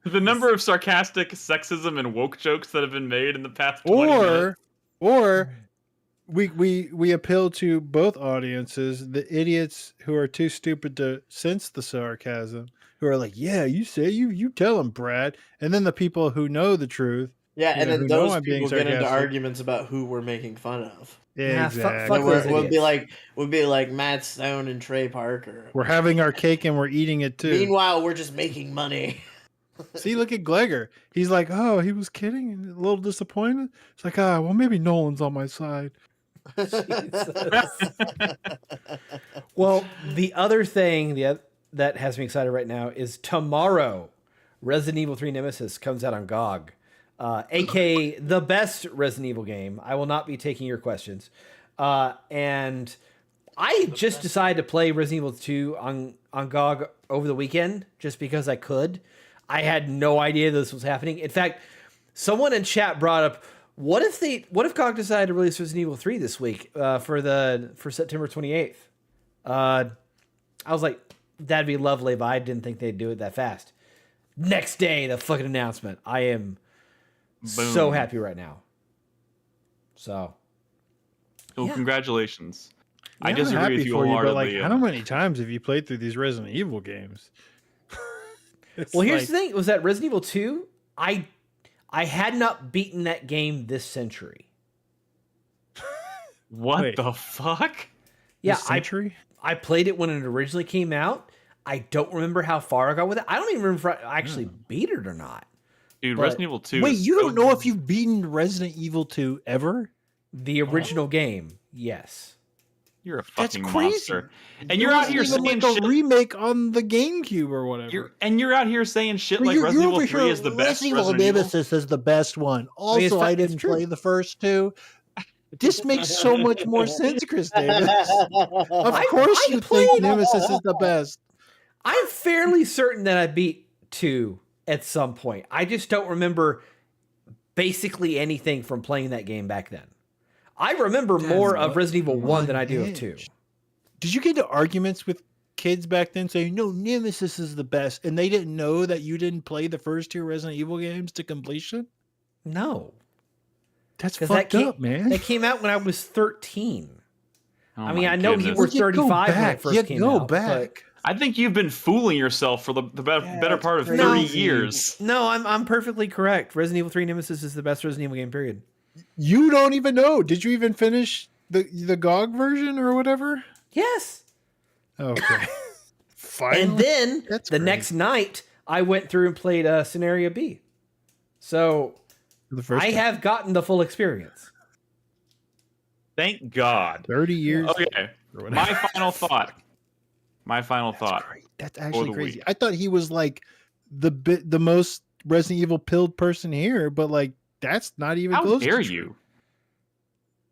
Speaker 3: The number of sarcastic sexism and woke jokes that have been made in the past 20 minutes.
Speaker 1: Or we appeal to both audiences, the idiots who are too stupid to sense the sarcasm, who are like, yeah, you tell them, Brad, and then the people who know the truth.
Speaker 6: Yeah,
Speaker 1: You
Speaker 6: and
Speaker 1: know,
Speaker 6: then
Speaker 1: who know
Speaker 6: those
Speaker 1: I'm being
Speaker 6: people get into
Speaker 1: sarcastic.
Speaker 6: arguments about who we're making fun of.
Speaker 1: Yeah,
Speaker 2: Nah, fuck
Speaker 1: exactly.
Speaker 6: And
Speaker 2: those
Speaker 6: we'll
Speaker 2: idiots.
Speaker 6: be like Matt Stone and Trey Parker.
Speaker 1: We're having our cake and we're eating it too.
Speaker 6: Meanwhile, we're just making money.
Speaker 1: See, look at Glegor. He's like, oh, he was kidding and a little disappointed. It's like, well, maybe Nolan's on my side.
Speaker 2: Well, the other thing that has me excited right now is tomorrow, Resident Evil 3 Nemesis comes out on GOG, aka the best Resident Evil game. I will not be taking your questions. And I just decided to play Resident Evil 2 on GOG over the weekend just because I could. I had no idea this was happening. In fact, someone in chat brought up, what if GOG decided to release Resident Evil 3 this week for September 28th? I was like, that'd be lovely, but I didn't think they'd do it that fast. Next day, the fucking announcement. I am so
Speaker 3: Boom.
Speaker 2: happy right now. So,
Speaker 3: Well,
Speaker 2: yeah.
Speaker 3: congratulations. I
Speaker 1: I'm
Speaker 3: disagree
Speaker 1: happy
Speaker 3: with you
Speaker 1: for you, but like,
Speaker 3: wholeheartedly.
Speaker 1: how many times have you played through these Resident Evil games? It's
Speaker 2: well, here's
Speaker 1: like-
Speaker 2: the thing: was that Resident Evil 2? I had not beaten that game this century.
Speaker 3: What
Speaker 1: Wait.
Speaker 3: the fuck?
Speaker 2: Yeah,
Speaker 1: this century?
Speaker 2: I played it when it originally came out. I don't remember how far I got with it. I don't even remember if I actually beat it or not.
Speaker 3: Dude,
Speaker 2: But-
Speaker 3: Resident Evil 2.
Speaker 1: Wait,
Speaker 3: is
Speaker 1: you
Speaker 3: so
Speaker 1: don't know if you've beaten Resident Evil 2 ever?
Speaker 2: The original game, yes.
Speaker 3: You're a
Speaker 1: That's
Speaker 3: fucking
Speaker 1: crazy.
Speaker 3: monster. And you're out here saying
Speaker 1: like a
Speaker 3: shit.
Speaker 1: remake on the GameCube or whatever.
Speaker 3: You're out here saying shit like Resident Evil 3 is the best Resident Evil.
Speaker 1: Nemesis is the best one. Also,
Speaker 2: it's
Speaker 1: I
Speaker 2: it's
Speaker 1: didn't
Speaker 2: true.
Speaker 1: play the first two. This makes so much more sense, Chris Davis. Of course
Speaker 2: I
Speaker 1: you
Speaker 2: played-
Speaker 1: think Nemesis is the best.
Speaker 2: I'm fairly certain that I beat 2 at some point. I just don't remember basically anything from playing that game back then. I remember more of Resident Evil 1 than I do of 2.
Speaker 1: Did you get into arguments with kids back then saying, no, Nemesis is the best, and they didn't know that you didn't play the first two Resident Evil games to completion?
Speaker 2: No.
Speaker 1: That's
Speaker 2: 'Cause
Speaker 1: fucked up, man.
Speaker 2: That came out when I was 13.
Speaker 3: Oh
Speaker 2: I mean,
Speaker 3: my
Speaker 2: I know you
Speaker 3: goodness.
Speaker 2: were
Speaker 1: You go
Speaker 2: 35 when
Speaker 1: back.
Speaker 2: it first
Speaker 1: You
Speaker 2: came
Speaker 1: go
Speaker 2: out.
Speaker 1: back.
Speaker 3: I think you've been fooling yourself for the better part of 30
Speaker 2: crazy.
Speaker 3: years.
Speaker 2: But no, I'm perfectly correct. Resident Evil 3 Nemesis is the best Resident Evil game, period.
Speaker 1: You don't even know. Did you even finish the GOG version or whatever?
Speaker 2: Yes.
Speaker 1: Okay. Finally?
Speaker 2: And then
Speaker 1: That's
Speaker 2: the
Speaker 1: great.
Speaker 2: next night, I went through and played Scenario B. So
Speaker 1: The first
Speaker 2: I
Speaker 1: time.
Speaker 2: have gotten the full experience.
Speaker 3: Thank God.
Speaker 1: 30 years.
Speaker 3: Okay.
Speaker 1: or
Speaker 3: My
Speaker 1: whatever.
Speaker 3: final thought. My final
Speaker 1: That's
Speaker 3: thought.
Speaker 1: great. That's actually
Speaker 3: the
Speaker 1: crazy.
Speaker 3: week.
Speaker 1: I thought he was like the most Resident Evil pilled person here, but like that's not even
Speaker 3: How
Speaker 1: close.
Speaker 3: dare
Speaker 1: to
Speaker 3: you?
Speaker 1: true.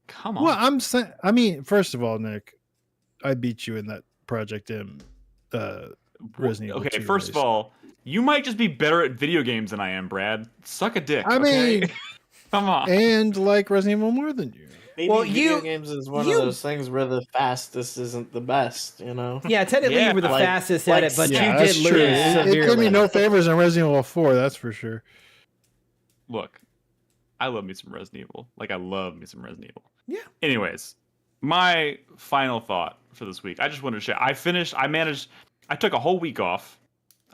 Speaker 3: Come on.
Speaker 1: Well, I'm saying. I mean, first of all, Nick, I beat you in that Project M. Resident Evil
Speaker 3: okay,
Speaker 1: 2
Speaker 3: first of
Speaker 1: race.
Speaker 3: all, you might just be better at video games than I am, Brad. Suck a dick.
Speaker 1: I
Speaker 3: okay?
Speaker 1: mean,
Speaker 3: Come on.
Speaker 1: and like Resident Evil more than you.
Speaker 6: Maybe
Speaker 2: Well,
Speaker 6: video
Speaker 2: you-
Speaker 6: games is one
Speaker 2: you-
Speaker 6: of those things where the fastest isn't the best, you know?
Speaker 2: Yeah, technically
Speaker 3: Yeah,
Speaker 2: you were the
Speaker 6: like-
Speaker 2: fastest
Speaker 6: like
Speaker 2: at it, but
Speaker 1: Yeah,
Speaker 2: you
Speaker 1: that's
Speaker 2: did
Speaker 1: true.
Speaker 2: lose
Speaker 1: It
Speaker 2: severely.
Speaker 1: did me no favors in Resident Evil 4, that's for sure.
Speaker 3: Look, I love me some Resident Evil. Like I love me some Resident Evil.
Speaker 2: Yeah.
Speaker 3: Anyways, my final thought for this week. I just wanted to share. I took a whole week off.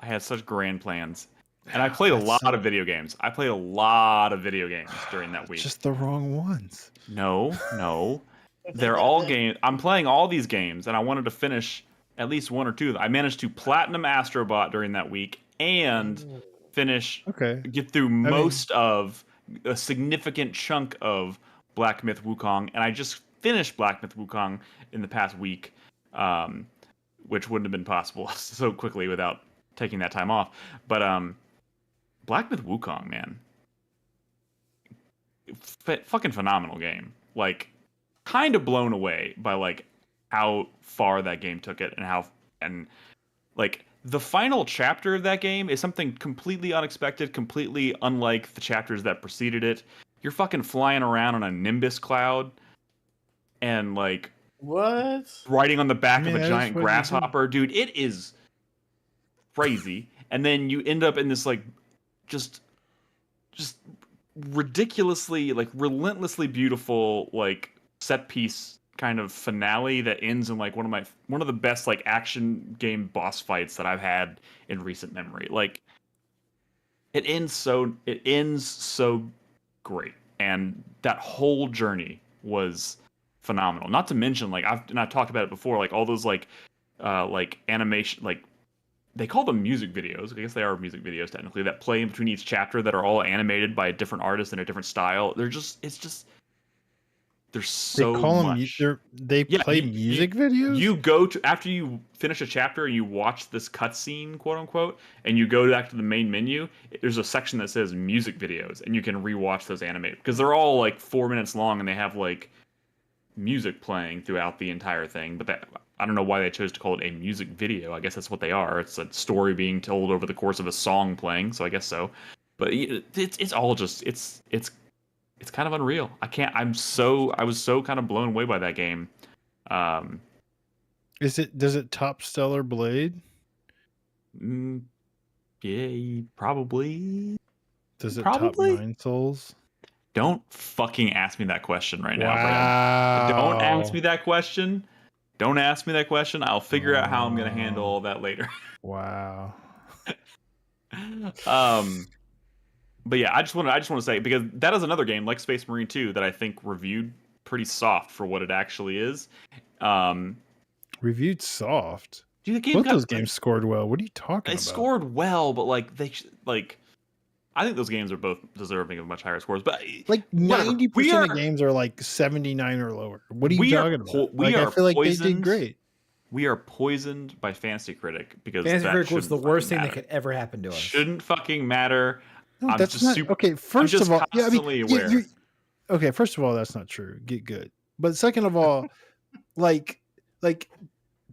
Speaker 3: I had such grand plans. And I played a
Speaker 1: That's
Speaker 3: lot
Speaker 1: so-
Speaker 3: of video games. I played a lot of video games during that week.
Speaker 1: Just the wrong ones.
Speaker 3: No. They're all games. I'm playing all these games, and I wanted to finish at least one or two of them. I managed to platinum Astrobot during that week and
Speaker 1: Okay.
Speaker 3: get through most of a significant chunk of Black Myth Wukong, and I just finished Black Myth Wukong in the past week, which wouldn't have been possible so quickly without taking that time off. But Black Myth Wukong, man, fucking phenomenal game. Like, kind of blown away by like how far that game took it and like the final chapter of that game is something completely unexpected, completely unlike the chapters that preceded it. You're fucking flying around on a Nimbus cloud and like
Speaker 6: What?
Speaker 3: riding on the back
Speaker 1: I mean,
Speaker 3: of a
Speaker 1: that is
Speaker 3: giant
Speaker 1: what you do.
Speaker 3: grasshopper, dude. It is crazy. And then you end up in this like just ridiculously, like relentlessly beautiful, like set piece kind of finale that ends in like one of the best like action game boss fights that I've had in recent memory. Like it ends so great, and that whole journey was phenomenal. Not to mention, like I've talked about it before, like all those like animation, like they call them music videos. I guess they are music videos technically that play in between each chapter that are all animated by a different artist in a different style. There's
Speaker 1: They
Speaker 3: so
Speaker 1: call them.
Speaker 3: much.
Speaker 1: They
Speaker 3: Yeah,
Speaker 1: play music videos.
Speaker 3: You go to after you finish a chapter and you watch this cutscene, quote unquote, and you go back to the main menu. There's a section that says music videos, and you can rewatch those animated because they're all like 4 minutes long and they have like music playing throughout the entire thing. But that I don't know why they chose to call it a music video. I guess that's what they are. It's a story being told over the course of a song playing. So I guess so. But it's all just it's kind of unreal. I was so kind of blown away by that game.
Speaker 1: Does it top Stellar Blade?
Speaker 3: Yeah, probably.
Speaker 1: Does it
Speaker 3: Probably.
Speaker 1: top Nine Souls?
Speaker 3: Don't fucking ask me that question right now, Brad.
Speaker 1: Wow.
Speaker 3: Don't ask me that question. Don't ask me that question. I'll figure out how I'm gonna handle all that later.
Speaker 1: Wow.
Speaker 3: But yeah, I just want to say, because that is another game like Space Marine 2 that I think reviewed pretty soft for what it actually is.
Speaker 1: Reviewed soft.
Speaker 3: Dude, the game
Speaker 1: Both
Speaker 3: got,
Speaker 1: those games scored well. What are you talking
Speaker 3: they
Speaker 1: about?
Speaker 3: scored well, but like I think those games are both deserving of much higher scores. But
Speaker 1: Like
Speaker 3: whatever.
Speaker 1: 90% of games are like 79 or lower. What are you talking about? Like, I feel like they did great.
Speaker 3: We are poisoned by Fantasy Critic because
Speaker 2: Fantasy
Speaker 3: that
Speaker 2: Critic was the
Speaker 3: shouldn't
Speaker 2: worst
Speaker 3: fucking
Speaker 2: thing that
Speaker 3: matter.
Speaker 2: could ever happen to us.
Speaker 3: Shouldn't fucking matter.
Speaker 1: No,
Speaker 3: I'm
Speaker 1: that's
Speaker 3: just
Speaker 1: not
Speaker 3: super,
Speaker 1: okay.
Speaker 3: I'm
Speaker 1: First
Speaker 3: just
Speaker 1: of all, yeah, I mean,
Speaker 3: constantly aware.
Speaker 1: okay. First of all, that's not true. Get good. But second of all, like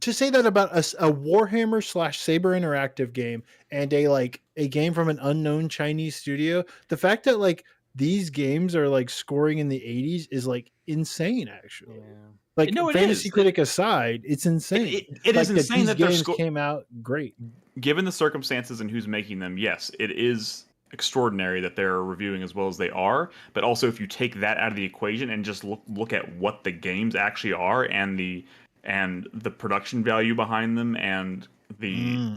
Speaker 1: to say that about a Warhammer / Saber Interactive game and a game from an unknown Chinese studio, the fact that like these games are like scoring in the 80s is like insane. Actually, like
Speaker 3: No, it
Speaker 1: Fantasy
Speaker 3: is.
Speaker 1: Critic aside, it's insane.
Speaker 3: It
Speaker 1: like
Speaker 3: is insane
Speaker 1: these
Speaker 3: that they're
Speaker 1: games came out great.
Speaker 3: given the circumstances and who's making them. Yes, it is extraordinary that they're reviewing as well as they are. But also, if you take that out of the equation and just look at what the games actually are and the production value behind them and the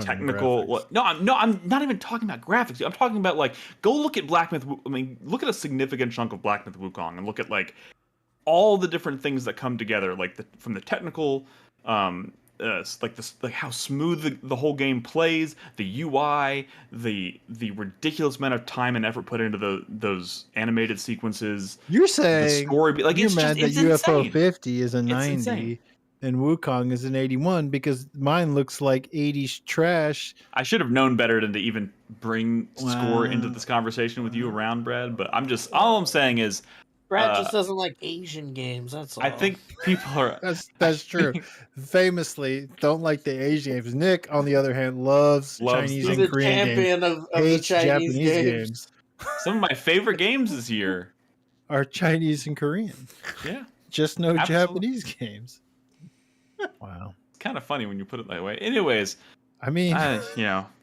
Speaker 3: technical. No, I'm not even talking about graphics. I'm talking about like go look at Black Myth. I mean, look at a significant chunk of Black Myth Wukong and look at like all the different things that come together, like from the technical, like how smooth the whole game plays, the UI, the ridiculous amount of time and effort put into those animated sequences.
Speaker 1: You're
Speaker 3: The
Speaker 1: saying
Speaker 3: story, like
Speaker 1: you're
Speaker 3: it's
Speaker 1: mad
Speaker 3: just,
Speaker 1: that
Speaker 3: it's
Speaker 1: UFO
Speaker 3: insane.
Speaker 1: 50 is a
Speaker 3: It's
Speaker 1: 90
Speaker 3: insane.
Speaker 1: and Wukong is an 81 because mine looks like 80s trash.
Speaker 3: I should have known better than to even bring score into
Speaker 1: Wow.
Speaker 3: this conversation with you around, Brad. But all I'm saying is,
Speaker 6: Brad just doesn't like Asian games. That's all.
Speaker 3: I think people are.
Speaker 1: That's true. Famously, don't like the Asian games. Nick, on the other hand, loves Chinese
Speaker 6: He's
Speaker 1: and
Speaker 6: a
Speaker 1: Korean games.
Speaker 6: champion of the
Speaker 1: Hates
Speaker 6: Chinese
Speaker 1: Japanese
Speaker 6: games.
Speaker 3: Some of my favorite games this year
Speaker 1: are Chinese and Korean.
Speaker 3: Yeah,
Speaker 1: Just no
Speaker 3: Absolutely.
Speaker 1: Japanese games. Wow.
Speaker 3: it's kind of funny when you put it that way. Anyways,
Speaker 1: I mean,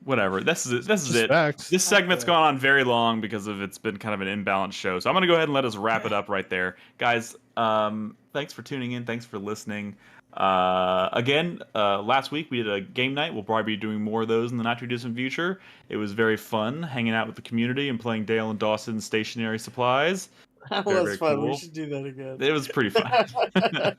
Speaker 3: whatever. This is
Speaker 1: just
Speaker 3: it.
Speaker 1: facts.
Speaker 3: This segment's gone on very long because it's been kind of an imbalanced show. So I'm gonna go ahead and let us wrap it up right there, guys. Thanks for tuning in. Thanks for listening. Again, last week we did a game night. We'll probably be doing more of those in the not too distant future. It was very fun hanging out with the community and playing Dale and Dawson's Stationary Supplies.
Speaker 6: That
Speaker 3: Very,
Speaker 6: was
Speaker 3: very
Speaker 6: fun.
Speaker 3: cool.
Speaker 6: We should do that again.
Speaker 3: It was pretty fun.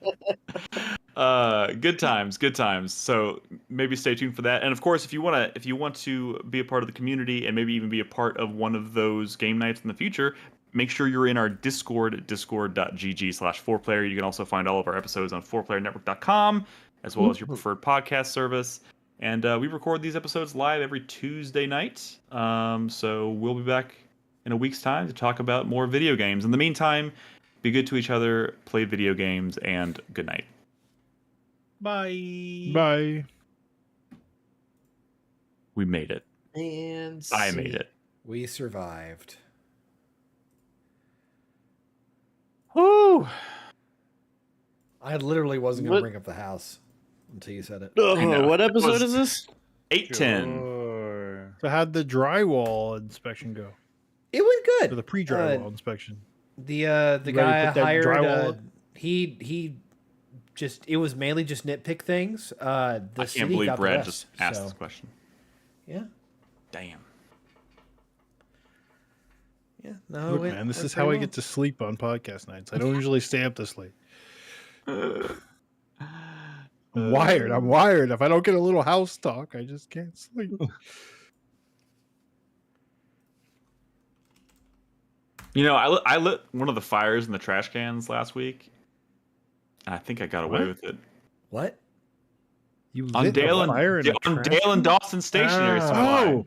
Speaker 3: Good times. So maybe stay tuned for that. And of course, if you want to be a part of the community and maybe even be a part of one of those game nights in the future, make sure you're in our Discord, discord.gg/4player. You can also find all of our episodes on 4playernetwork.com, as well as your preferred podcast service. And we record these episodes live every Tuesday night. So we'll be back in a week's time to talk about more video games. In the meantime, Be good to each other. Play video games, and good night.
Speaker 4: Bye.
Speaker 1: Bye.
Speaker 3: We made it.
Speaker 6: And
Speaker 3: I made it.
Speaker 2: We survived.
Speaker 3: Woo!
Speaker 2: I literally wasn't going
Speaker 6: What-
Speaker 2: to bring up the house until you said it.
Speaker 3: know.
Speaker 6: Oh, what
Speaker 3: It
Speaker 6: episode
Speaker 3: was-
Speaker 6: is this?
Speaker 3: 810.
Speaker 4: Sure.
Speaker 1: So how'd the drywall inspection go?
Speaker 2: It went good.
Speaker 1: Or the pre-drywall inspection?
Speaker 2: The
Speaker 1: Ready to
Speaker 2: guy I
Speaker 1: put that
Speaker 2: hired,
Speaker 1: drywall up?
Speaker 2: he just, it was mainly just nitpick things. The
Speaker 3: I
Speaker 2: city
Speaker 3: can't believe
Speaker 2: got the
Speaker 3: Brad
Speaker 2: rest,
Speaker 3: just asked
Speaker 2: so,
Speaker 3: this question.
Speaker 2: Yeah.
Speaker 3: Damn.
Speaker 2: Yeah. No,
Speaker 1: Look, man, this is how I get to sleep on podcast nights. I don't usually stay up this late. I'm wired. I'm wired. If I don't get a little house talk, I just can't sleep.
Speaker 3: You know, I lit one of the fires in the trash cans last week. And I think I got away
Speaker 1: What?
Speaker 3: with it.
Speaker 2: What?
Speaker 1: You
Speaker 3: On
Speaker 1: lit
Speaker 3: Dale
Speaker 1: a fire in a
Speaker 3: on
Speaker 1: trash
Speaker 3: Dale and
Speaker 1: can?
Speaker 3: Dawson Stationery
Speaker 4: Oh.
Speaker 3: Supply.
Speaker 1: Oh,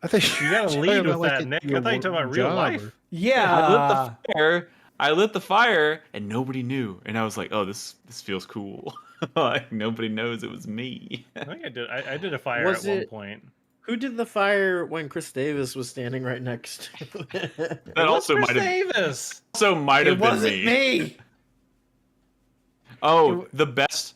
Speaker 1: I think
Speaker 4: You gotta
Speaker 1: talking
Speaker 4: lead
Speaker 1: about,
Speaker 4: with that,
Speaker 1: at
Speaker 4: Nick. I
Speaker 1: your
Speaker 4: thought you were talking about real
Speaker 1: job
Speaker 4: life.
Speaker 1: or-
Speaker 2: Yeah.
Speaker 3: I lit the fire and nobody knew. And I was like, oh, this feels cool. Like nobody knows it was me.
Speaker 4: I think I did. I did a fire
Speaker 6: Was
Speaker 4: at one
Speaker 6: it-
Speaker 4: point.
Speaker 6: Who did the fire when Chris Davis was standing right next to it?
Speaker 3: That also
Speaker 4: Chris
Speaker 3: might have
Speaker 4: Davis.
Speaker 3: been
Speaker 2: It wasn't me.
Speaker 3: Oh, the best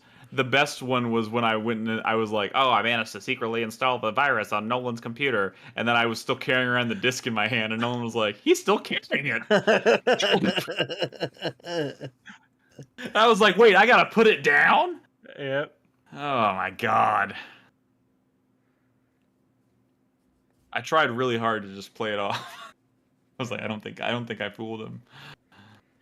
Speaker 3: one was when I went and I was like, oh, I managed to secretly install the virus on Nolan's computer, and then I was still carrying around the disc in my hand, and Nolan was like, he's still carrying it. I was like, wait, I gotta put it down?
Speaker 4: Yep.
Speaker 3: Oh my god. I tried really hard to just play it off. I was like, I don't think I fooled him.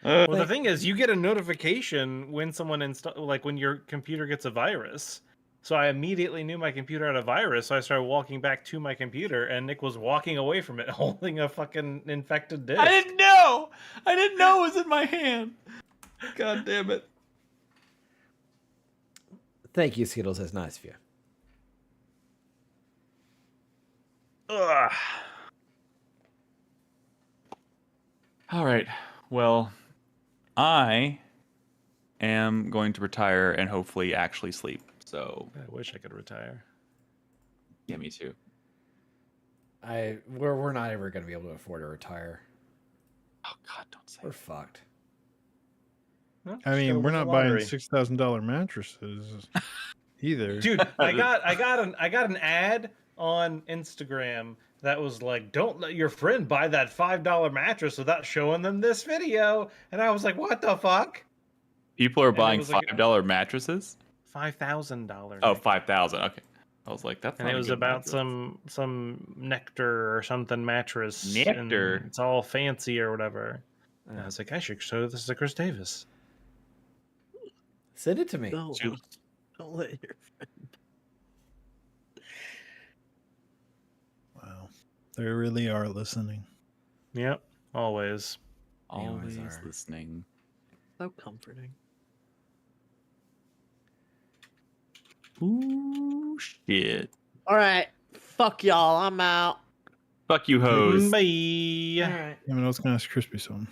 Speaker 4: Well, the thing is, you get a notification when someone like when your computer gets a virus. So I immediately knew my computer had a virus, so I started walking back to my computer, and Nick was walking away from it, holding a fucking infected disk.
Speaker 3: I didn't know it was in my hand. God damn it.
Speaker 2: Thank you, Skittles. That's nice of you.
Speaker 3: Ugh. All right. Well, I am going to retire and hopefully actually sleep. So,
Speaker 4: I wish I could retire.
Speaker 3: yeah, me too.
Speaker 2: We're not ever going to be able to afford to retire.
Speaker 3: Oh God, don't say.
Speaker 2: We're fucked.
Speaker 4: Well,
Speaker 1: I
Speaker 4: just
Speaker 1: mean,
Speaker 4: gotta
Speaker 1: we're
Speaker 4: win
Speaker 1: not
Speaker 4: the
Speaker 1: buying
Speaker 4: lottery.
Speaker 1: $6,000 mattresses either.
Speaker 4: Dude, I got an ad on Instagram that was like, "Don't let your friend buy that $5 mattress without showing them this video." And I was like, "What the fuck?"
Speaker 3: People are
Speaker 4: it
Speaker 3: buying
Speaker 4: was like-
Speaker 3: $5 mattresses.
Speaker 4: $5,000.
Speaker 3: Oh, 5,000. Okay. I was like, that's
Speaker 4: And
Speaker 3: not
Speaker 4: it
Speaker 3: a
Speaker 4: was
Speaker 3: good
Speaker 4: about
Speaker 3: mattress.
Speaker 4: some nectar or something mattress.
Speaker 3: Nectar?
Speaker 4: and it's all fancy or whatever. And I was like, I should show this to Chris Davis.
Speaker 2: Send it to me.
Speaker 6: Don't,
Speaker 3: Shoot.
Speaker 6: don't let your
Speaker 1: Wow. They really are listening.
Speaker 4: Yep, always.
Speaker 3: Always
Speaker 2: are.
Speaker 3: listening.
Speaker 6: so comforting.
Speaker 3: Ooh, shit.
Speaker 6: All right, fuck y'all. I'm out.
Speaker 3: Fuck you, hoes.
Speaker 4: Bye.
Speaker 6: All right.
Speaker 1: I mean, I was going to ask Crispy something.